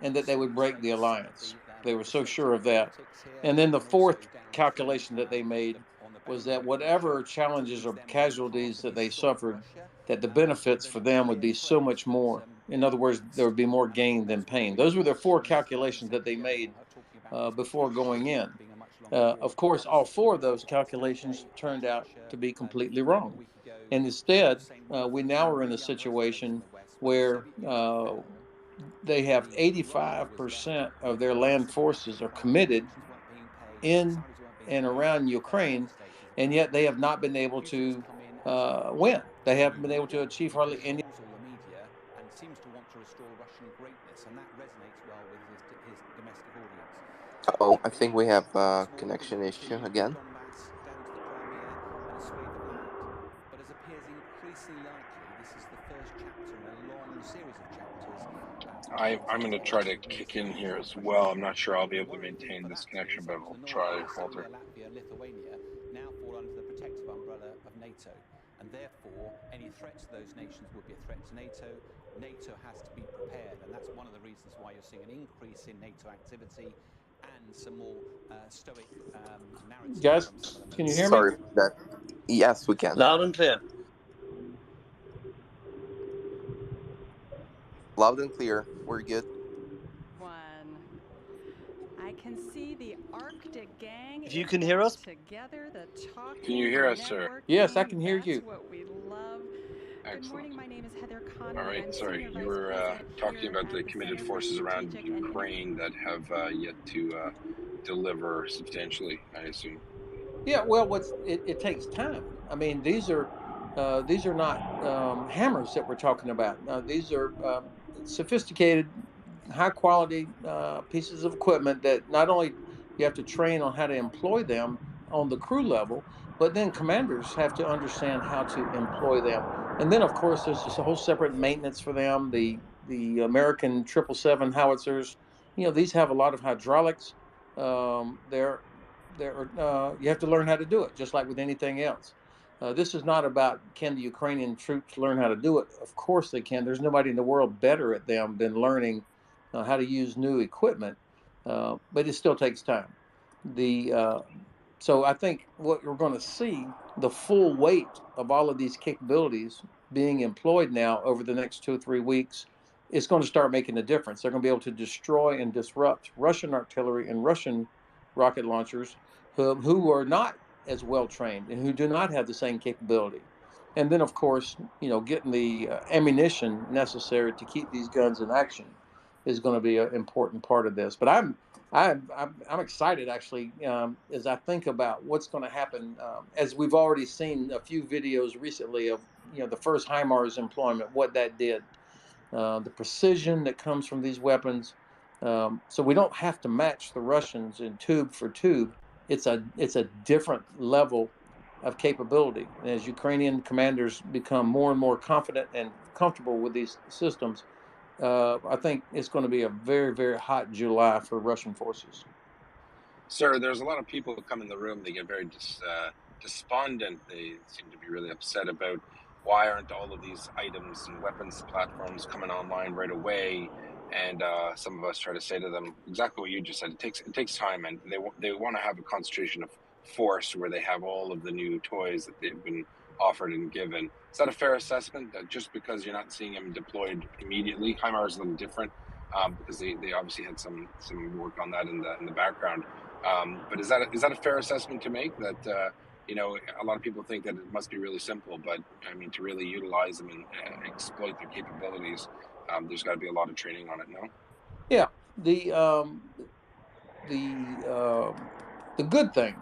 S22: and that they would break the alliance. They were so sure of that. And then the 4th calculation that they made was that whatever challenges or casualties that they suffered, that the benefits for them would be so much more. In other words, there would be more gain than pain. Those were the 4 calculations that they made before going in. Of course, all 4 of those calculations turned out to be completely wrong. And instead, we now are in a situation where they have 85% of their land forces are committed in and around Ukraine, and yet they have not been able to win. They haven't been able to achieve hardly any.
S11: All the media and seems to want to restore Russian greatness, and that resonates well with his domestic audience.
S5: Oh, I think we have a connection issue again.
S11: Donbass down to the Crimea and a swathe of land. But as appears increasingly likely, this is the first chapter in a long series of chapters.
S12: I'm going to try to kick in here as well. I'm not sure I'll be able to maintain this connection, but I'll try, Walter.
S11: Latvia and Lithuania now fall under the protective umbrella of NATO, and therefore any threat to those nations would be a threat to NATO. NATO has to be prepared, and that's one of the reasons why you're seeing an increase in NATO activity and some more stoic narratives.
S22: Guys, can you hear me?
S5: Sorry for that. Yes, we can.
S22: Loud and clear.
S5: Loud and clear. We're good.
S23: I can see the Arctic gang.
S22: If you can hear us,
S23: together, the talking,
S12: can you hear us, sir?
S22: Yes, I can hear you.
S23: What we love.
S12: Excellent.
S23: Good morning. My name is Heather Connor.
S12: All right, sorry. You were talking about the committed forces around Ukraine that have yet to deliver substantially, I assume.
S22: Yeah, well, it takes time. I mean, these are not hammers that we're talking about. These are sophisticated, high quality pieces of equipment that not only you have to train on how to employ them on the crew level, but then commanders have to understand how to employ them. And then, of course, there's just a whole separate maintenance for them. The American 777 howitzers, these have a lot of hydraulics. You have to learn how to do it, just like with anything else. This is not about can the Ukrainian troops learn how to do it. Of course they can. There's nobody in the world better at them than learning how to use new equipment, but it still takes time. So I think what you're going to see, the full weight of all of these capabilities being employed now over the next 2 or 3 weeks, is going to start making a difference. They're going to be able to destroy and disrupt Russian artillery and Russian rocket launchers who are not as well trained and who do not have the same capability. And then, of course, getting the ammunition necessary to keep these guns in action is going to be an important part of this. But I'm excited, actually, as I think about what's going to happen. As we've already seen a few videos recently of the first HIMARS employment, what that did, the precision that comes from these weapons. So we don't have to match the Russians in tube for tube. It's a different level of capability. And as Ukrainian commanders become more and more confident and comfortable with these systems, I think it's going to be a very, very hot July for Russian forces.
S12: Sir, there's a lot of people who come in the room. They get very despondent. They seem to be really upset about why aren't all of these items and weapons platforms coming online right away. And some of us try to say to them exactly what you just said. It takes time, and they want to have a concentration of force where they have all of the new toys that they've been offered and given. Is that a fair assessment, that just because you're not seeing them deployed immediately? HIMARS is a little different because they obviously had some work on that in the background. But is that a fair assessment to make, that a lot of people think that it must be really simple, but I mean, to really utilize them and exploit their capabilities, there's got to be a lot of training on it, no?
S22: Yeah, the good thing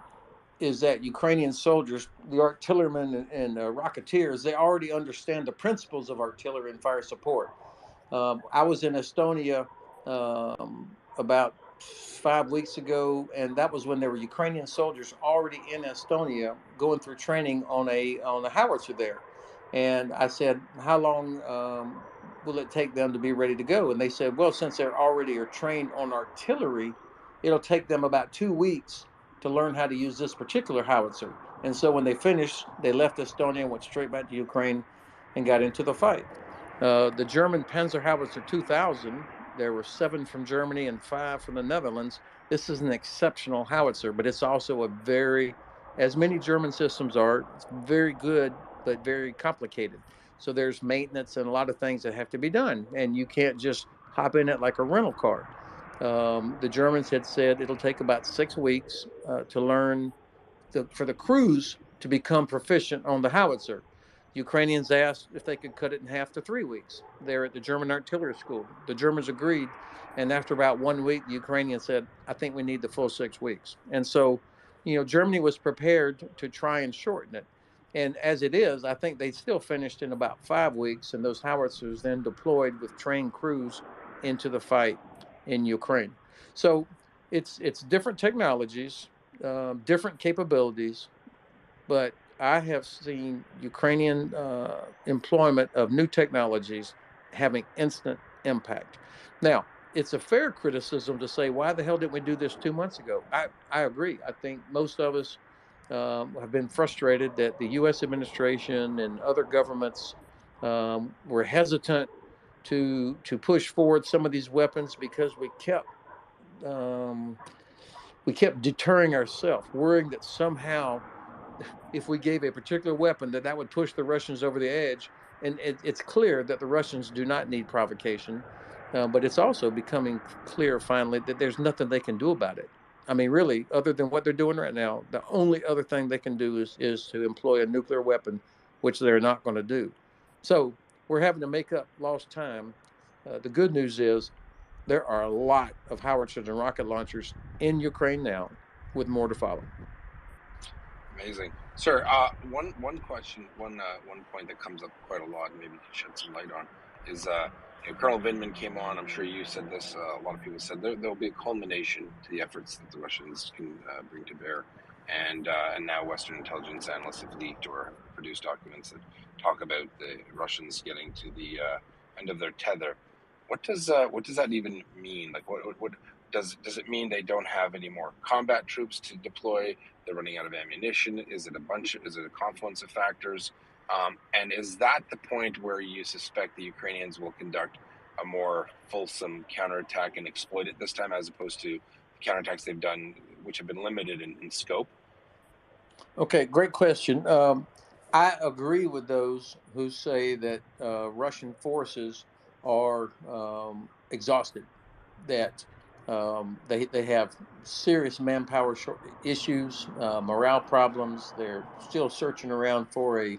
S22: is that Ukrainian soldiers, the artillerymen and rocketeers, they already understand the principles of artillery and fire support. I was in Estonia about 5 weeks ago, and that was when there were Ukrainian soldiers already in Estonia going through training on a howitzer there. And I said, how long will it take them to be ready to go? And they said, well, since they already are trained on artillery, it'll take them about 2 weeks to learn how to use this particular howitzer. And so when they finished, they left Estonia and went straight back to Ukraine and got into the fight. The German Panzerhaubitze 2000, there were 7 from Germany and 5 from the Netherlands. This is an exceptional howitzer, but it's also as many German systems are, it's very good, but very complicated. So there's maintenance and a lot of things that have to be done, and you can't just hop in it like a rental car. The Germans had said it'll take about 6 weeks to learn for the crews to become proficient on the howitzer. Ukrainians asked if they could cut it in half to 3 weeks. They're at the German artillery school. The Germans agreed, and after about 1 week, the Ukrainians said, I think we need the full 6 weeks. And so, Germany was prepared to try and shorten it. And as it is, I think they still finished in about 5 weeks, and those howitzers then deployed with trained crews into the fight in Ukraine. So it's different technologies, different capabilities, but I have seen Ukrainian employment of new technologies having instant impact. Now, it's a fair criticism to say, why the hell didn't we do this 2 months ago? I agree. I think most of us have been frustrated that the U.S. administration and other governments were hesitant to push forward some of these weapons because we kept deterring ourselves, worrying that somehow if we gave a particular weapon, that would push the Russians over the edge. And it's clear that the Russians do not need provocation, but it's also becoming clear finally that there's nothing they can do about it. I mean, really, other than what they're doing right now, the only other thing they can do is to employ a nuclear weapon, which they're not going to do. So we're having to make up lost time. The good news is there are a lot of howitzers and rocket launchers in Ukraine now, with more to follow.
S12: Amazing, sir. One question, one point that comes up quite a lot, and maybe you can shed some light on, is Colonel Vindman came on. I'm sure you said this. A lot of people said there'll be a culmination to the efforts that the Russians can bring to bear, and now Western intelligence analysts have leaked or have produced documents that talk about the Russians getting to the end of their tether. What does that even mean? Like, what does it mean? They don't have any more combat troops to deploy? They're running out of ammunition. Is it a confluence of factors? And is that the point where you suspect the Ukrainians will conduct a more fulsome counterattack and exploit it this time, as opposed to the counterattacks they've done, which have been limited in scope?
S22: Okay, great question. I agree with those who say that Russian forces are exhausted, that they have serious manpower issues, morale problems. They're still searching around for a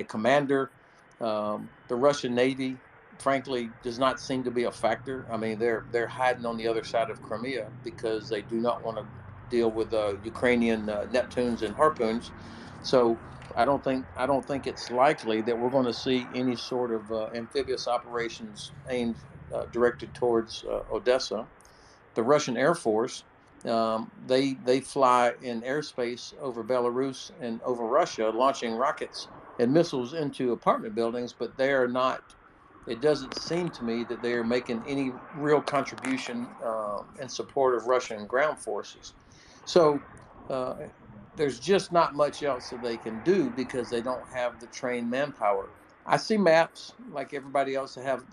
S22: commander. The Russian Navy, frankly, does not seem to be a factor. I mean, they're hiding on the other side of Crimea because they do not want to deal with Ukrainian Neptunes and Harpoons. So I don't think it's likely that we're going to see any sort of amphibious operations aimed directed towards Odessa. The Russian Air Force, they fly in airspace over Belarus and over Russia, launching rockets and missiles into apartment buildings, but they are not. It doesn't seem to me that they are making any real contribution in support of Russian ground forces. So there's just not much else that they can do because they don't have the trained manpower. I see maps like everybody else that have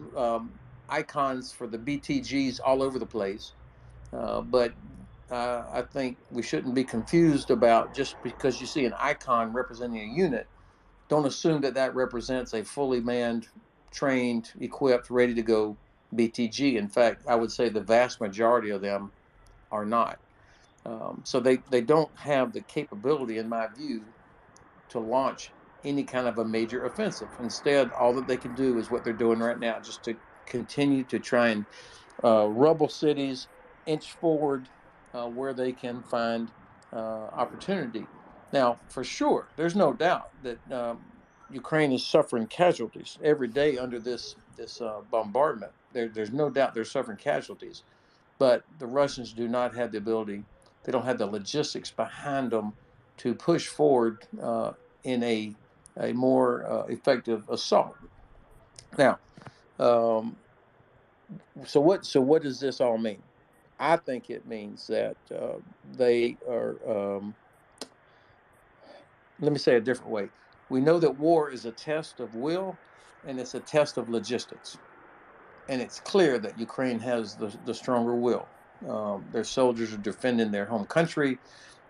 S22: icons for the BTGs all over the place. But I think we shouldn't be confused about just because you see an icon representing a unit, don't assume that that represents a fully manned, trained, equipped, ready to go BTG. In fact, I would say the vast majority of them are not. So they don't have the capability, in my view, to launch any kind of a major offensive. Instead, all that they can do is what they're doing right now, just to continue to try and rubble cities, inch forward where they can find opportunity. Now, for sure, there's no doubt that Ukraine is suffering casualties every day under this bombardment. There's no doubt they're suffering casualties, but the Russians do not have the ability. They don't have the logistics behind them to push forward in a more effective assault. Now, so what does this all mean? I think it means that they are. Let me say it a different way. We know that war is a test of will, and it's a test of logistics. And it's clear that Ukraine has the stronger will. Their soldiers are defending their home country.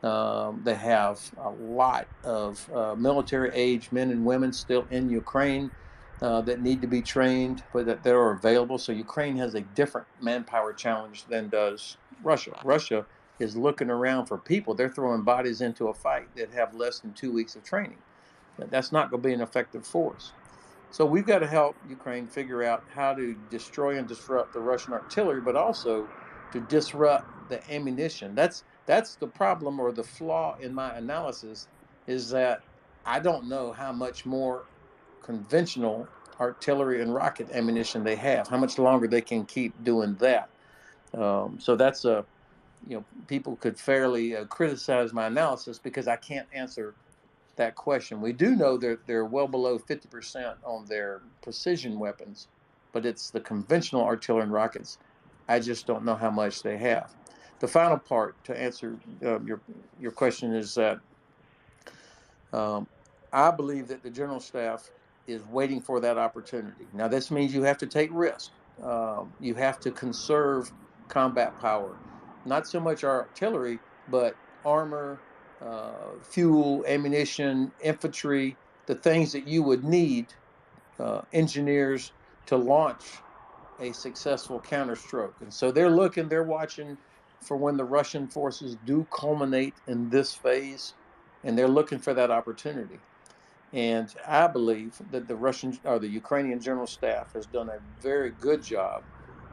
S22: They have a lot of military age men and women still in Ukraine that need to be trained, but that they're available. So Ukraine has a different manpower challenge than does Russia. Russia is looking around for people. They're throwing bodies into a fight that have less than 2 weeks of training. That's not going to be an effective force. So we've got to help Ukraine figure out how to destroy and disrupt the Russian artillery, but also to disrupt the ammunition. That's the problem, or the flaw in my analysis, is that I don't know how much more conventional artillery and rocket ammunition they have, how much longer they can keep doing that. So that's a, people could fairly criticize my analysis because I can't answer that question. We do know they're well below 50% on their precision weapons, but it's the conventional artillery and rockets. I just don't know how much they have. The final part to answer your question is that I believe that the general staff is waiting for that opportunity. Now, this means you have to take risk. You have to conserve combat power, not so much artillery, but armor, fuel, ammunition, infantry, the things that you would need, engineers to launch a successful counterstroke. And so they're watching for when the Russian forces do culminate in this phase, and they're looking for that opportunity. And I believe that the Ukrainian general staff has done a very good job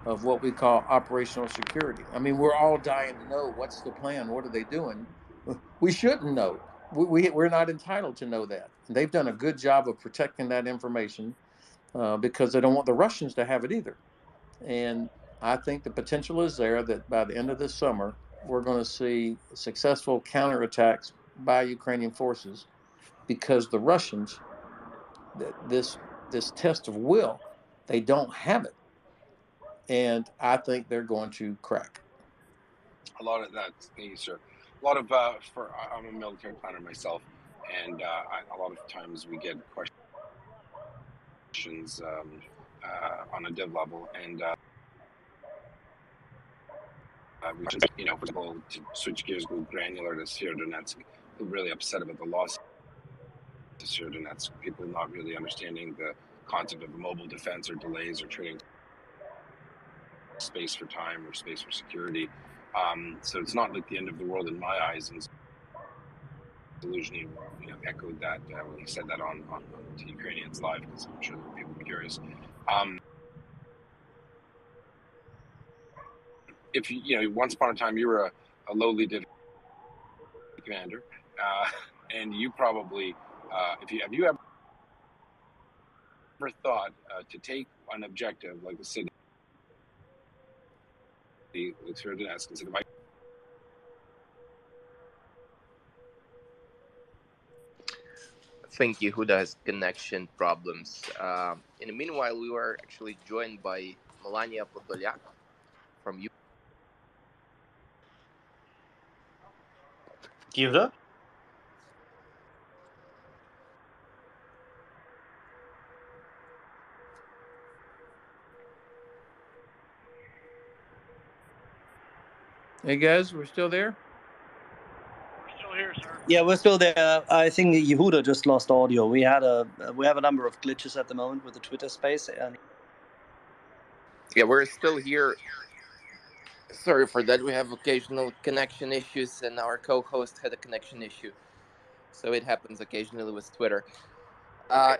S22: of what we call operational security. I mean, we're all dying to know what's the plan, what are they doing? We shouldn't know. We're not entitled to know that. And they've done a good job of protecting that information because they don't want the Russians to have it either. And I think the potential is there that by the end of this summer, we're going to see successful counterattacks by Ukrainian forces because the Russians, this test of will, they don't have it. And I think they're going to crack.
S12: A lot of that, thank you, sir. A lot of, I'm a military planner myself, and a lot of times we get questions on a dev level, and for example, to switch gears, go granular to Severodonetsk, people really upset about the loss to Severodonetsk. People not really understanding the concept of mobile defense or delays or trading space for time or space for security. So it's not like the end of the world in my eyes. And Zelensky, echoed that when he said that on to Ukrainians live, because I'm sure there were people curious. If once upon a time you were a lowly div commander, and you probably, have you ever thought to take an objective like the city, like Severodonetsk, and said, if I
S5: think Yehuda has connection problems. In the meanwhile, we were actually joined by Melania Podolyak from
S1: Yehuda?
S22: Hey guys, we're still there?
S1: We're still here, sir. Yeah, we're still there. I think Yehuda just lost audio. We have a number of glitches at the moment with the Twitter space. And
S5: yeah, we're still here. Sorry for that. We have occasional connection issues, and our co-host had a connection issue. So it happens occasionally with Twitter.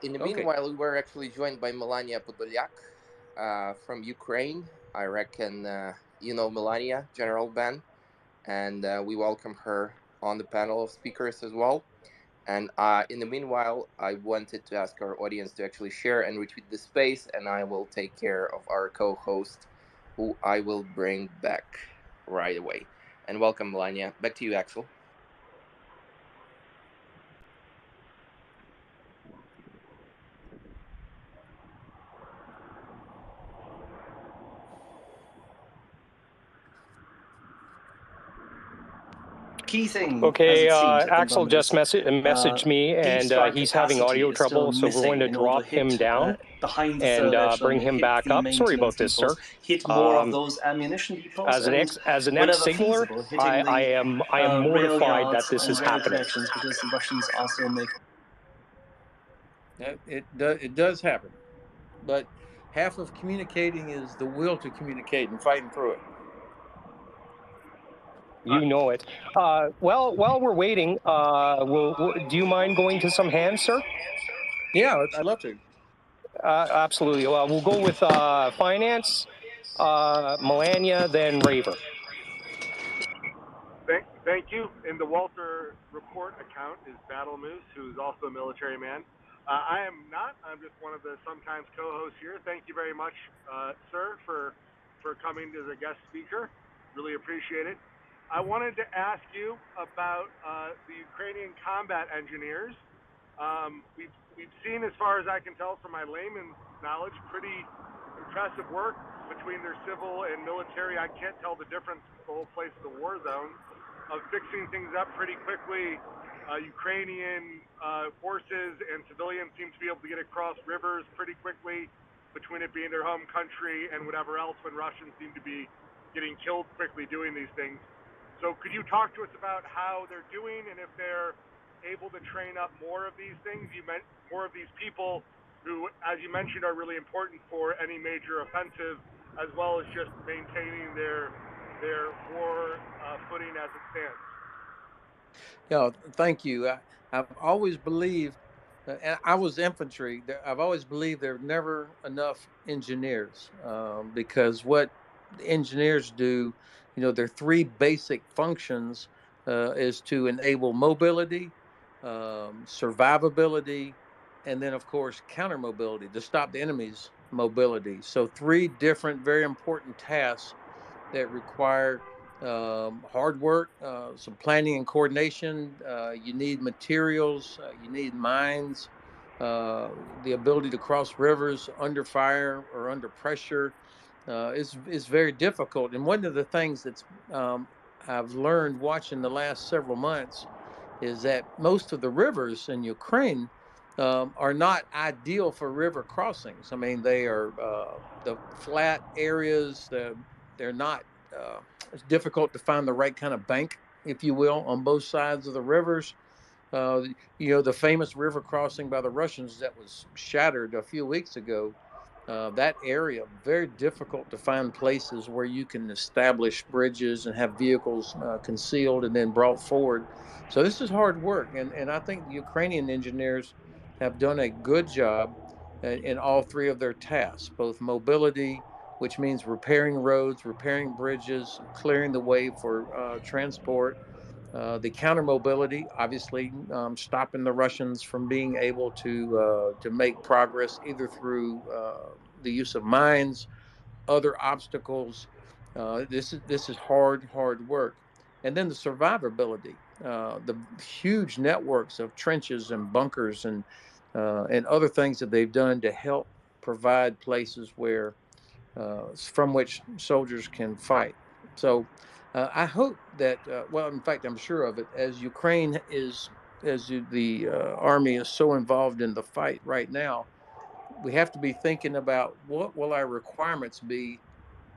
S5: In the meanwhile, we were actually joined by Melania Podolyak from Ukraine. I reckon you know Melania, General Ben, and we welcome her on the panel of speakers as well. And in the meanwhile, I wanted to ask our audience to actually share and retweet the space, and I will take care of our co-host, who I will bring back right away. And welcome, Melania. Back to you, Axel.
S1: key thing.
S10: Okay, Axel just messaged me, and he's having audio trouble, so we're going to drop him down and bring him back up. Sorry about this, sir.
S1: Hit more of those ammunition depots.
S10: As an ex-signaler, I am mortified that this is happening.
S1: Because the Russians also make.
S22: It does happen, but half of communicating is the will to communicate and fighting through it.
S10: You know it. Well, while we're waiting, do you mind going to some hands, sir?
S22: Yeah, I'd love to.
S10: Absolutely. Well, we'll go with finance, Melania, then Raver.
S7: Thank you. In the Walter Report account is Battle Moose, who's also a military man. I am not. I'm just one of the sometimes co-hosts here. Thank you very much, sir, for coming as a guest speaker. Really appreciate it. I wanted to ask you about the Ukrainian combat engineers. We've seen, as far as I can tell from my layman's knowledge, pretty impressive work between their civil and military. I can't tell the difference. The whole place is a war zone, of fixing things up pretty quickly. Ukrainian forces and civilians seem to be able to get across rivers pretty quickly, between it being their home country and whatever else, when Russians seem to be getting killed quickly doing these things. So could you talk to us about how they're doing, and if they're able to train up more of these things? You meant more of these people who, as you mentioned, are really important for any major offensive, as well as just maintaining their war footing as it stands.
S22: Yeah, thank you. I've always believed, and I was infantry, I've always believed there are never enough engineers, because what the engineers do, there are three basic functions, is to enable mobility, survivability, and then, of course, counter mobility, to stop the enemy's mobility. So three different, very important tasks that require hard work, some planning and coordination. You need materials, you need mines, the ability to cross rivers under fire or under pressure is very difficult. And one of the things that's I've learned watching the last several months is that most of the rivers in Ukraine are not ideal for river crossings. I mean, they are the flat areas. They're not. It's difficult to find the right kind of bank, if you will, on both sides of the rivers. The famous river crossing by the Russians that was shattered a few weeks ago, that area, very difficult to find places where you can establish bridges and have vehicles concealed and then brought forward. So this is hard work. And I think the Ukrainian engineers have done a good job in all three of their tasks, both mobility, which means repairing roads, repairing bridges, clearing the way for transport, the counter mobility, obviously stopping the Russians from being able to make progress either through the use of mines, other obstacles. This is hard work. And then the survivability, the huge networks of trenches and bunkers and other things that they've done to help provide places where from which soldiers can fight. So I hope that, well, in fact, I'm sure of it, as Ukraine is, the army is so involved in the fight right now, we have to be thinking about what will our requirements be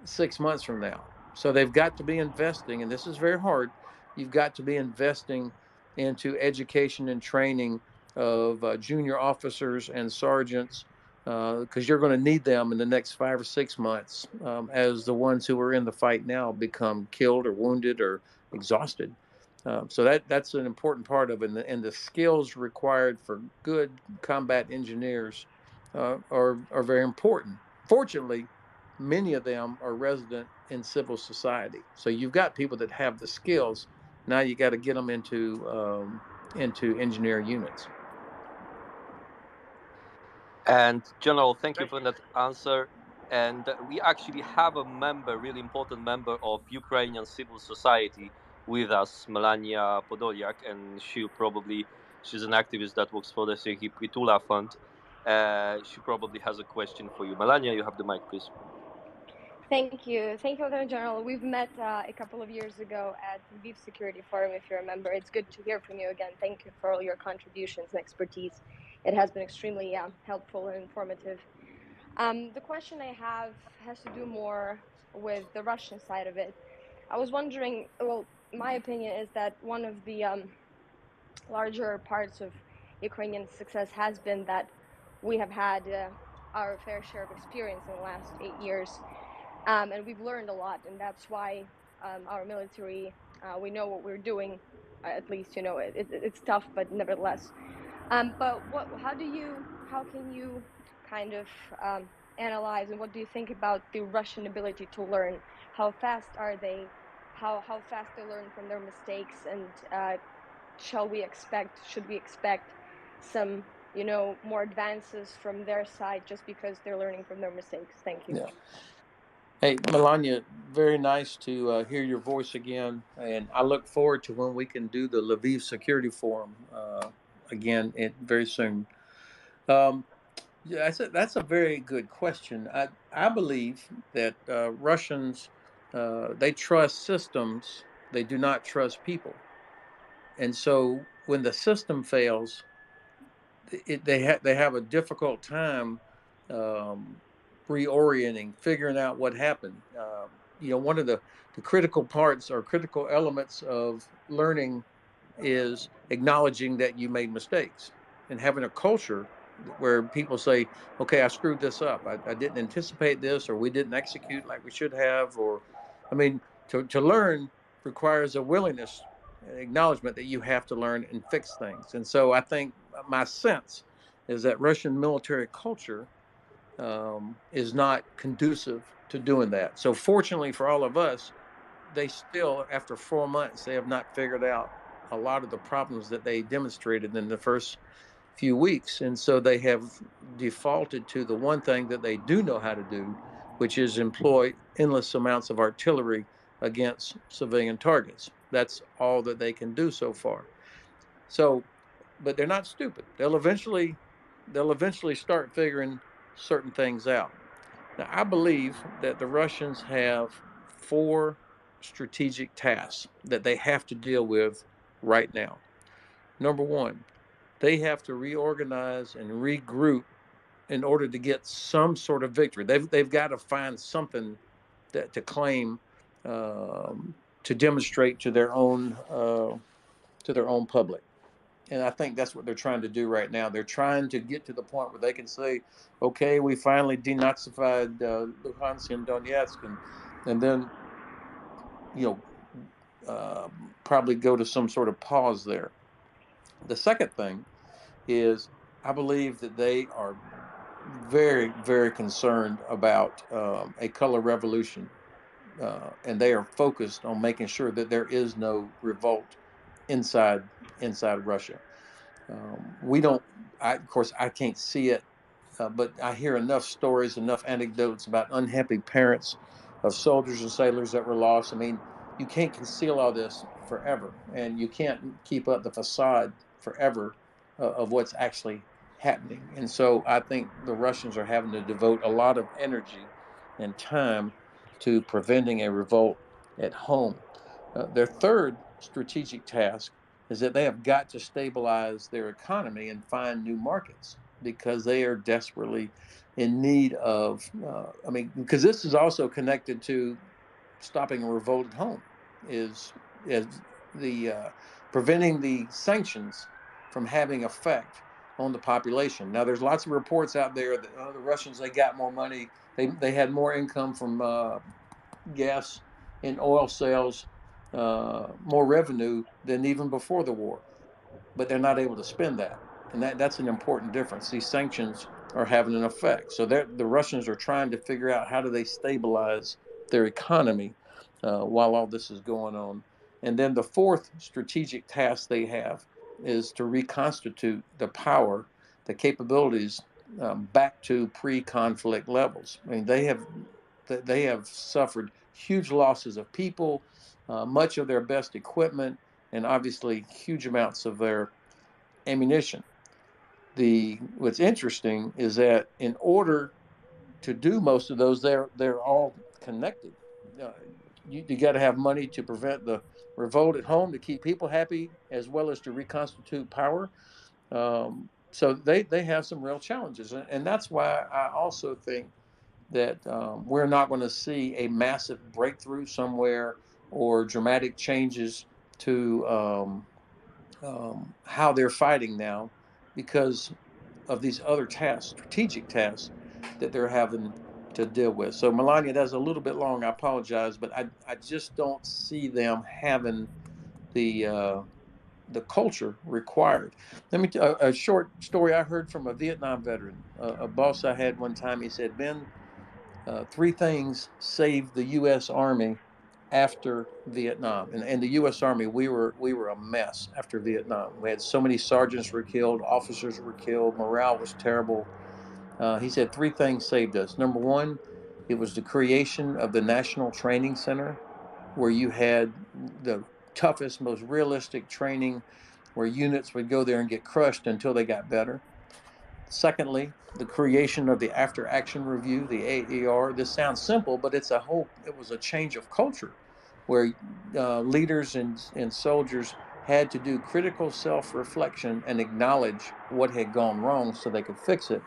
S22: 6 months from now. So they've got to be investing, and this is very hard. You've got to be investing into education and training of junior officers and sergeants, because you're going to need them in the next 5 or 6 months, as the ones who are in the fight now become killed or wounded or exhausted. So that's an important part of it, and the skills required for good combat engineers are very important. Fortunately, many of them are resident in civil society. So you've got people that have the skills. Now you got to get them into engineering units.
S2: And General, thank you for that answer. And we actually have a member, really important member of Ukrainian civil society with us, Melania Podolyak, and she's an activist that works for the Serhiy Pritula Fund. She probably has a question for you. Melania, you have the mic, please.
S14: Thank you. Thank you, Lieutenant General. We've met a couple of years ago at Lviv Security Forum, if you remember. It's good to hear from you again. Thank you for all your contributions and expertise. It has been extremely helpful and informative. The question I have has to do more with the Russian side of it. I was wondering, well, my opinion is that one of the larger parts of Ukrainian success has been that we have had our fair share of experience in the last 8 years. And we've learned a lot, and that's why our military, we know what we're doing, at least, it's tough, but nevertheless. But how can you kind of analyze, and what do you think about the Russian ability to learn? How fast are they? how fast they learn from their mistakes, and should we expect some, you know, more advances from their side just because they're learning from their mistakes? Thank you.
S22: Yeah. Hey, Melania, very nice to hear your voice again, and I look forward to when we can do the Lviv Security Forum again very soon. Yeah, that's a very good question. I believe that Russians, they trust systems, they do not trust people. And so when the system fails, they have a difficult time reorienting, figuring out what happened. You know, one of the critical parts or critical elements of learning is acknowledging that you made mistakes and having a culture where people say, okay, I screwed this up. I didn't anticipate this, or we didn't execute like we should have. Or, I mean, to learn requires a willingness, an acknowledgement that you have to learn and fix things. And so I think my sense is that Russian military culture is not conducive to doing that. So fortunately for all of us, they still, after 4 months, they have not figured out a lot of the problems that they demonstrated in the first few weeks. And so they have defaulted to the one thing that they do know how to do, which is employ endless amounts of artillery against civilian targets. That's all that they can do so far. So, but they're not stupid. They'll eventually start figuring certain things out. Now, I believe that the Russians have 4 strategic tasks that they have to deal with right now. Number 1, they have to reorganize and regroup in order to get some sort of victory. They've got to find something that to claim to demonstrate to their own public. And I think that's what they're trying to do right now. They're trying to get to the point where they can say, okay, we finally denazified Luhansk and Donetsk, and then, you know, probably go to some sort of pause there. The second thing is I believe that they are very, very concerned about a color revolution, and they are focused on making sure that there is no revolt inside Russia. Of course, I can't see it, but I hear enough stories, enough anecdotes about unhappy parents of soldiers and sailors that were lost. I mean, you can't conceal all this forever, and you can't keep up the facade forever of what's actually happening. And so I think the Russians are having to devote a lot of energy and time to preventing a revolt at home. Their third strategic task is that they have got to stabilize their economy and find new markets, because they are desperately in need of, because this is also connected to stopping a revolt at home, is the preventing the sanctions from having effect on the population. Now, there's lots of reports out there that the Russians, they got more money, they had more income from gas and oil sales, more revenue than even before the war, but they're not able to spend that. And that's an important difference. These sanctions are having an effect. So the Russians are trying to figure out how do they stabilize their economy while all this is going on. And then the fourth strategic task they have is to reconstitute the power, the capabilities back to pre-conflict levels. I mean, they have suffered huge losses of people, much of their best equipment, and obviously huge amounts of their ammunition. What's interesting is that in order to do most of those, they're all connected. You got to have money to prevent the revolt at home, to keep people happy, as well as to reconstitute power. So they have some real challenges, and that's why I also think that we're not going to see a massive breakthrough somewhere or dramatic changes to how they're fighting now, because of these other tasks, strategic tasks that they're having to deal with. So, Melania, that's a little bit long. I apologize, but I just don't see them having the culture required. Let me tell a short story I heard from a Vietnam veteran, a boss I had one time. He said, Ben, 3 things saved the U.S. Army after Vietnam. And the U.S. Army, we were a mess after Vietnam. We had so many sergeants were killed, officers were killed, morale was terrible. He said 3 things saved us. Number 1, it was the creation of the National Training Center, where you had the toughest, most realistic training, where units would go there and get crushed until they got better. Secondly, the creation of the After Action Review, the AAR. This sounds simple, but it was a change of culture, where leaders and soldiers had to do critical self-reflection and acknowledge what had gone wrong so they could fix it.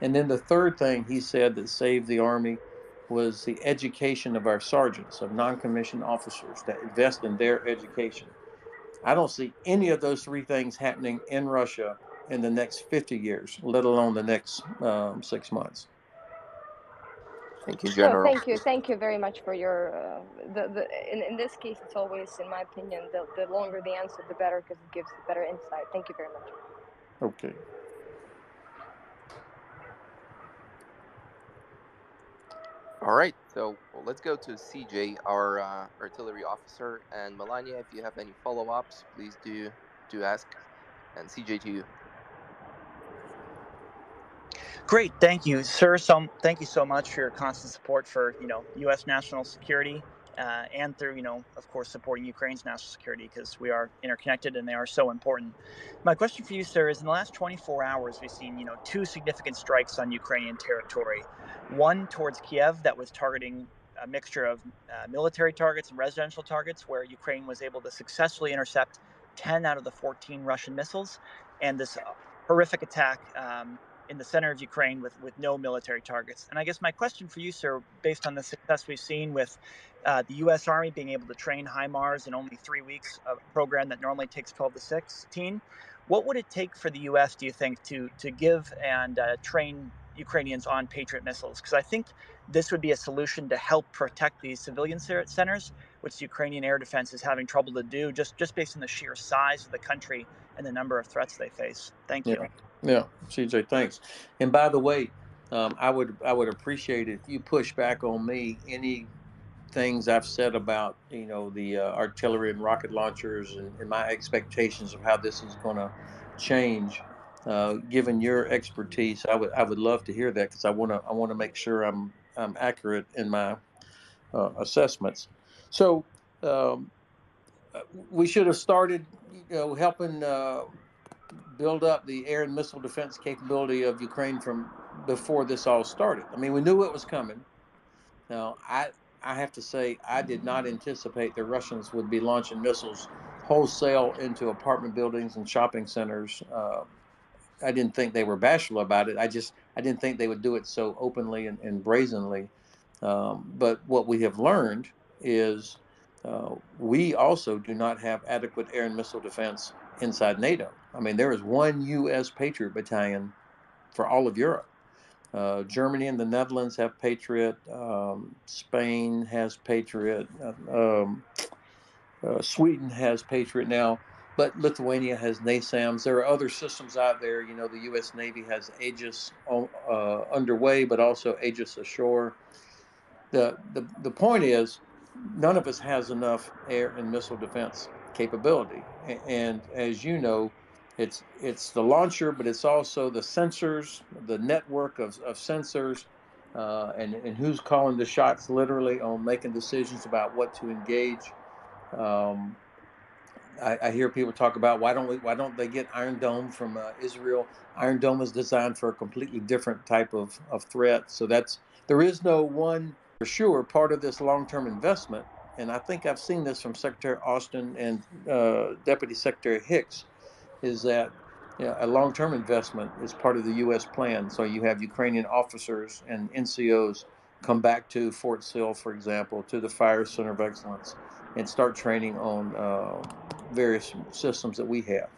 S22: And then the third thing he said that saved the Army was the education of our sergeants, of non-commissioned officers, that invest in their education. I don't see any of those 3 things happening in Russia in the next 50 years, let alone the next 6 months.
S5: Thank you,
S14: No,
S5: General.
S14: thank you very much for your. In this case, it's always, in my opinion, the longer the answer, the better, because it gives better insight. Thank you very much.
S22: Okay.
S5: All right, so let's go to CJ, our artillery officer, and Melania. If you have any follow-ups, please do ask. And CJ, to you.
S15: Great, thank you, sir. Thank you so much for your constant support for U.S. national security, and through of course, supporting Ukraine's national security, because we are interconnected and they are so important. My question for you, sir, is in the last 24 hours we've seen 2 significant strikes on Ukrainian territory. One towards Kiev that was targeting a mixture of military targets and residential targets, where Ukraine was able to successfully intercept 10 out of the 14 Russian missiles, and this horrific attack in the center of Ukraine with no military targets. And I guess my question for you, sir, based on the success we've seen with the U.S. Army being able to train HIMARS in only 3 weeks, a program that normally takes 12 to 16, what would it take for the U.S., do you think, to give and train Ukrainians on Patriot missiles? Because I think this would be a solution to help protect these civilian centers, which the Ukrainian air defense is having trouble to do, just based on the sheer size of the country and the number of threats they face. Thank you.
S22: Yeah, CJ, thanks. And by the way, I would appreciate it if you push back on me any things I've said about the artillery and rocket launchers and my expectations of how this is going to change. Given your expertise, I would love to hear that, because I want to make sure I'm accurate in my assessments. So we should have started helping build up the air and missile defense capability of Ukraine from before this all started. I mean, we knew it was coming. Now, I have to say, I did not anticipate the Russians would be launching missiles wholesale into apartment buildings and shopping centers. I didn't think they were bashful about it. I didn't think they would do it so openly and brazenly. But what we have learned is we also do not have adequate air and missile defense inside NATO. I mean, there is one U.S. Patriot battalion for all of Europe. Germany and the Netherlands have Patriot. Spain has Patriot. Sweden has Patriot now, but Lithuania has NASAMS. There are other systems out there. The U.S. Navy has Aegis underway, but also Aegis ashore. The point is, none of us has enough air and missile defense capability. And as you know, it's the launcher, but it's also the sensors, the network of sensors, and who's calling the shots literally on making decisions about what to engage. I hear people talk about why don't they get Iron Dome from Israel? Iron Dome is designed for a completely different type of threat. So there is no one for sure part of this long-term investment. And I think I've seen this from Secretary Austin and Deputy Secretary Hicks, is that a long-term investment is part of the U.S. plan. So you have Ukrainian officers and NCOs come back to Fort Sill, for example, to the Fire Center of Excellence, and start training on various systems that we have.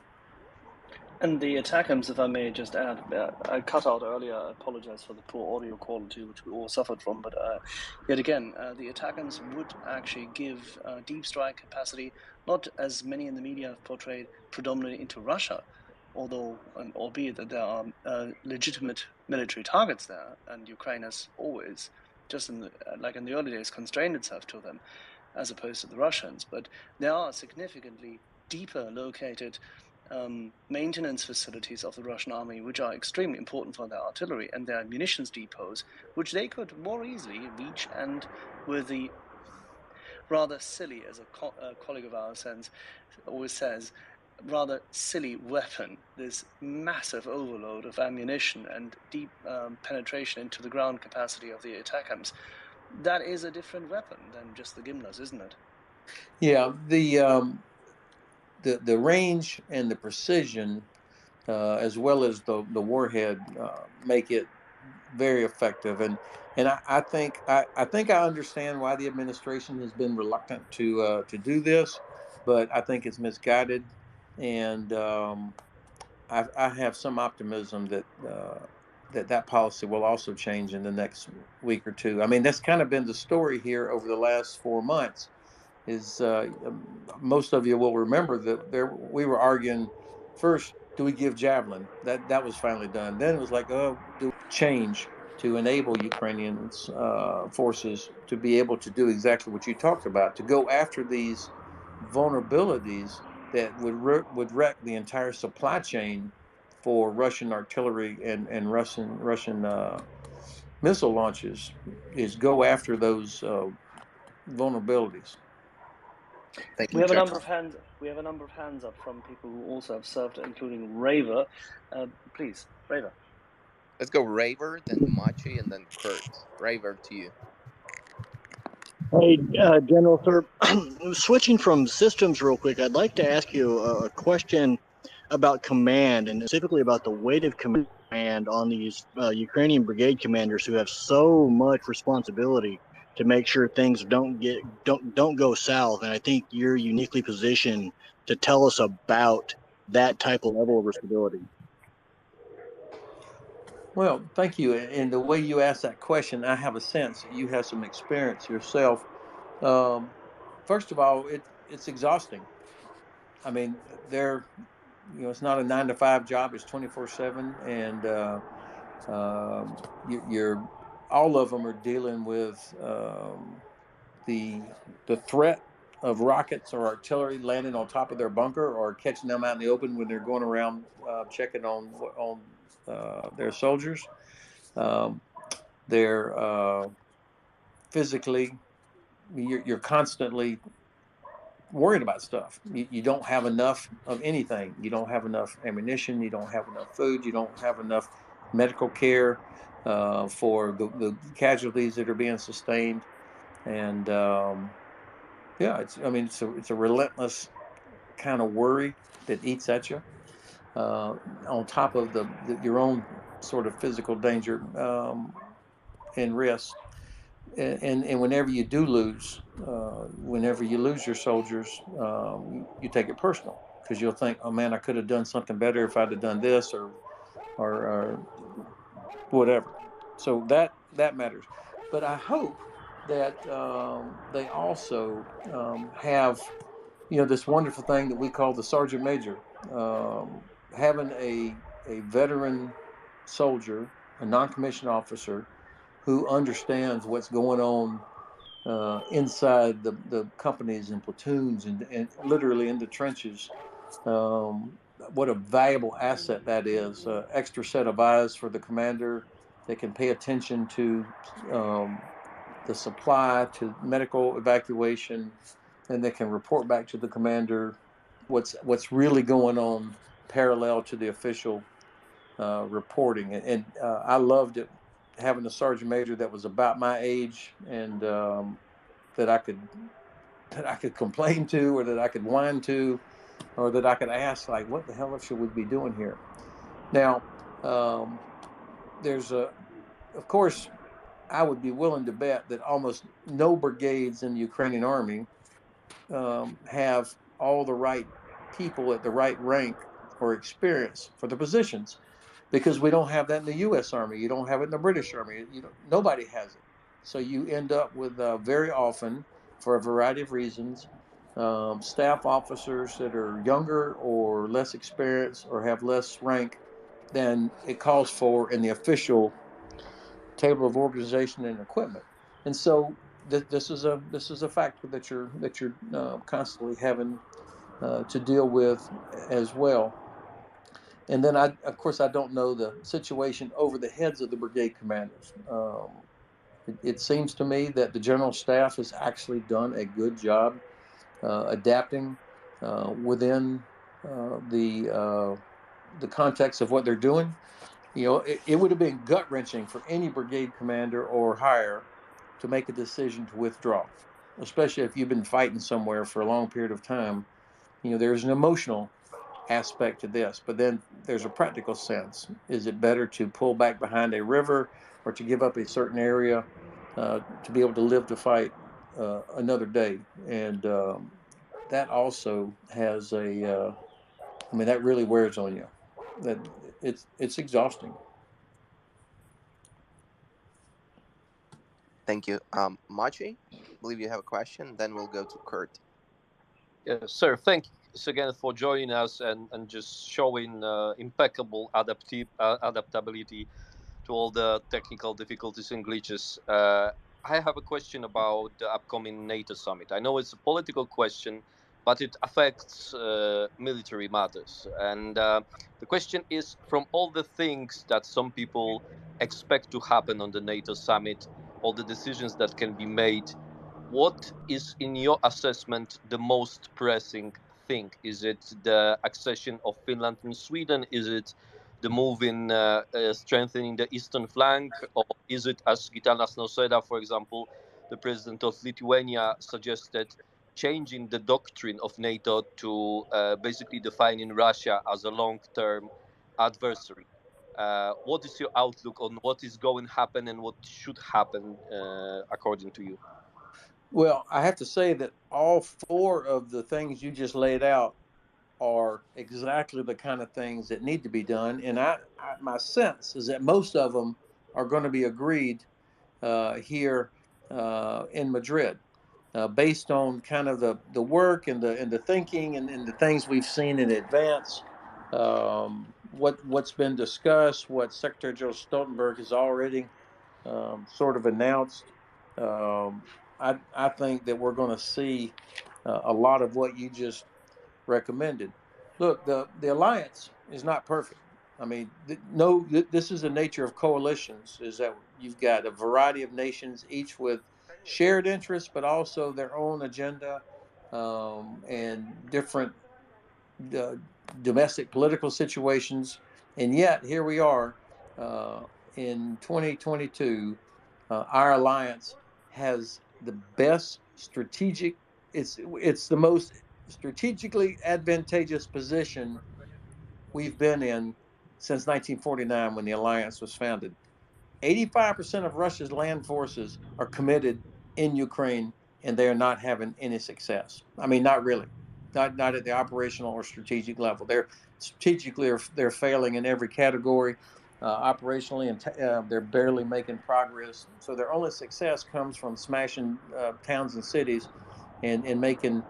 S19: And the ATACMS, if I may just add, I cut out earlier. I apologize for the poor audio quality, which we all suffered from. But yet again, the ATACMS would actually give deep strike capacity, not as many in the media have portrayed, predominantly into Russia, albeit that there are legitimate military targets there, and Ukraine has always, just in the early days, constrained itself to them. as opposed to the Russians, but there are significantly deeper located maintenance facilities of the Russian army, which are extremely important for their artillery, and their munitions depots, which they could more easily reach, and with the rather silly, as a colleague of ours always says, rather silly weapon, this massive overload of ammunition and deep penetration into the ground capacity of the LIVECAMS, that is a different weapon than just the Gimlers, isn't it?
S22: Yeah, the range and the precision, as well as the warhead, make it very effective. And I think I understand why the administration has been reluctant to do this, but I think it's misguided, and I have some optimism that that policy will also change in the next week or two. I mean, that's kind of been the story here over the last 4 months. Is most of you will remember that we were arguing first, do we give javelin? That was finally done. Then it was like, oh, do we change to enable Ukrainian forces to be able to do exactly what you talked about, to go after these vulnerabilities that would wreck the entire supply chain for Russian artillery and Russian missile launches, is go after those vulnerabilities.
S13: Thank
S19: We
S13: you,
S19: have a
S13: Chair.
S19: number of hands. We have a number of hands up from people who also have served, including Raver. Please, Raver.
S5: Let's go Raver, then Machi, and then Kurt. Raver, to you.
S17: Hey, General Sir, switching from systems real quick, I'd like to ask you a question about command, and specifically about the weight of command on these Ukrainian brigade commanders who have so much responsibility to make sure things don't go south. And I think you're uniquely positioned to tell us about that type of level of responsibility.
S22: Well, thank you. And the way you asked that question, I have a sense that you have some experience yourself. First of all, it's exhausting. I mean, it's not a 9-to-5 job; it's 24/7, and you're all of them are dealing with the threat of rockets or artillery landing on top of their bunker, or catching them out in the open when they're going around checking on their soldiers. They're physically, you're constantly worried about stuff. You don't have enough of anything. You don't have enough ammunition. You don't have enough food. You don't have enough medical care for the casualties that are being sustained. And it's a relentless kind of worry that eats at you, on top of your own sort of physical danger and risk. And whenever you do lose, whenever you lose your soldiers, you take it personal, because you'll think, oh man, I could have done something better if I'd have done this or whatever. So that matters. But I hope that they also have, this wonderful thing that we call the sergeant major, having a veteran soldier, a non-commissioned officer, who understands what's going on inside the companies and platoons and literally in the trenches. What a valuable asset that is. Extra set of eyes for the commander that can pay attention to the supply, to medical evacuation, and they can report back to the commander what's really going on parallel to the official reporting. And I loved it, having a sergeant major that was about my age, and that I could complain to, or that I could whine to, or that I could ask, like, what the hell should we be doing here? Now, of course, I would be willing to bet that almost no brigades in the Ukrainian army have all the right people at the right rank or experience for the positions, because we don't have that in the U.S. Army. You don't have it in the British Army. Nobody has it. So you end up with very often, for a variety of reasons, staff officers that are younger or less experienced or have less rank than it calls for in the official table of organization and equipment. And so this is a factor that you're constantly having to deal with as well. And then of course I don't know the situation over the heads of the brigade commanders. It seems to me that the general staff has actually done a good job adapting within the context of what they're doing. You know, it would have been gut-wrenching for any brigade commander or higher to make a decision to withdraw, especially if you've been fighting somewhere for a long period of time. You know, there's an emotional aspect to this, but then there's a practical sense. Is it better to pull back behind a river or to give up a certain area to be able to live to fight another day? And that also has a, I mean, that really wears on you. That it's exhausting.
S5: Thank you. Machi, I believe you have a question, then we'll go to Kurt.
S2: Yes, sir. Thanks again for joining us and just showing impeccable adaptability to all the technical difficulties and glitches. I have a question about the upcoming NATO summit. I know it's a political question, but it affects military matters. And the question is, from all the things that some people expect to happen on the NATO summit, all the decisions that can be made, what is, in your assessment, the most pressing thing? Is it the accession of Finland and Sweden? Is it the move in strengthening the eastern flank? Or is it, as Gitanas Nausėda, for example, the president of Lithuania, suggested, changing the doctrine of NATO to basically defining Russia as a long-term adversary? What is your outlook on what is going to happen and what should happen according to you?
S22: Well, I have to say that all four of the things you just laid out are exactly the kind of things that need to be done. And my sense is that most of them are going to be agreed here in Madrid, based on kind of the work and the thinking and the things we've seen in advance. What's been discussed, what Secretary General Stoltenberg has already sort of announced. I think that we're going to see a lot of what you just recommended. Look, the alliance is not perfect. I mean, this is the nature of coalitions, is that you've got a variety of nations, each with shared interests, but also their own agenda and different domestic political situations. And yet, here we are in 2022. Our alliance has the best strategic, it's the most strategically advantageous position we've been in since 1949 when the alliance was founded. 85% of Russia's land forces are committed in Ukraine, and they are not having any success. I mean, not really, not at the operational or strategic level. They're strategically they're failing in every category. Operationally, and they're barely making progress. So their only success comes from smashing towns and cities, and making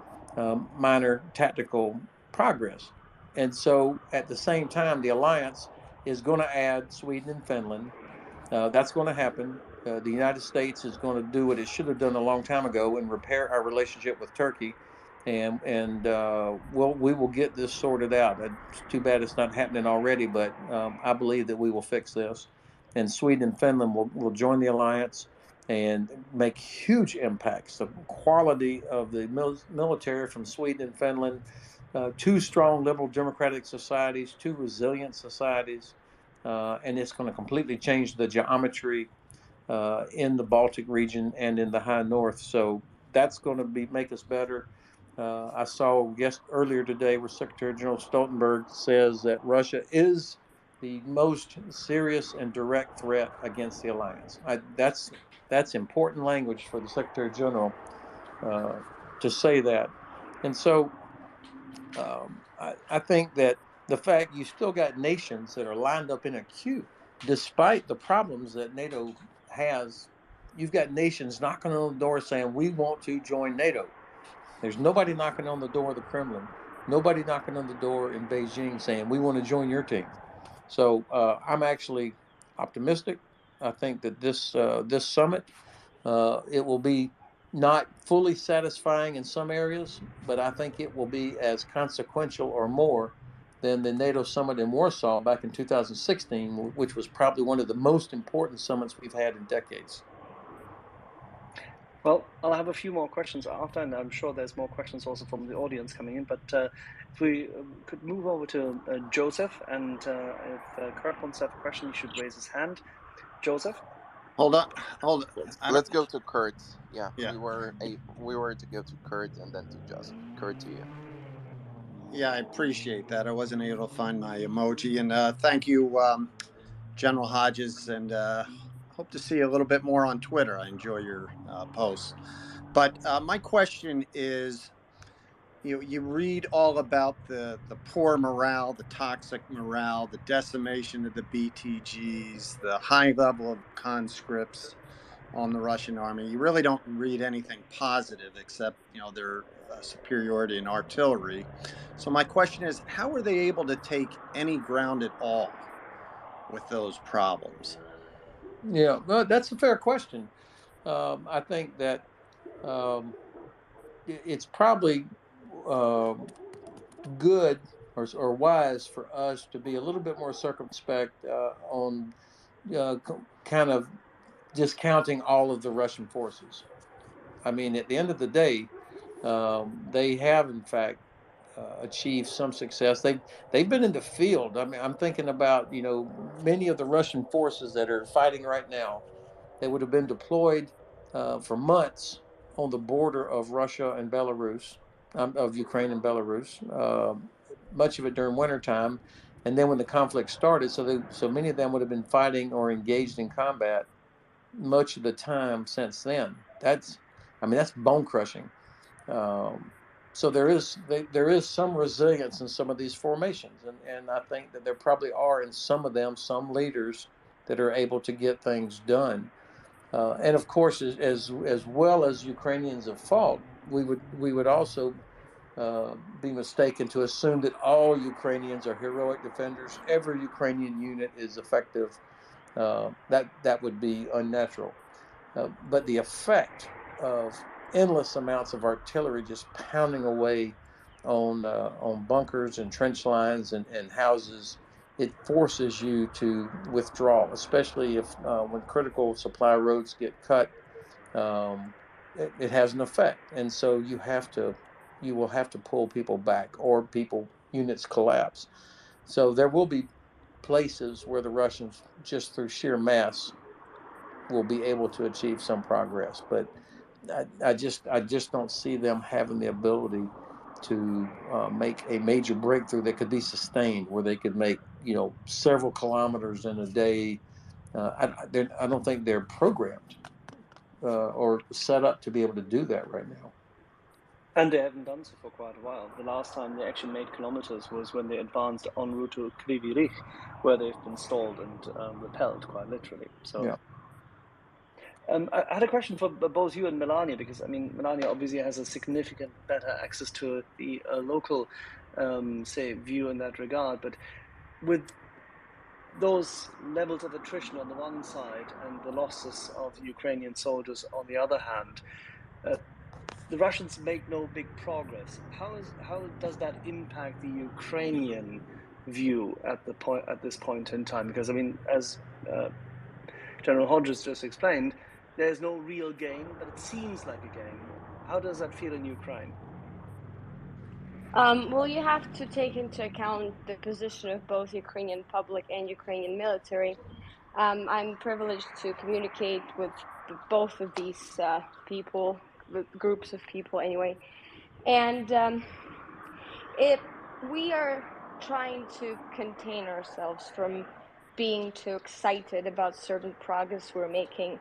S22: minor tactical progress. And so, at the same time, the alliance is going to add Sweden and Finland. That's going to happen. The United States is going to do what it should have done a long time ago and repair our relationship with Turkey, and we will get this sorted out. It's too bad it's not happening already, but I believe that we will fix this, and Sweden and Finland will join the alliance and make huge impacts. The quality of the military from Sweden and Finland, two strong liberal democratic societies, two resilient societies. And it's going to completely change the geometry in the Baltic region and in the high north. So that's going to make us better. I saw earlier today where Secretary General Stoltenberg says that Russia is the most serious and direct threat against the alliance. That's important language for the Secretary General to say that. And so I think that the fact you still got nations that are lined up in a queue, despite the problems that NATO has, you've got nations knocking on the door saying, we want to join NATO. There's nobody knocking on the door of the Kremlin, nobody knocking on the door in Beijing saying, we want to join your team. So I'm actually optimistic. I think that this summit, it will be not fully satisfying in some areas, but I think it will be as consequential or more than the NATO summit in Warsaw back in 2016, which was probably one of the most important summits we've had in decades.
S19: Well, I'll have a few more questions after, and I'm sure there's more questions also from the audience coming in. But if we could move over to Joseph, and if Kurt wants to have a question, he should raise his hand. Joseph?
S5: Hold on. Let's go to Kurt. Yeah, we were to go to Kurt and then to Joseph. Kurt, to you.
S18: Yeah, I appreciate that. I wasn't able to find my emoji, and thank you, General Hodges, and hope to see you a little bit more on Twitter. I enjoy your posts. But my question is, you read all about the poor morale, the toxic morale, the decimation of the BTGs, the high level of conscripts on the Russian army. You really don't read anything positive except, their superiority in artillery. So my question is, how are they able to take any ground at all with those problems?
S22: Yeah, well, that's a fair question. I think that it's probably good or wise for us to be a little bit more circumspect on kind of discounting all of the Russian forces. I mean, at the end of the day, they have in fact achieved some success. They've been in the field. I mean, I'm thinking about many of the Russian forces that are fighting right now. They would have been deployed for months on the border of Russia and Belarus, of Ukraine and Belarus. Much of it during wintertime, and then when the conflict started, so many of them would have been fighting or engaged in combat much of the time since then. That's bone crushing. So there is some resilience in some of these formations, and I think that there probably are in some of them some leaders that are able to get things done. And of course, as well as Ukrainians have fought, we would also be mistaken to assume that all Ukrainians are heroic defenders. Every Ukrainian unit is effective. That would be unnatural. But the effect of endless amounts of artillery just pounding away on bunkers and trench lines and houses, it forces you to withdraw, especially if when critical supply roads get cut, it has an effect, and so you will have to pull people back, or units collapse. So there will be places where the Russians, just through sheer mass, will be able to achieve some progress, but I just don't see them having the ability to make a major breakthrough that could be sustained, where they could make several kilometers in a day. I don't think they're programmed or set up to be able to do that right now.
S19: And they haven't done so for quite a while. The last time they actually made kilometers was when they advanced en route to KYIV, where they've been stalled and repelled, quite literally. So.
S22: Yeah.
S19: I had a question for both you and Melania, because Melania obviously has a significant better access to the local, view in that regard. But with those levels of attrition on the one side and the losses of Ukrainian soldiers on the other hand, the Russians make no big progress. How does that impact the Ukrainian view at this point in time? Because as General Hodges just explained, there's no real gain, but it seems like a gain. How does that feel in Ukraine?
S14: Well, you have to take into account the position of both Ukrainian public and Ukrainian military. I'm privileged to communicate with both of these groups of people anyway. And we are trying to contain ourselves from being too excited about certain progress we're making.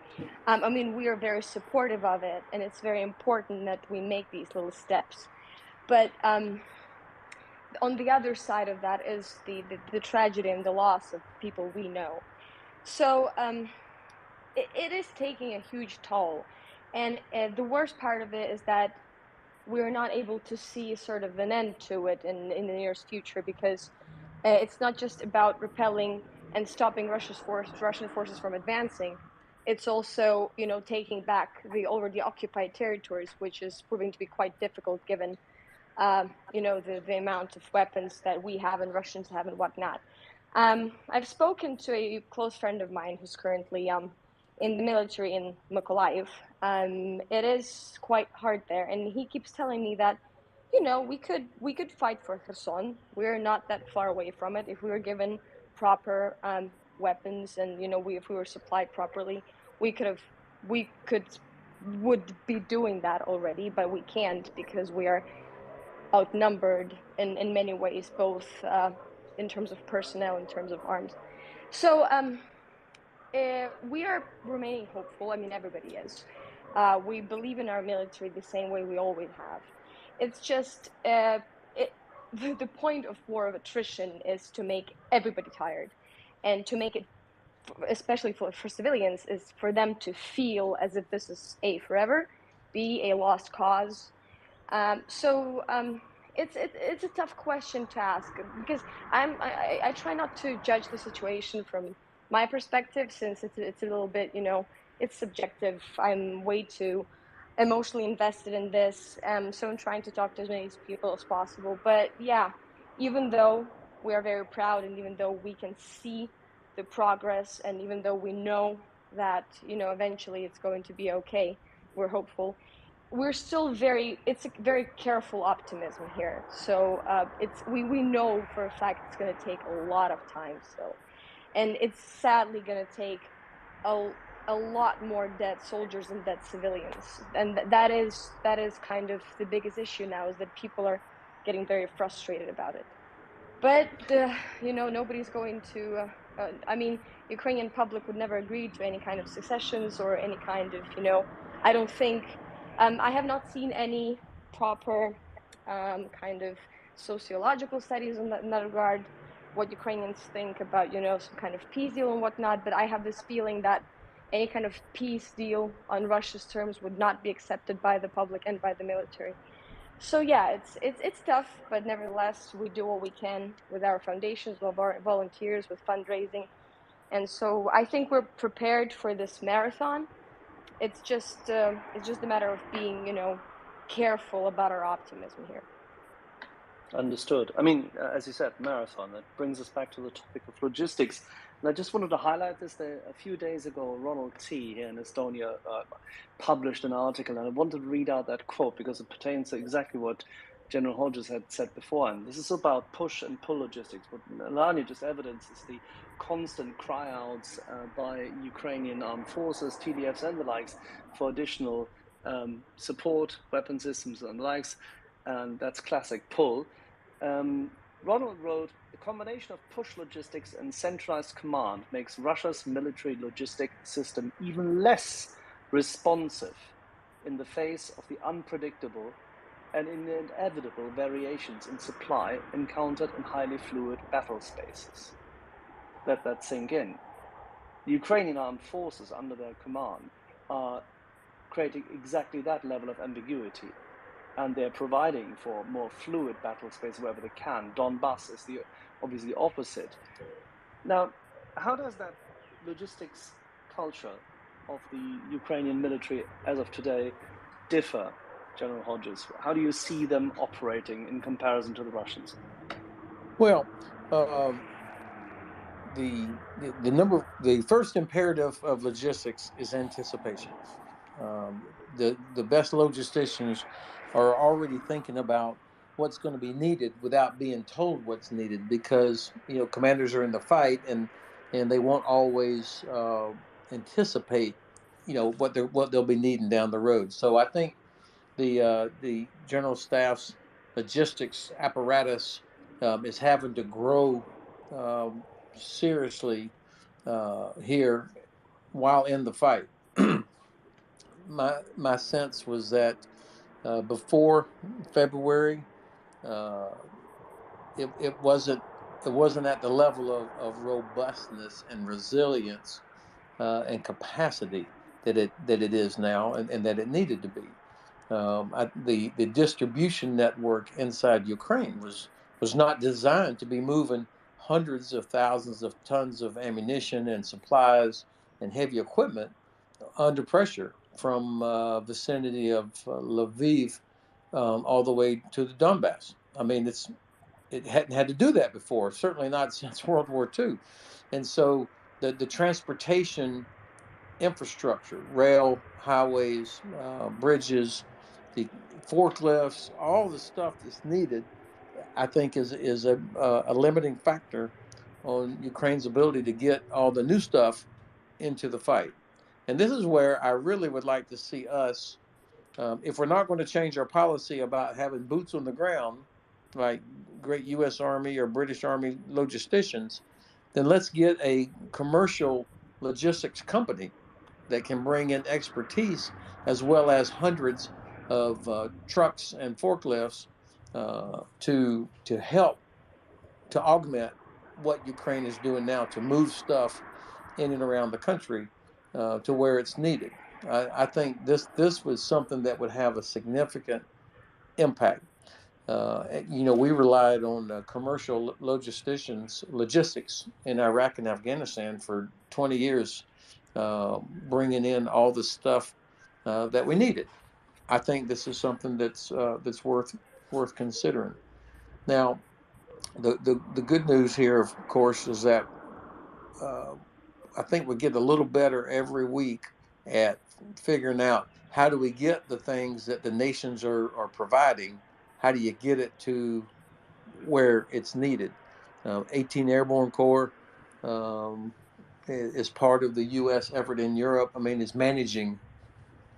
S14: We are very supportive of it, and it's very important that we make these little steps. But on the other side of that is the tragedy and the loss of people we know. So it is taking a huge toll. And the worst part of it is that we're not able to see sort of an end to it in the nearest future, because it's not just about repelling and stopping Russian forces from advancing. it's also, taking back the already occupied territories, which is proving to be quite difficult given, the amount of weapons that we have and Russians have and whatnot. I've spoken to a close friend of mine who's currently in the military in Mykolaiv. It is quite hard there, and he keeps telling me that, we could fight for Kherson. We're not that far away from it if we were given proper weapons, and if we were supplied properly, would be doing that already, but we can't because we are outnumbered in many ways, both in terms of personnel, in terms of arms. So we are remaining hopeful. I mean, everybody is. We believe in our military the same way we always have. It's just the point of war of attrition is to make everybody tired, and to make it, especially for civilians, is for them to feel as if this is A, forever, B, a lost cause. It's a tough question to ask, because I try not to judge the situation from my perspective, since it's a little bit, it's subjective. I'm way too emotionally invested in this, so I'm trying to talk to as many people as possible. But yeah, even though we are very proud, and even though we can see the progress, and even though we know that eventually it's going to be okay, we're hopeful. We're still it's a very careful optimism here. So we know for a fact it's going to take a lot of time still, and it's sadly going to take a lot more dead soldiers and dead civilians, and that is kind of the biggest issue now, is that people are getting very frustrated about it. But nobody's going to. Ukrainian public would never agree to any kind of secessions or any kind of I don't think. I have not seen any proper kind of sociological studies in that regard, what Ukrainians think about, some kind of peace deal and whatnot. But I have this feeling that any kind of peace deal on Russia's terms would not be accepted by the public and by the military. So yeah, it's tough, but nevertheless, we do what we can with our foundations, with our volunteers, with fundraising. And so I think we're prepared for this marathon. It's just a matter of being, careful about our optimism here.
S1: Understood. I mean, as you said, marathon, that brings us back to the topic of logistics. And I just wanted to highlight this. A few days ago, Ronald T. here in Estonia published an article, and I wanted to read out that quote because it pertains to exactly what General Hodges had said before. And this is about push and pull logistics. What Melania just evidences the constant cry-outs by Ukrainian armed forces, TDFs and the likes, for additional support, weapon systems and the likes. And that's classic pull. Ronald wrote, the combination of push logistics and centralized command makes Russia's military logistic system even less responsive in the face of the unpredictable and inevitable variations in supply encountered in highly fluid battle spaces. Let that sink in. The Ukrainian armed forces under their command are creating exactly that level of ambiguity, and they're providing for more fluid battle space wherever they can. Donbass is obviously the opposite. Now, how does that logistics culture of the Ukrainian military as of today differ, General Hodges? How do you see them operating in comparison to the Russians?
S22: Well, the first imperative of logistics is anticipation. The best logisticians are already thinking about what's going to be needed without being told what's needed, because commanders are in the fight and they won't always anticipate what they'll be needing down the road. So I think the general staff's logistics apparatus is having to grow seriously here while in the fight. My sense was that before February, it wasn't at the level of robustness and resilience and capacity that it is now, and that it needed to be. The distribution network inside Ukraine was not designed to be moving hundreds of thousands of tons of ammunition and supplies and heavy equipment under pressure from vicinity of Lviv all the way to the Donbass. I mean, it hadn't had to do that before, certainly not since World War II. And so the transportation infrastructure, rail, highways, bridges, the forklifts, all the stuff that's needed, I think is a limiting factor on Ukraine's ability to get all the new stuff into the fight. And this is where I really would like to see us, if we're not going to change our policy about having boots on the ground, like great U.S. Army or British Army logisticians, then let's get a commercial logistics company that can bring in expertise as well as hundreds of trucks and forklifts to help to augment what Ukraine is doing now to move stuff in and around the country to where it's needed. I think this was something that would have a significant impact. We relied on commercial logistics in Iraq and Afghanistan for 20 years, bringing in all the stuff that we needed. I think this is something that's worth considering. Now, the good news here, of course, is that I think we get a little better every week at figuring out how do we get the things that the nations are providing. How do you get it to where it's needed? 18 Airborne Corps is part of the U.S. effort in Europe. I mean, is managing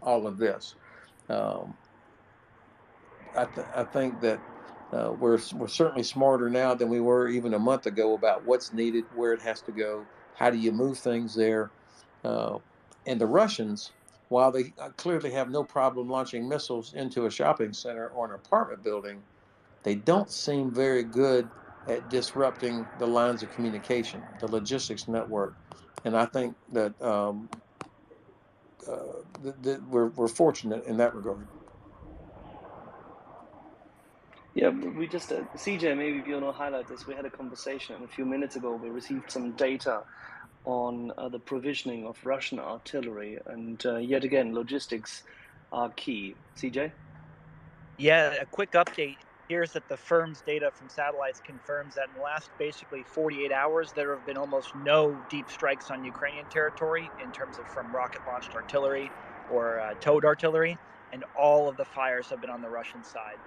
S22: all of this. I think that we're certainly smarter now than we were even a month ago about what's needed, where it has to go, how do you move things there. And the Russians, while they clearly have no problem launching missiles into a shopping center or an apartment building, they don't seem very good at disrupting the lines of communication, the logistics network. And I think that we're fortunate in that regard.
S1: Yeah, we just, CJ, maybe if you want to highlight this, we had a conversation a few minutes ago. We received some data on the provisioning of Russian artillery, and yet again, logistics are key. CJ?
S15: Yeah, a quick update. Here's that the firm's data from satellites confirms that in the last basically 48 hours, there have been almost no deep strikes on Ukrainian territory in terms of from rocket-launched artillery or towed artillery, and all of the fires have been on the Russian side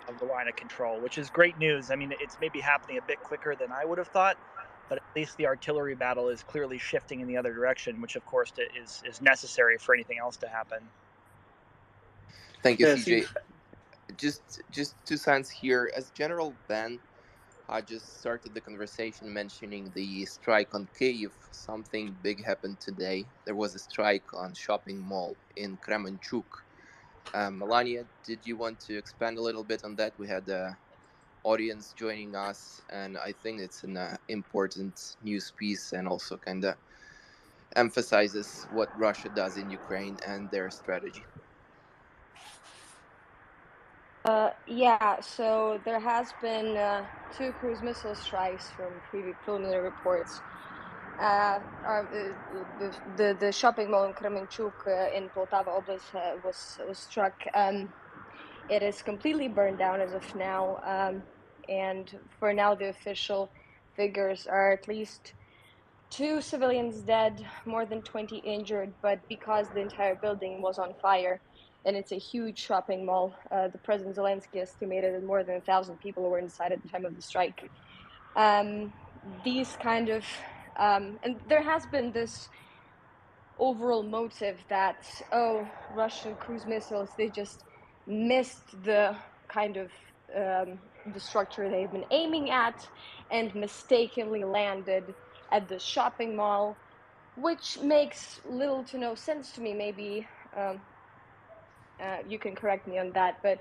S15: of the line of control, which is great news. I mean, it's maybe happening a bit quicker than I would have thought, but at least the artillery battle is clearly shifting in the other direction, which of course is necessary for anything else to happen.
S5: Thank you, CJ. Just 2 cents here. As General Ben just started the conversation mentioning the strike on Kiev, something big happened today. There was a strike on shopping mall in Kramatorsk. Melania, did you want to expand a little bit on that? We had the audience joining us, and I think it's an important news piece and also kind of emphasizes what Russia does in Ukraine and their strategy.
S14: Yeah, so there has been 2 cruise missile strikes from preliminary reports. The shopping mall in Kremenchuk in Poltava Oblast was struck. It is completely burned down as of now, and for now the official figures are at least 2 civilians dead, more than 20 injured, but because the entire building was on fire, and it's a huge shopping mall, the President Zelensky estimated that more than 1,000 people were inside at the time of the strike. These kind of, and there has been this overall motive that, oh, Russian cruise missiles, they just missed the kind of the structure they've been aiming at and mistakenly landed at the shopping mall, which makes little to no sense to me. Maybe you can correct me on that, but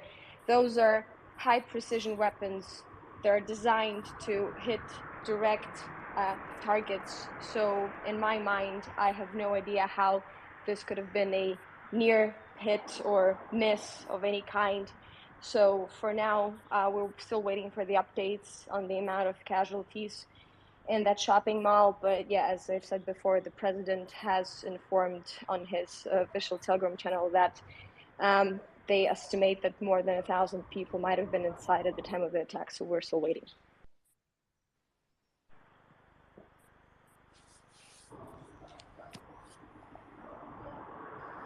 S14: those are high precision weapons. They're designed to hit direct targets. So in my mind, I have no idea how this could have been a near hit or miss of any kind. So for now, we're still waiting for the updates on the amount of casualties. in that shopping mall. But yeah, as I've said before, the president has informed on his official Telegram channel that they estimate that more than 1,000 people might have been inside at the time of the attack, so we're still waiting.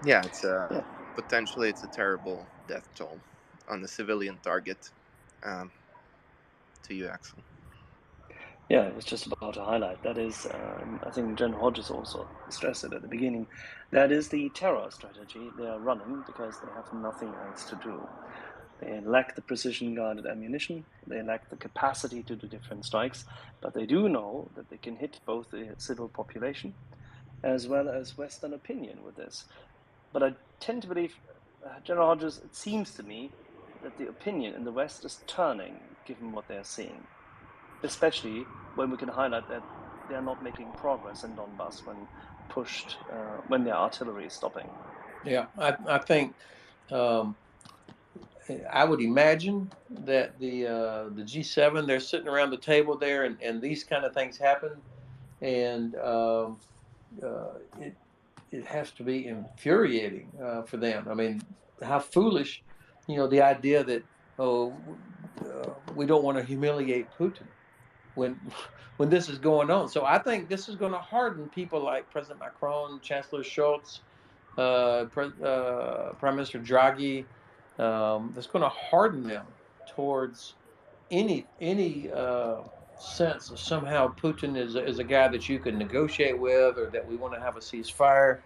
S5: Yeah, potentially it's a terrible death toll on the civilian target. To you, Axel.
S1: Yeah, I was just about to highlight that is, I think General Hodges also stressed it at the beginning, that is the terror strategy they are running because they have nothing else to do. They lack the precision-guided ammunition, they lack the capacity to do different strikes, but they do know that they can hit both the civil population as well as Western opinion with this. But I tend to believe, General Hodges, it seems to me that the opinion in the West is turning given what they're seeing, especially when we can highlight that they are not making progress in Donbass when pushed, when their artillery is stopping.
S22: Yeah, I think I would imagine that the G7, they're sitting around the table there, and these kind of things happen, and it has to be infuriating for them. I mean, how foolish, the idea that we don't want to humiliate Putin when this is going on. So I think this is going to harden people like President Macron, Chancellor Scholz, Prime Minister Draghi. That's going to harden them towards any sense of somehow Putin is a guy that you can negotiate with, or that we want to have a ceasefire.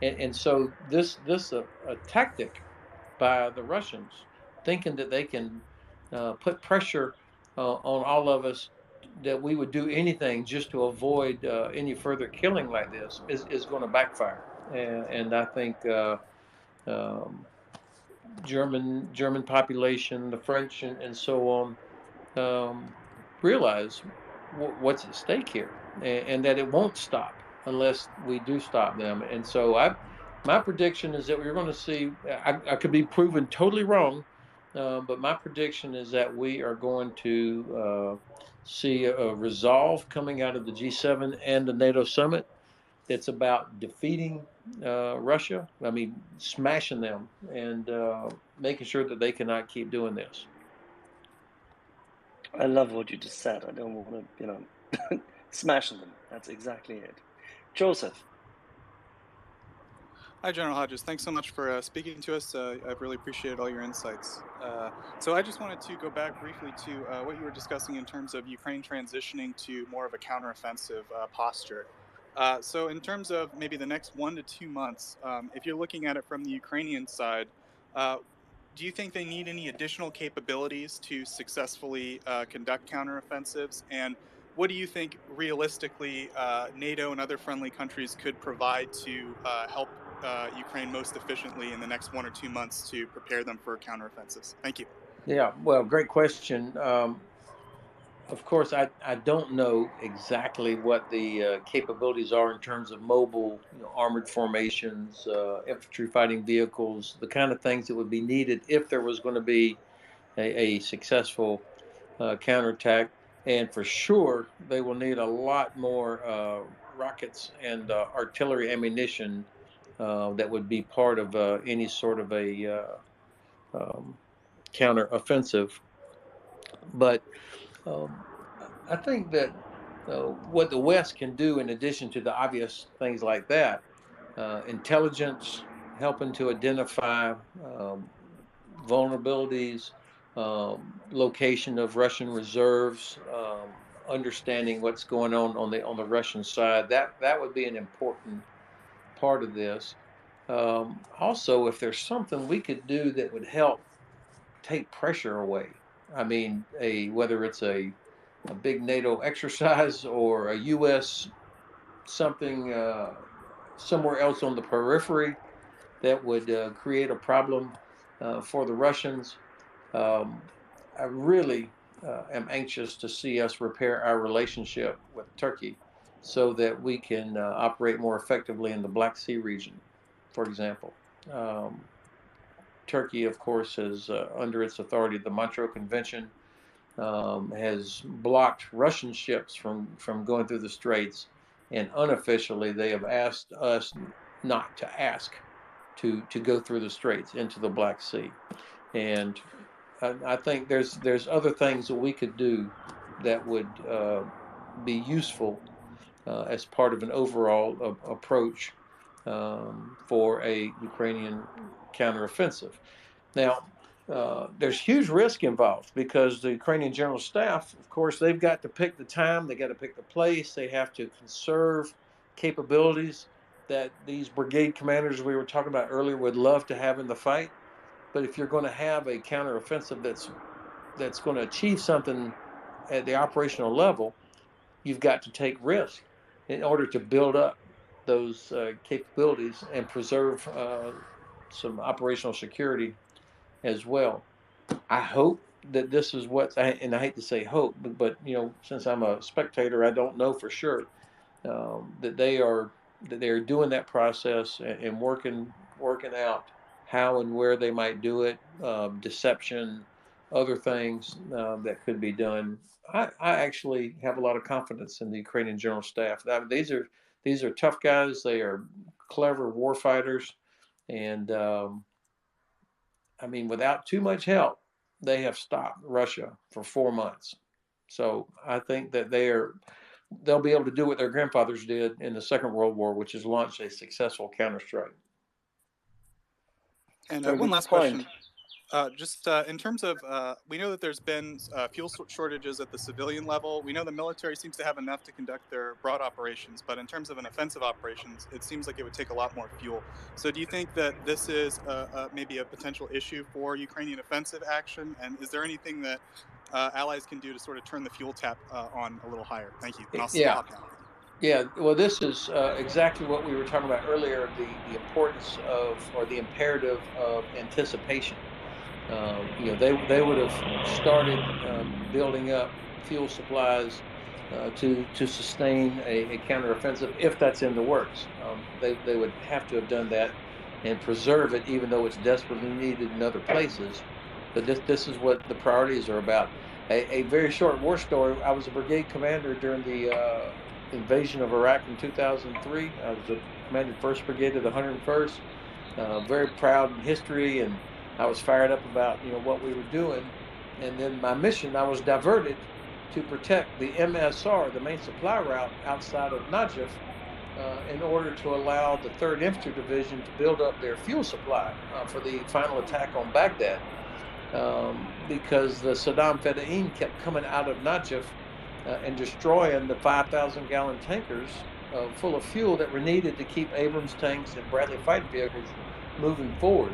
S22: And so this a tactic by the Russians, thinking that they can put pressure on all of us, that we would do anything just to avoid any further killing like this, is going to backfire. And I think German population, the French, and so on, realize what's at stake here, and that it won't stop unless we do stop them. And so my prediction is that we're going to see, I could be proven totally wrong, but my prediction is that we are going to see a resolve coming out of the G7 and the NATO summit. It's about defeating Russia. I mean, smashing them and making sure that they cannot keep doing this.
S1: I love what you just said. I don't want to, smashing them. That's exactly it. Joseph.
S3: Hi, General Hodges. Thanks so much for speaking to us. I've really appreciated all your insights. So I just wanted to go back briefly to what you were discussing in terms of Ukraine transitioning to more of a counteroffensive posture. So in terms of maybe the next 1 to 2 months, if you're looking at it from the Ukrainian side, do you think they need any additional capabilities to successfully conduct counteroffensives? And what do you think realistically NATO and other friendly countries could provide to help Ukraine most efficiently in the next 1 or 2 months to prepare them for counteroffensives? Thank you.
S22: Yeah, well, great question. Of course, I don't know exactly what the capabilities are in terms of mobile, armored formations, infantry fighting vehicles, the kind of things that would be needed if there was going to be a successful counterattack. And for sure, they will need a lot more rockets and artillery ammunition that would be part of any sort of a counteroffensive. But I think that what the West can do, in addition to the obvious things like that, intelligence, helping to identify vulnerabilities, location of Russian reserves, understanding what's going on the Russian side, that would be an important part of this. Also, if there's something we could do that would help take pressure away, I mean, whether it's a big NATO exercise or a U.S. something somewhere else on the periphery that would create a problem for the Russians. I really am anxious to see us repair our relationship with Turkey so that we can operate more effectively in the Black Sea region, for example. Turkey, of course, is under its authority the Montreux Convention, has blocked Russian ships from going through the straits, and unofficially they have asked us not to ask to go through the straits into the Black Sea. And I think there's other things that we could do that would be useful as part of an overall approach for a Ukrainian counteroffensive. Now, there's huge risk involved because the Ukrainian General Staff, of course, they've got to pick the time, they got to pick the place, they have to conserve capabilities that these brigade commanders we were talking about earlier would love to have in the fight. But if you're going to have a counteroffensive that's going to achieve something at the operational level, you've got to take risk in order to build up those capabilities and preserve some operational security as well. I hope that this is what, and I hate to say hope, but you know, since I'm a spectator, I don't know for sure that they are doing that process and working out how and where they might do it, deception, other things that could be done. I actually have a lot of confidence in the Ukrainian General Staff. I mean, these are tough guys. They are clever war fighters, and I mean, without too much help, they have stopped Russia for 4 months. So I think that they'll be able to do what their grandfathers did in the Second World War, which is launch a successful counterstrike.
S3: And one last question. Just in terms of, we know that there's been fuel shortages at the civilian level. We know the military seems to have enough to conduct their broad operations, but in terms of an offensive operations, it seems like it would take a lot more fuel. So do you think that this is maybe a potential issue for Ukrainian offensive action? And is there anything that allies can do to sort of turn the fuel tap on a little higher? Thank you. And I'll stop now.
S22: Yeah, well, this is exactly what we were talking about earlier, the importance of, or the imperative of anticipation. You know, they would have started building up fuel supplies to sustain a counteroffensive if that's in the works. They would have to have done that and preserve it, even though it's desperately needed in other places. But this is what the priorities are about. A very short war story. I was a brigade commander during the invasion of Iraq in 2003. I was commanded 1st Brigade of the 101st. Very proud in history, and I was fired up about what we were doing. And then my mission, I was diverted to protect the MSR, the main supply route outside of Najaf, in order to allow the 3rd Infantry Division to build up their fuel supply for the final attack on Baghdad, because the Saddam Fedayeen kept coming out of Najaf and destroying the 5,000-gallon tankers full of fuel that were needed to keep Abrams tanks and Bradley fighting vehicles moving forward.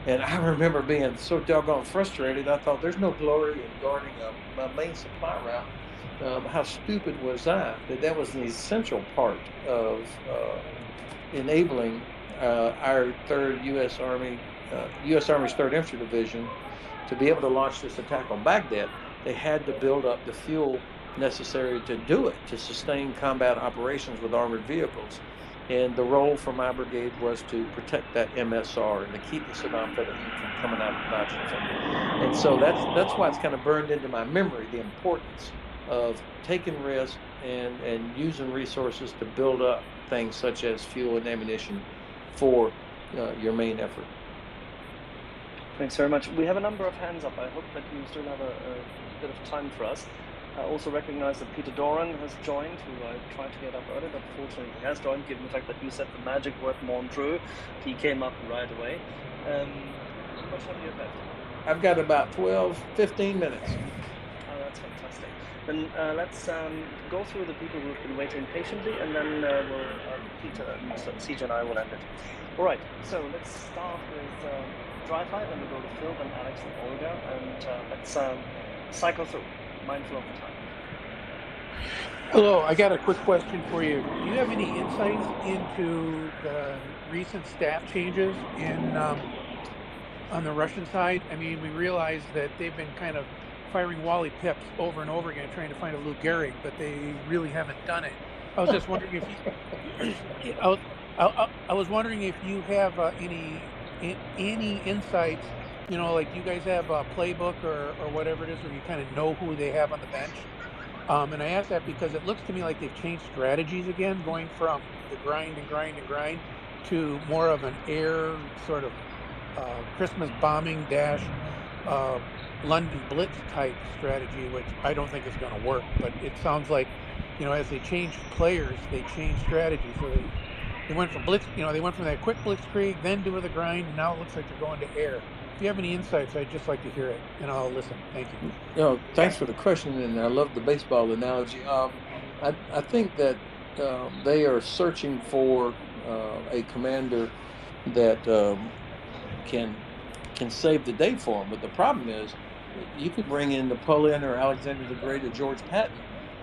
S22: And I remember being so doggone frustrated. I thought, there's no glory in guarding my main supply route. How stupid was that that was an essential part of enabling our 3rd U.S. Army's 3rd Infantry Division to be able to launch this attack on Baghdad. They had to build up the fuel necessary to do it, to sustain combat operations with armored vehicles. And the role for my brigade was to protect that MSR and to keep the Saddam Fedayeen from coming out of Najaf. And so that's why it's kind of burned into my memory, the importance of taking risks and using resources to build up things such as fuel and ammunition for your main effort.
S1: Thanks very much. We have a number of hands up. I hope that you still have a bit of time for us. I also recognize that Peter Doran has joined, who I tried to get up earlier, but fortunately he has joined, given the fact that you said the magic word Montreux. He came up right away. How much have you left?
S22: I've got about 15 minutes.
S1: Oh, that's fantastic. Then let's go through the people who have been waiting patiently, and then Peter and CJ and I will end it. All right, so let's start with Dry-Fi, then we'll go to Phil, then Alex and Olga, and let's cycle through, mindful of the time.
S16: Hello, I got a quick question for you. Do you have any insights into the recent staff changes on the Russian side? I mean, we realize that they've been kind of firing Wally Pips over and over again, trying to find a Lou Gehrig, but they really haven't done it. I was just wondering if I was wondering if you have any insights You know, like, do you guys have a playbook or whatever it is where you kind of know who they have on the bench? And I ask that because it looks to me like they've changed strategies again, going from the grind and grind and grind to more of an air sort of Christmas bombing dash London Blitz type strategy, which I don't think is going to work. But it sounds like, you know, as they change players, they change strategy. So they went from blitz, you know, they went from that quick blitzkrieg, then to the grind, and now it looks like they're going to air. If you have any insights, I'd just like to hear it, and I'll listen. Thank you.
S22: You know, thanks for the question, and I love the baseball analogy. I think that they are searching for a commander that can save the day for them. But the problem is, you could bring in Napoleon or Alexander the Great or George Patton,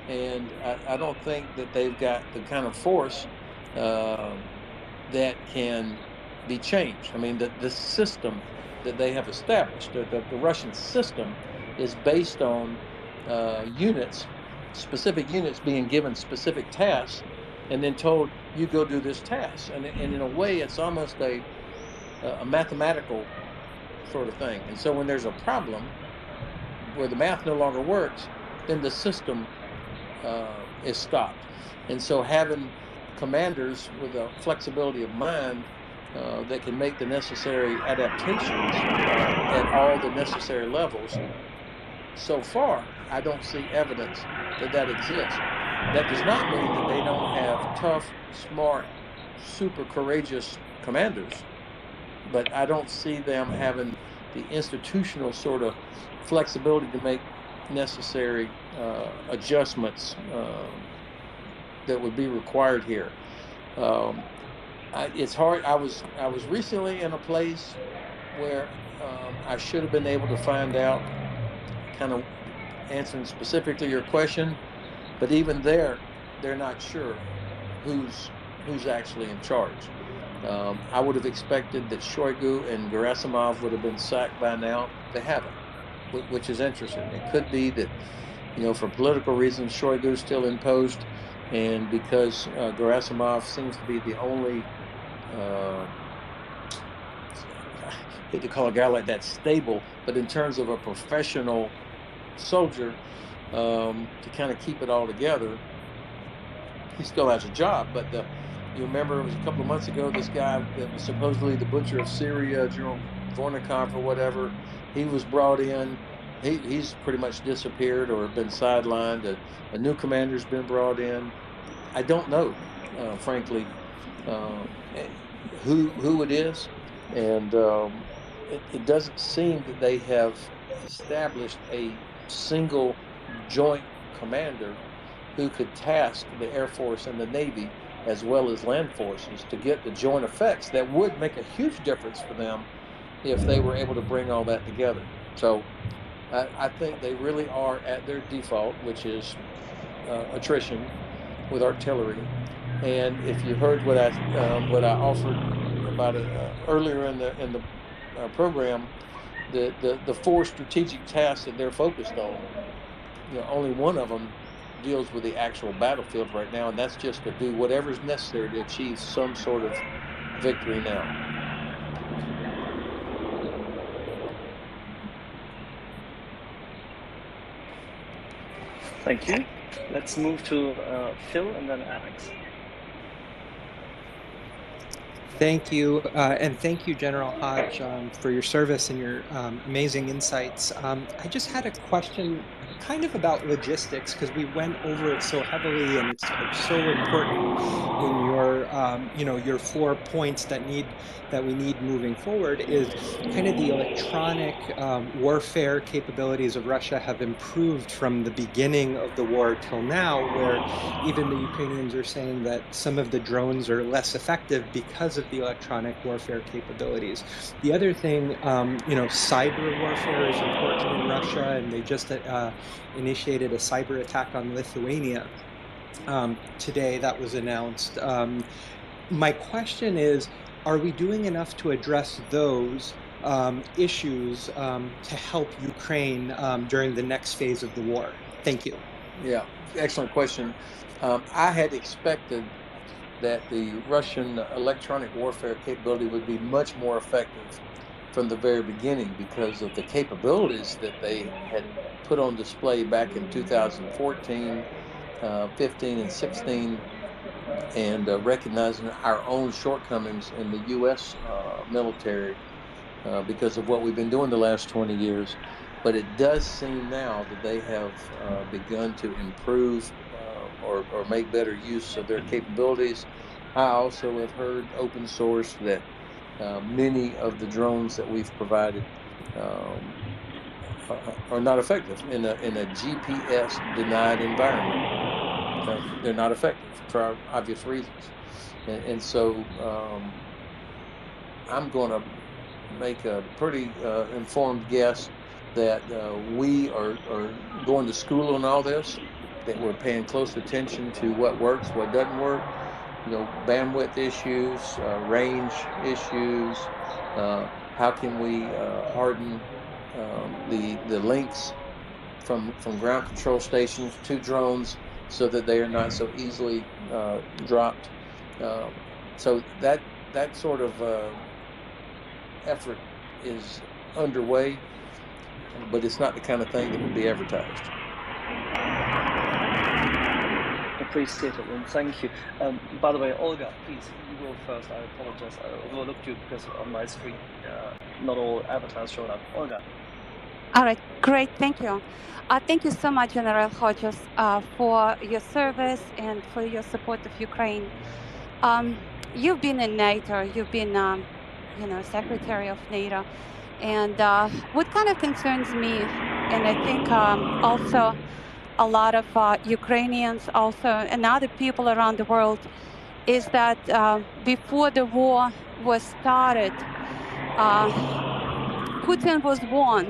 S22: and I don't think that they've got the kind of force that can be changed. I mean, the system that they have established, the Russian system, is based on units, specific units being given specific tasks, and then told, you go do this task. And in a way, it's almost a mathematical sort of thing. And so when there's a problem where the math no longer works, then the system is stopped. And so having commanders with a flexibility of mind that can make the necessary adaptations at all the necessary levels, so far, I don't see evidence that that exists. That does not mean that they don't have tough, smart, super courageous commanders, but I don't see them having the institutional sort of flexibility to make necessary adjustments that would be required here. It's hard. I was recently in a place where I should have been able to find out, kind of answering specifically your question, but even there, they're not sure who's actually in charge. I would have expected that Shoigu and Gerasimov would have been sacked by now. They haven't, which is interesting. It could be that, you know, for political reasons, Shoigu's still in post, and because Gerasimov seems to be the only, I hate to call a guy like that stable, but in terms of a professional soldier, to kind of keep it all together, he still has a job. But you remember, it was a couple of months ago, this guy that was supposedly the butcher of Syria, General Vornikov or whatever, he was brought in. He's pretty much disappeared or been sidelined. A new commander's been brought in. I don't know, frankly, who it is, and it doesn't seem that they have established a single joint commander who could task the Air Force and the Navy as well as land forces to get the joint effects that would make a huge difference for them if they were able to bring all that together. So I think they really are at their default, which is attrition with artillery. And if you heard what I offered about earlier in the program, the four strategic tasks that they're focused on, you know, only one of them deals with the actual battlefield right now, and that's just to do whatever's necessary to achieve some sort of victory now.
S1: Thank you. Let's move to Phil and then Alex.
S6: Thank you, and thank you, General Hodge, for your service and your amazing insights. I just had a question kind of about logistics, because we went over it so heavily, and it's so important in your, you know, your 4 points that we need moving forward. Is kind of the electronic warfare capabilities of Russia have improved from the beginning of the war till now, where even the Ukrainians are saying that some of the drones are less effective because of the electronic warfare capabilities. The other thing, you know, cyber warfare is important in Russia, and they just initiated a cyber attack on Lithuania today. That was announced. My question is, are we doing enough to address those issues to help Ukraine during the next phase of the war? Thank you.
S22: Yeah, excellent question. I had expected that the Russian electronic warfare capability would be much more effective from the very beginning because of the capabilities that they had put on display back in 2014, 15, and 16, and recognizing our own shortcomings in the U.S. Military because of what we've been doing the last 20 years. But it does seem now that they have begun to improve or make better use of their capabilities. I also have heard open source that many of the drones that we've provided are not effective in a GPS denied environment. They're not effective for obvious reasons, and so I'm going to make a pretty informed guess that we are going to school on all this, that we're paying close attention to what works, what doesn't work, bandwidth issues, range issues, how can we harden the links from ground control stations to drones so that they are not so easily dropped. So that sort of effort is underway, but it's not the kind of thing that would be advertised.
S1: Appreciate it, and thank you. By the way, Olga, please, you go first. I apologize. I overlooked you because on my screen, not all avatars showed up. Olga.
S8: All right, great. Thank you. Thank you so much, General Hodges, for your service and for your support of Ukraine. You've been in NATO. You've been, Secretary of NATO. And what kind of concerns me, and I think also a lot of Ukrainians also and other people around the world, is that before the war was started, Putin was warned